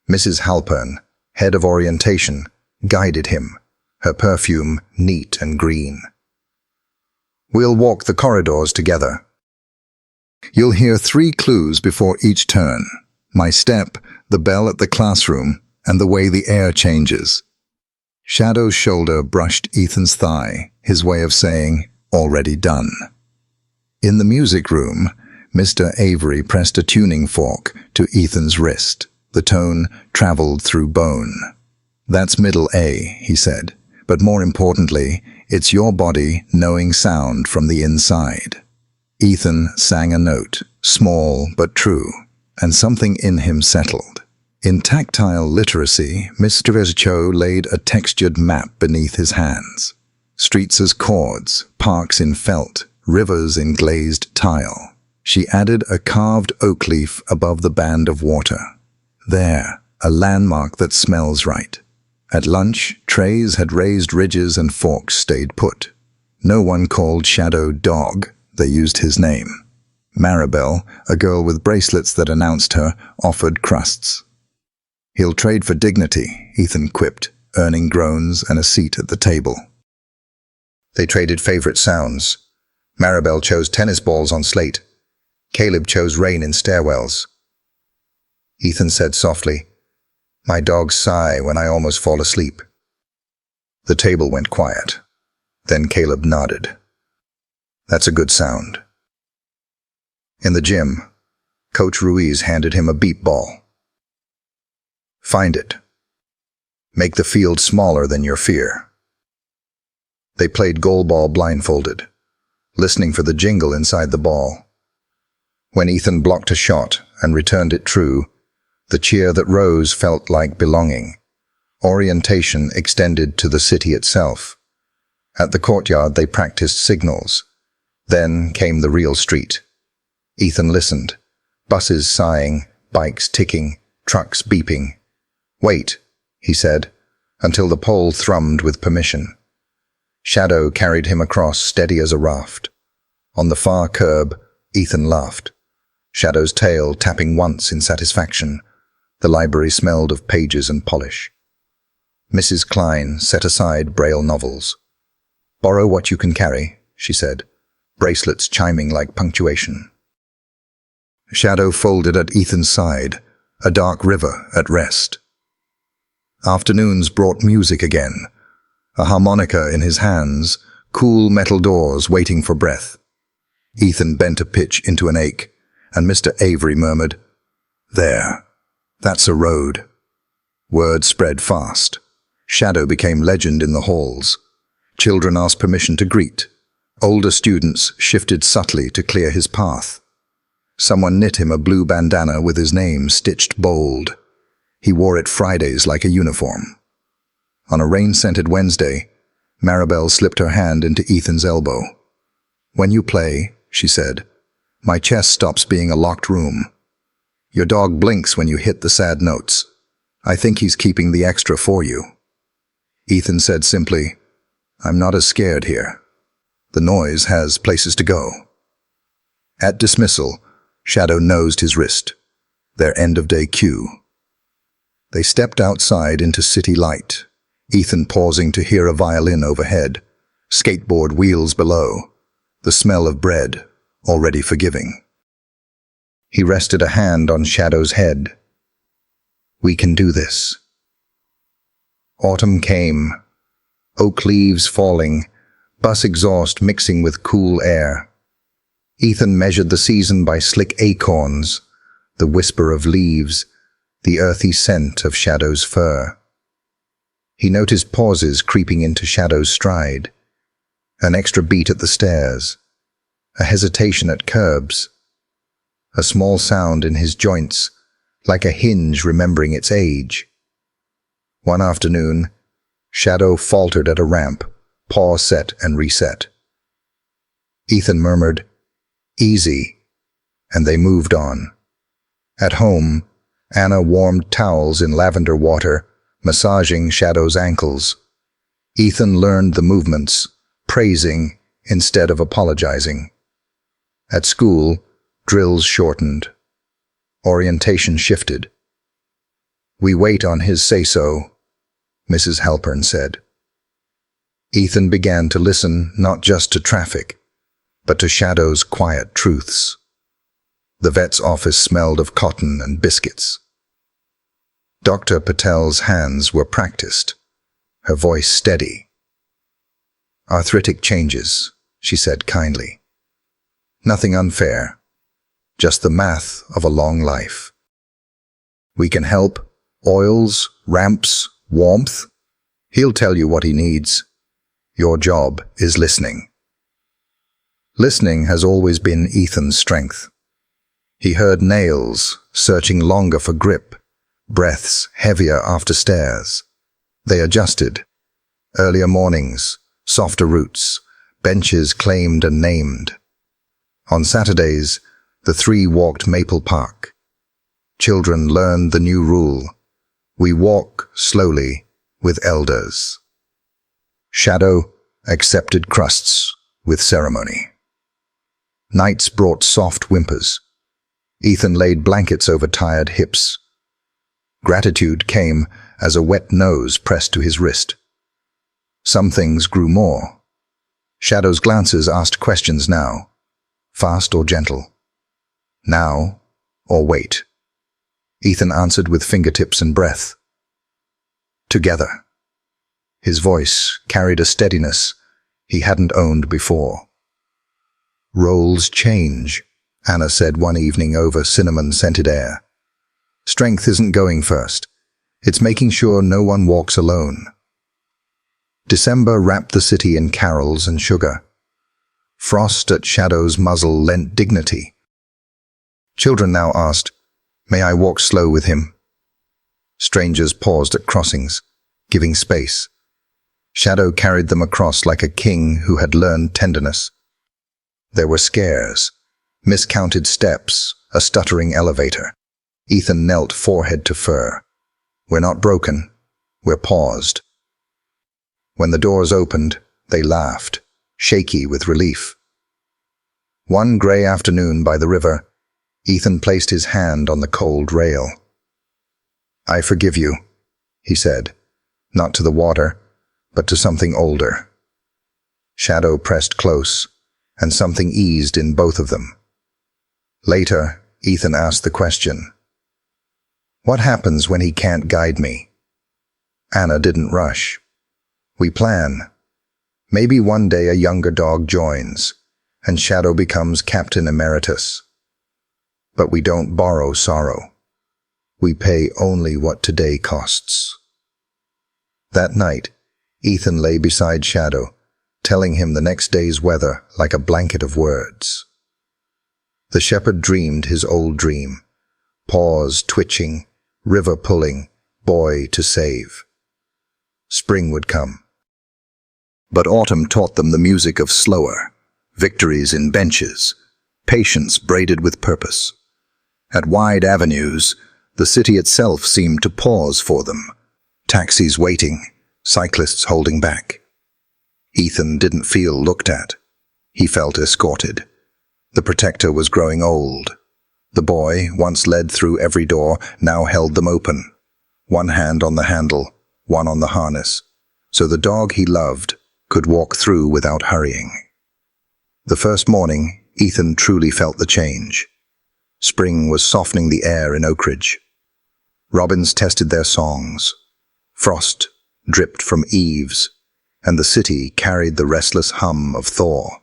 [SPEAKER 1] Mrs. Halpern, head of orientation, guided him, her perfume neat and green. "We'll walk the corridors together. You'll hear 3 clues before each turn. My step, the bell at the classroom, and the way the air changes." Shadow's shoulder brushed Ethan's thigh, his way of saying, "Already done." In the music room, Mr. Avery pressed a tuning fork to Ethan's wrist. The tone traveled through bone. "That's middle A," he said. "But more importantly, it's your body knowing sound from the inside." Ethan sang a note, small but true, and something in him settled. In tactile literacy, Mr. Cho laid a textured map beneath his hands. Streets as chords, parks in felt, rivers in glazed tile. She added a carved oak leaf above the band of water. There, a landmark that smells right. At lunch, trays had raised ridges and forks stayed put. No one called Shadow Dog, they used his name. Maribel, a girl with bracelets that announced her, offered crusts. "He'll trade for dignity," Ethan quipped, earning groans and a seat at the table. They traded favorite sounds. Maribel chose tennis balls on slate. Caleb chose rain in stairwells. Ethan said softly. My dogs sigh when I almost fall asleep. The table went quiet. Then Caleb nodded. That's a good sound. In the gym, Coach Ruiz handed him a beep ball. Find it. Make the field smaller than your fear. They played goal ball blindfolded, listening for the jingle inside the ball. When Ethan blocked a shot and returned it true, the cheer that rose felt like belonging. Orientation extended to the city itself. At the courtyard they practiced signals. Then came the real street. Ethan listened. Buses sighing, bikes ticking, trucks beeping. Wait, he said, until the pole thrummed with permission. Shadow carried him across, steady as a raft. On the far curb, Ethan laughed. Shadow's tail tapping once in satisfaction. The library smelled of pages and polish. Mrs. Klein set aside Braille novels. Borrow what you can carry, she said, bracelets chiming like punctuation. Shadow folded at Ethan's side, a dark river at rest. Afternoons brought music again, a harmonica in his hands, cool metal doors waiting for breath. Ethan bent a pitch into an ache, and Mr. Avery murmured, There, that's a road. Word spread fast. Shadow became legend in the halls. Children asked permission to greet. Older students shifted subtly to clear his path. Someone knit him a blue bandana with his name stitched bold. He wore it Fridays like a uniform. On a rain-scented Wednesday, Maribel slipped her hand into Ethan's elbow. When you play, she said, my chest stops being a locked room. Your dog blinks when you hit the sad notes. I think he's keeping the extra for you. Ethan said simply, I'm not as scared here. The noise has places to go. At dismissal, Shadow nosed his wrist, their end-of-day cue. They stepped outside into city light, Ethan pausing to hear a violin overhead, skateboard wheels below, the smell of bread, already forgiving. He rested a hand on Shadow's head. We can do this. Autumn came, oak leaves falling, bus exhaust mixing with cool air. Ethan measured the season by slick acorns, the whisper of leaves, the earthy scent of Shadow's fur. He noticed pauses creeping into Shadow's stride, an extra beat at the stairs, a hesitation at curbs, a small sound in his joints, like a hinge remembering its age. One afternoon, Shadow faltered at a ramp, paw set and reset. Ethan murmured, Easy, and they moved on. At home, Anna warmed towels in lavender water, massaging Shadow's ankles. Ethan learned the movements, praising instead of apologizing. At school, drills shortened. Orientation shifted. We wait on his say-so, Mrs. Halpern said. Ethan began to listen not just to traffic, but to Shadow's quiet truths. The vet's office smelled of cotton and biscuits. Dr. Patel's hands were practiced, her voice steady. Arthritic changes, she said kindly. Nothing unfair, just the math of a long life. We can help, oils, ramps, warmth. He'll tell you what he needs. Your job is listening. Listening has always been Ethan's strength. He heard nails, searching longer for grip, breaths heavier after stairs. They adjusted. Earlier mornings, softer roots, benches claimed and named. On Saturdays, the three walked Maple Park. Children learned the new rule. We walk slowly with elders. Shadow accepted crusts with ceremony. Nights brought soft whimpers. Ethan laid blankets over tired hips. Gratitude came as a wet nose pressed to his wrist. Some things grew more. Shadow's glances asked questions now, fast or gentle. Now or wait. Ethan answered with fingertips and breath. Together. His voice carried a steadiness he hadn't owned before. Roles change, Anna said one evening over cinnamon-scented air. Strength isn't going first. It's making sure no one walks alone. December wrapped the city in carols and sugar. Frost at Shadow's muzzle lent dignity. Children now asked, "May I walk slow with him?" Strangers paused at crossings, giving space. Shadow carried them across like a king who had learned tenderness. There were scares, miscounted steps, a stuttering elevator. Ethan knelt forehead to fur. We're not broken. We're paused. When the doors opened, they laughed, shaky with relief. One grey afternoon by the river, Ethan placed his hand on the cold rail. "I forgive you," he said, not to the water, but to something older. Shadow pressed close, and something eased in both of them. Later, Ethan asked the question, "What happens when he can't guide me?" Anna didn't rush. "We plan. Maybe one day a younger dog joins, and Shadow becomes Captain Emeritus. But we don't borrow sorrow. We pay only what today costs." That night, Ethan lay beside Shadow, telling him the next day's weather like a blanket of words. The shepherd dreamed his old dream, paws twitching, river pulling, boy to save. Spring would come. But autumn taught them the music of slower, victories in benches, patience braided with purpose. At wide avenues, the city itself seemed to pause for them, taxis waiting, cyclists holding back. Ethan didn't feel looked at. He felt escorted. The protector was growing old. The boy, once led through every door, now held them open. One hand on the handle, one on the harness, so the dog he loved could walk through without hurrying. The first morning, Ethan truly felt the change. Spring was softening the air in Oakridge. Robins tested their songs. Frost dripped from eaves, and the city carried the restless hum of thaw.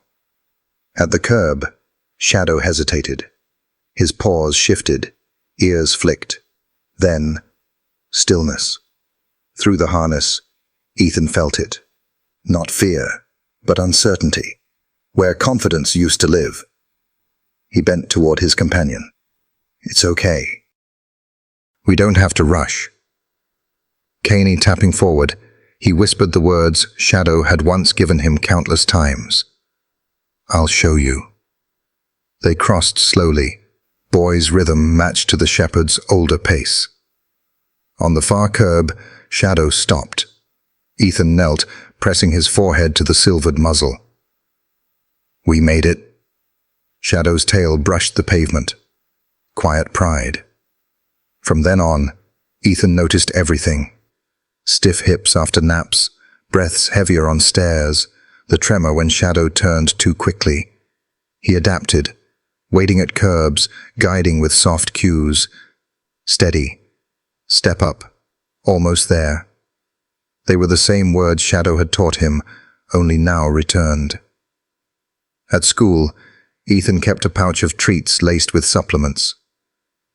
[SPEAKER 1] At the curb, Shadow hesitated. His paws shifted, ears flicked. Then, stillness. Through the harness, Ethan felt it. Not fear, but uncertainty, where confidence used to live. He bent toward his companion. "It's okay. We don't have to rush." Caney tapping forward, he whispered the words Shadow had once given him countless times. "I'll show you." They crossed slowly, boy's rhythm matched to the shepherd's older pace. On the far curb, Shadow stopped. Ethan knelt, pressing his forehead to the silvered muzzle. "We made it." Shadow's tail brushed the pavement. Quiet pride. From then on, Ethan noticed everything. Stiff hips after naps, breaths heavier on stairs, the tremor when Shadow turned too quickly. He adapted, waiting at curbs, guiding with soft cues. Steady. Step up. Almost there. They were the same words Shadow had taught him, only now returned. At school, Ethan kept a pouch of treats laced with supplements.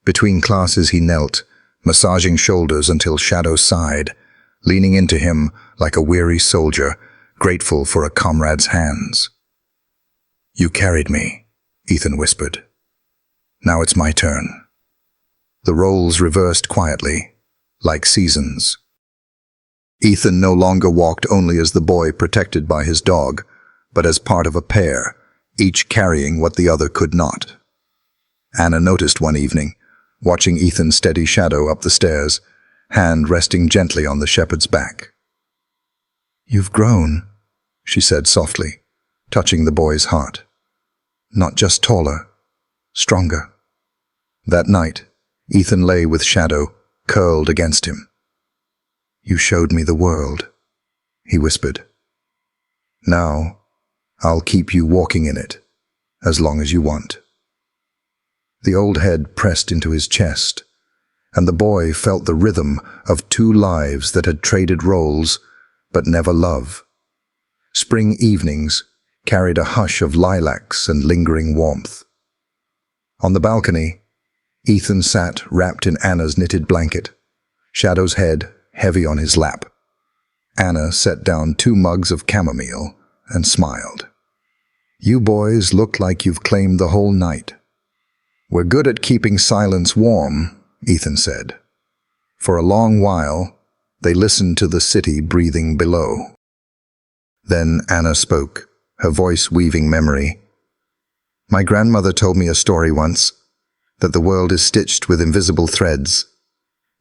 [SPEAKER 1] Between classes he knelt, massaging shoulders until Shadow sighed, leaning into him like a weary soldier, grateful for a comrade's hands. "You carried me," Ethan whispered. "Now it's my turn." The roles reversed quietly, like seasons. Ethan no longer walked only as the boy protected by his dog, but as part of a pair, each carrying what the other could not. Anna noticed one evening, watching Ethan steady Shadow up the stairs, hand resting gently on the shepherd's back. "You've grown," she said softly, touching the boy's heart. "Not just taller, stronger." That night, Ethan lay with Shadow, curled against him. "You showed me the world," he whispered. "Now, I'll keep you walking in it, as long as you want." The old head pressed into his chest, and the boy felt the rhythm of two lives that had traded roles, but never love. Spring evenings carried a hush of lilacs and lingering warmth. On the balcony, Ethan sat wrapped in Anna's knitted blanket, Shadow's head heavy on his lap. Anna set down 2 mugs of chamomile and smiled. "You boys look like you've claimed the whole night." "We're good at keeping silence warm," Ethan said. For a long while, they listened to the city breathing below. Then Anna spoke, her voice weaving memory. "My grandmother told me a story once, that the world is stitched with invisible threads.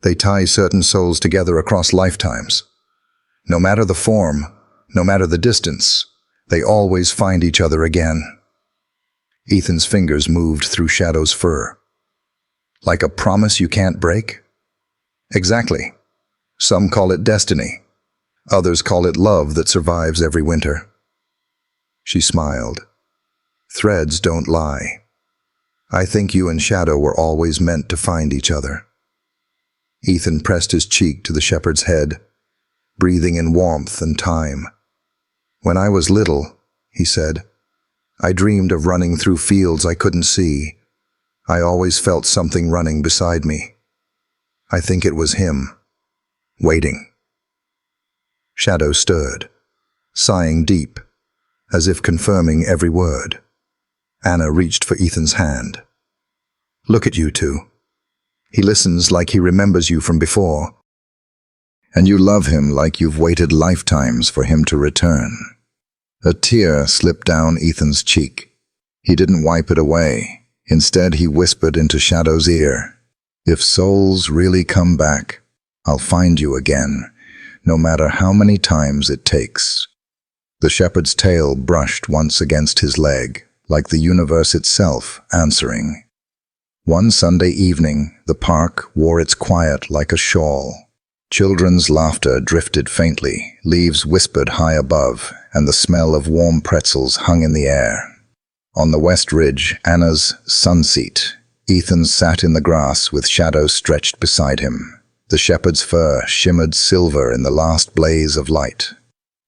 [SPEAKER 1] They tie certain souls together across lifetimes. No matter the form, no matter the distance, they always find each other again." Ethan's fingers moved through Shadow's fur. "Like a promise you can't break?" "Exactly. Some call it destiny. Others call it love that survives every winter." She smiled. "Threads don't lie. I think you and Shadow were always meant to find each other." Ethan pressed his cheek to the shepherd's head, breathing in warmth and time. "When I was little," he said, "I dreamed of running through fields I couldn't see. I always felt something running beside me. I think it was him, waiting." Shadow stirred, sighing deep, as if confirming every word. Anna reached for Ethan's hand. "Look at you two. He listens like he remembers you from before. And you love him like you've waited lifetimes for him to return." A tear slipped down Ethan's cheek. He didn't wipe it away. Instead, he whispered into Shadow's ear, "If souls really come back, I'll find you again, no matter how many times it takes." The shepherd's tail brushed once against his leg, like the universe itself answering. One Sunday evening, the park wore its quiet like a shawl. Children's laughter drifted faintly, leaves whispered high above, and the smell of warm pretzels hung in the air. On the west ridge, Anna's sunseat, Ethan sat in the grass with Shadow stretched beside him. The shepherd's fur shimmered silver in the last blaze of light.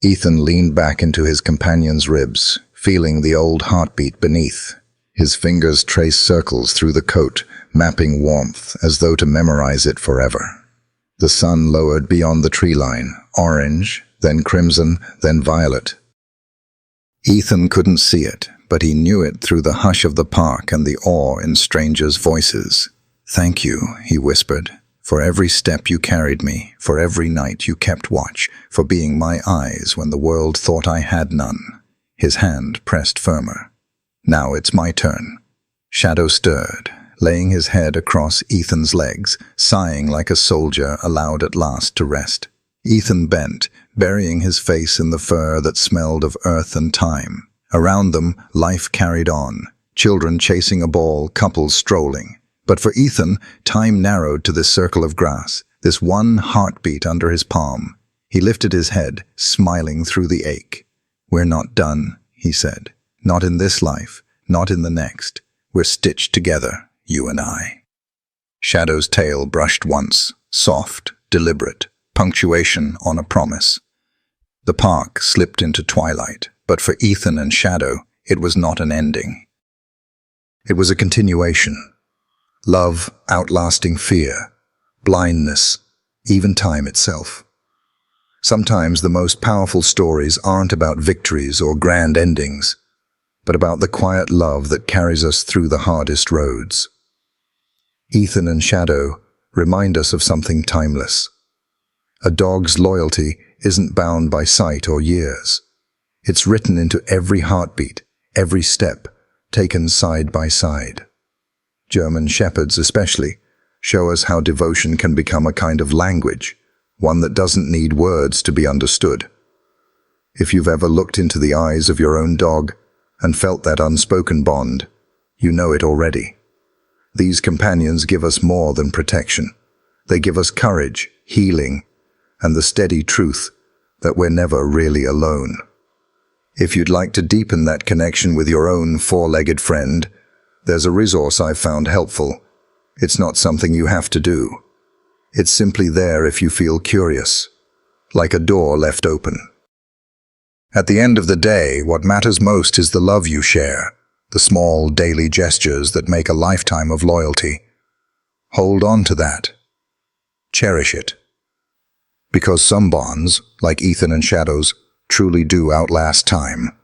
[SPEAKER 1] Ethan leaned back into his companion's ribs, feeling the old heartbeat beneath. His fingers traced circles through the coat, mapping warmth as though to memorize it forever. The sun lowered beyond the tree line, orange, then crimson, then violet. Ethan couldn't see it, but he knew it through the hush of the park and the awe in strangers' voices. "Thank you," he whispered, "for every step you carried me, for every night you kept watch, for being my eyes when the world thought I had none." His hand pressed firmer. "Now it's my turn." Shadow stirred, laying his head across Ethan's legs, sighing like a soldier allowed at last to rest. Ethan bent, burying his face in the fur that smelled of earth and time. Around them, life carried on, children chasing a ball, couples strolling. But for Ethan, time narrowed to this circle of grass, this one heartbeat under his palm. He lifted his head, smiling through the ache. "We're not done," he said. "Not in this life, not in the next. We're stitched together, you and I." Shadow's tail brushed once, soft, deliberate, punctuation on a promise. The park slipped into twilight, but for Ethan and Shadow, it was not an ending. It was a continuation. Love outlasting fear, blindness, even time itself. Sometimes the most powerful stories aren't about victories or grand endings, but about the quiet love that carries us through the hardest roads. Ethan and Shadow remind us of something timeless. A dog's loyalty isn't bound by sight or years. It's written into every heartbeat, every step, taken side by side. German shepherds especially show us how devotion can become a kind of language, one that doesn't need words to be understood. If you've ever looked into the eyes of your own dog and felt that unspoken bond, you know it already. These companions give us more than protection. They give us courage, healing, and the steady truth that we're never really alone. If you'd like to deepen that connection with your own four-legged friend, there's a resource I've found helpful. It's not something you have to do. It's simply there if you feel curious, like a door left open. At the end of the day, what matters most is the love you share, the small daily gestures that make a lifetime of loyalty. Hold on to that. Cherish it. Because some bonds, like Ethan and Shadow's, truly do outlast time.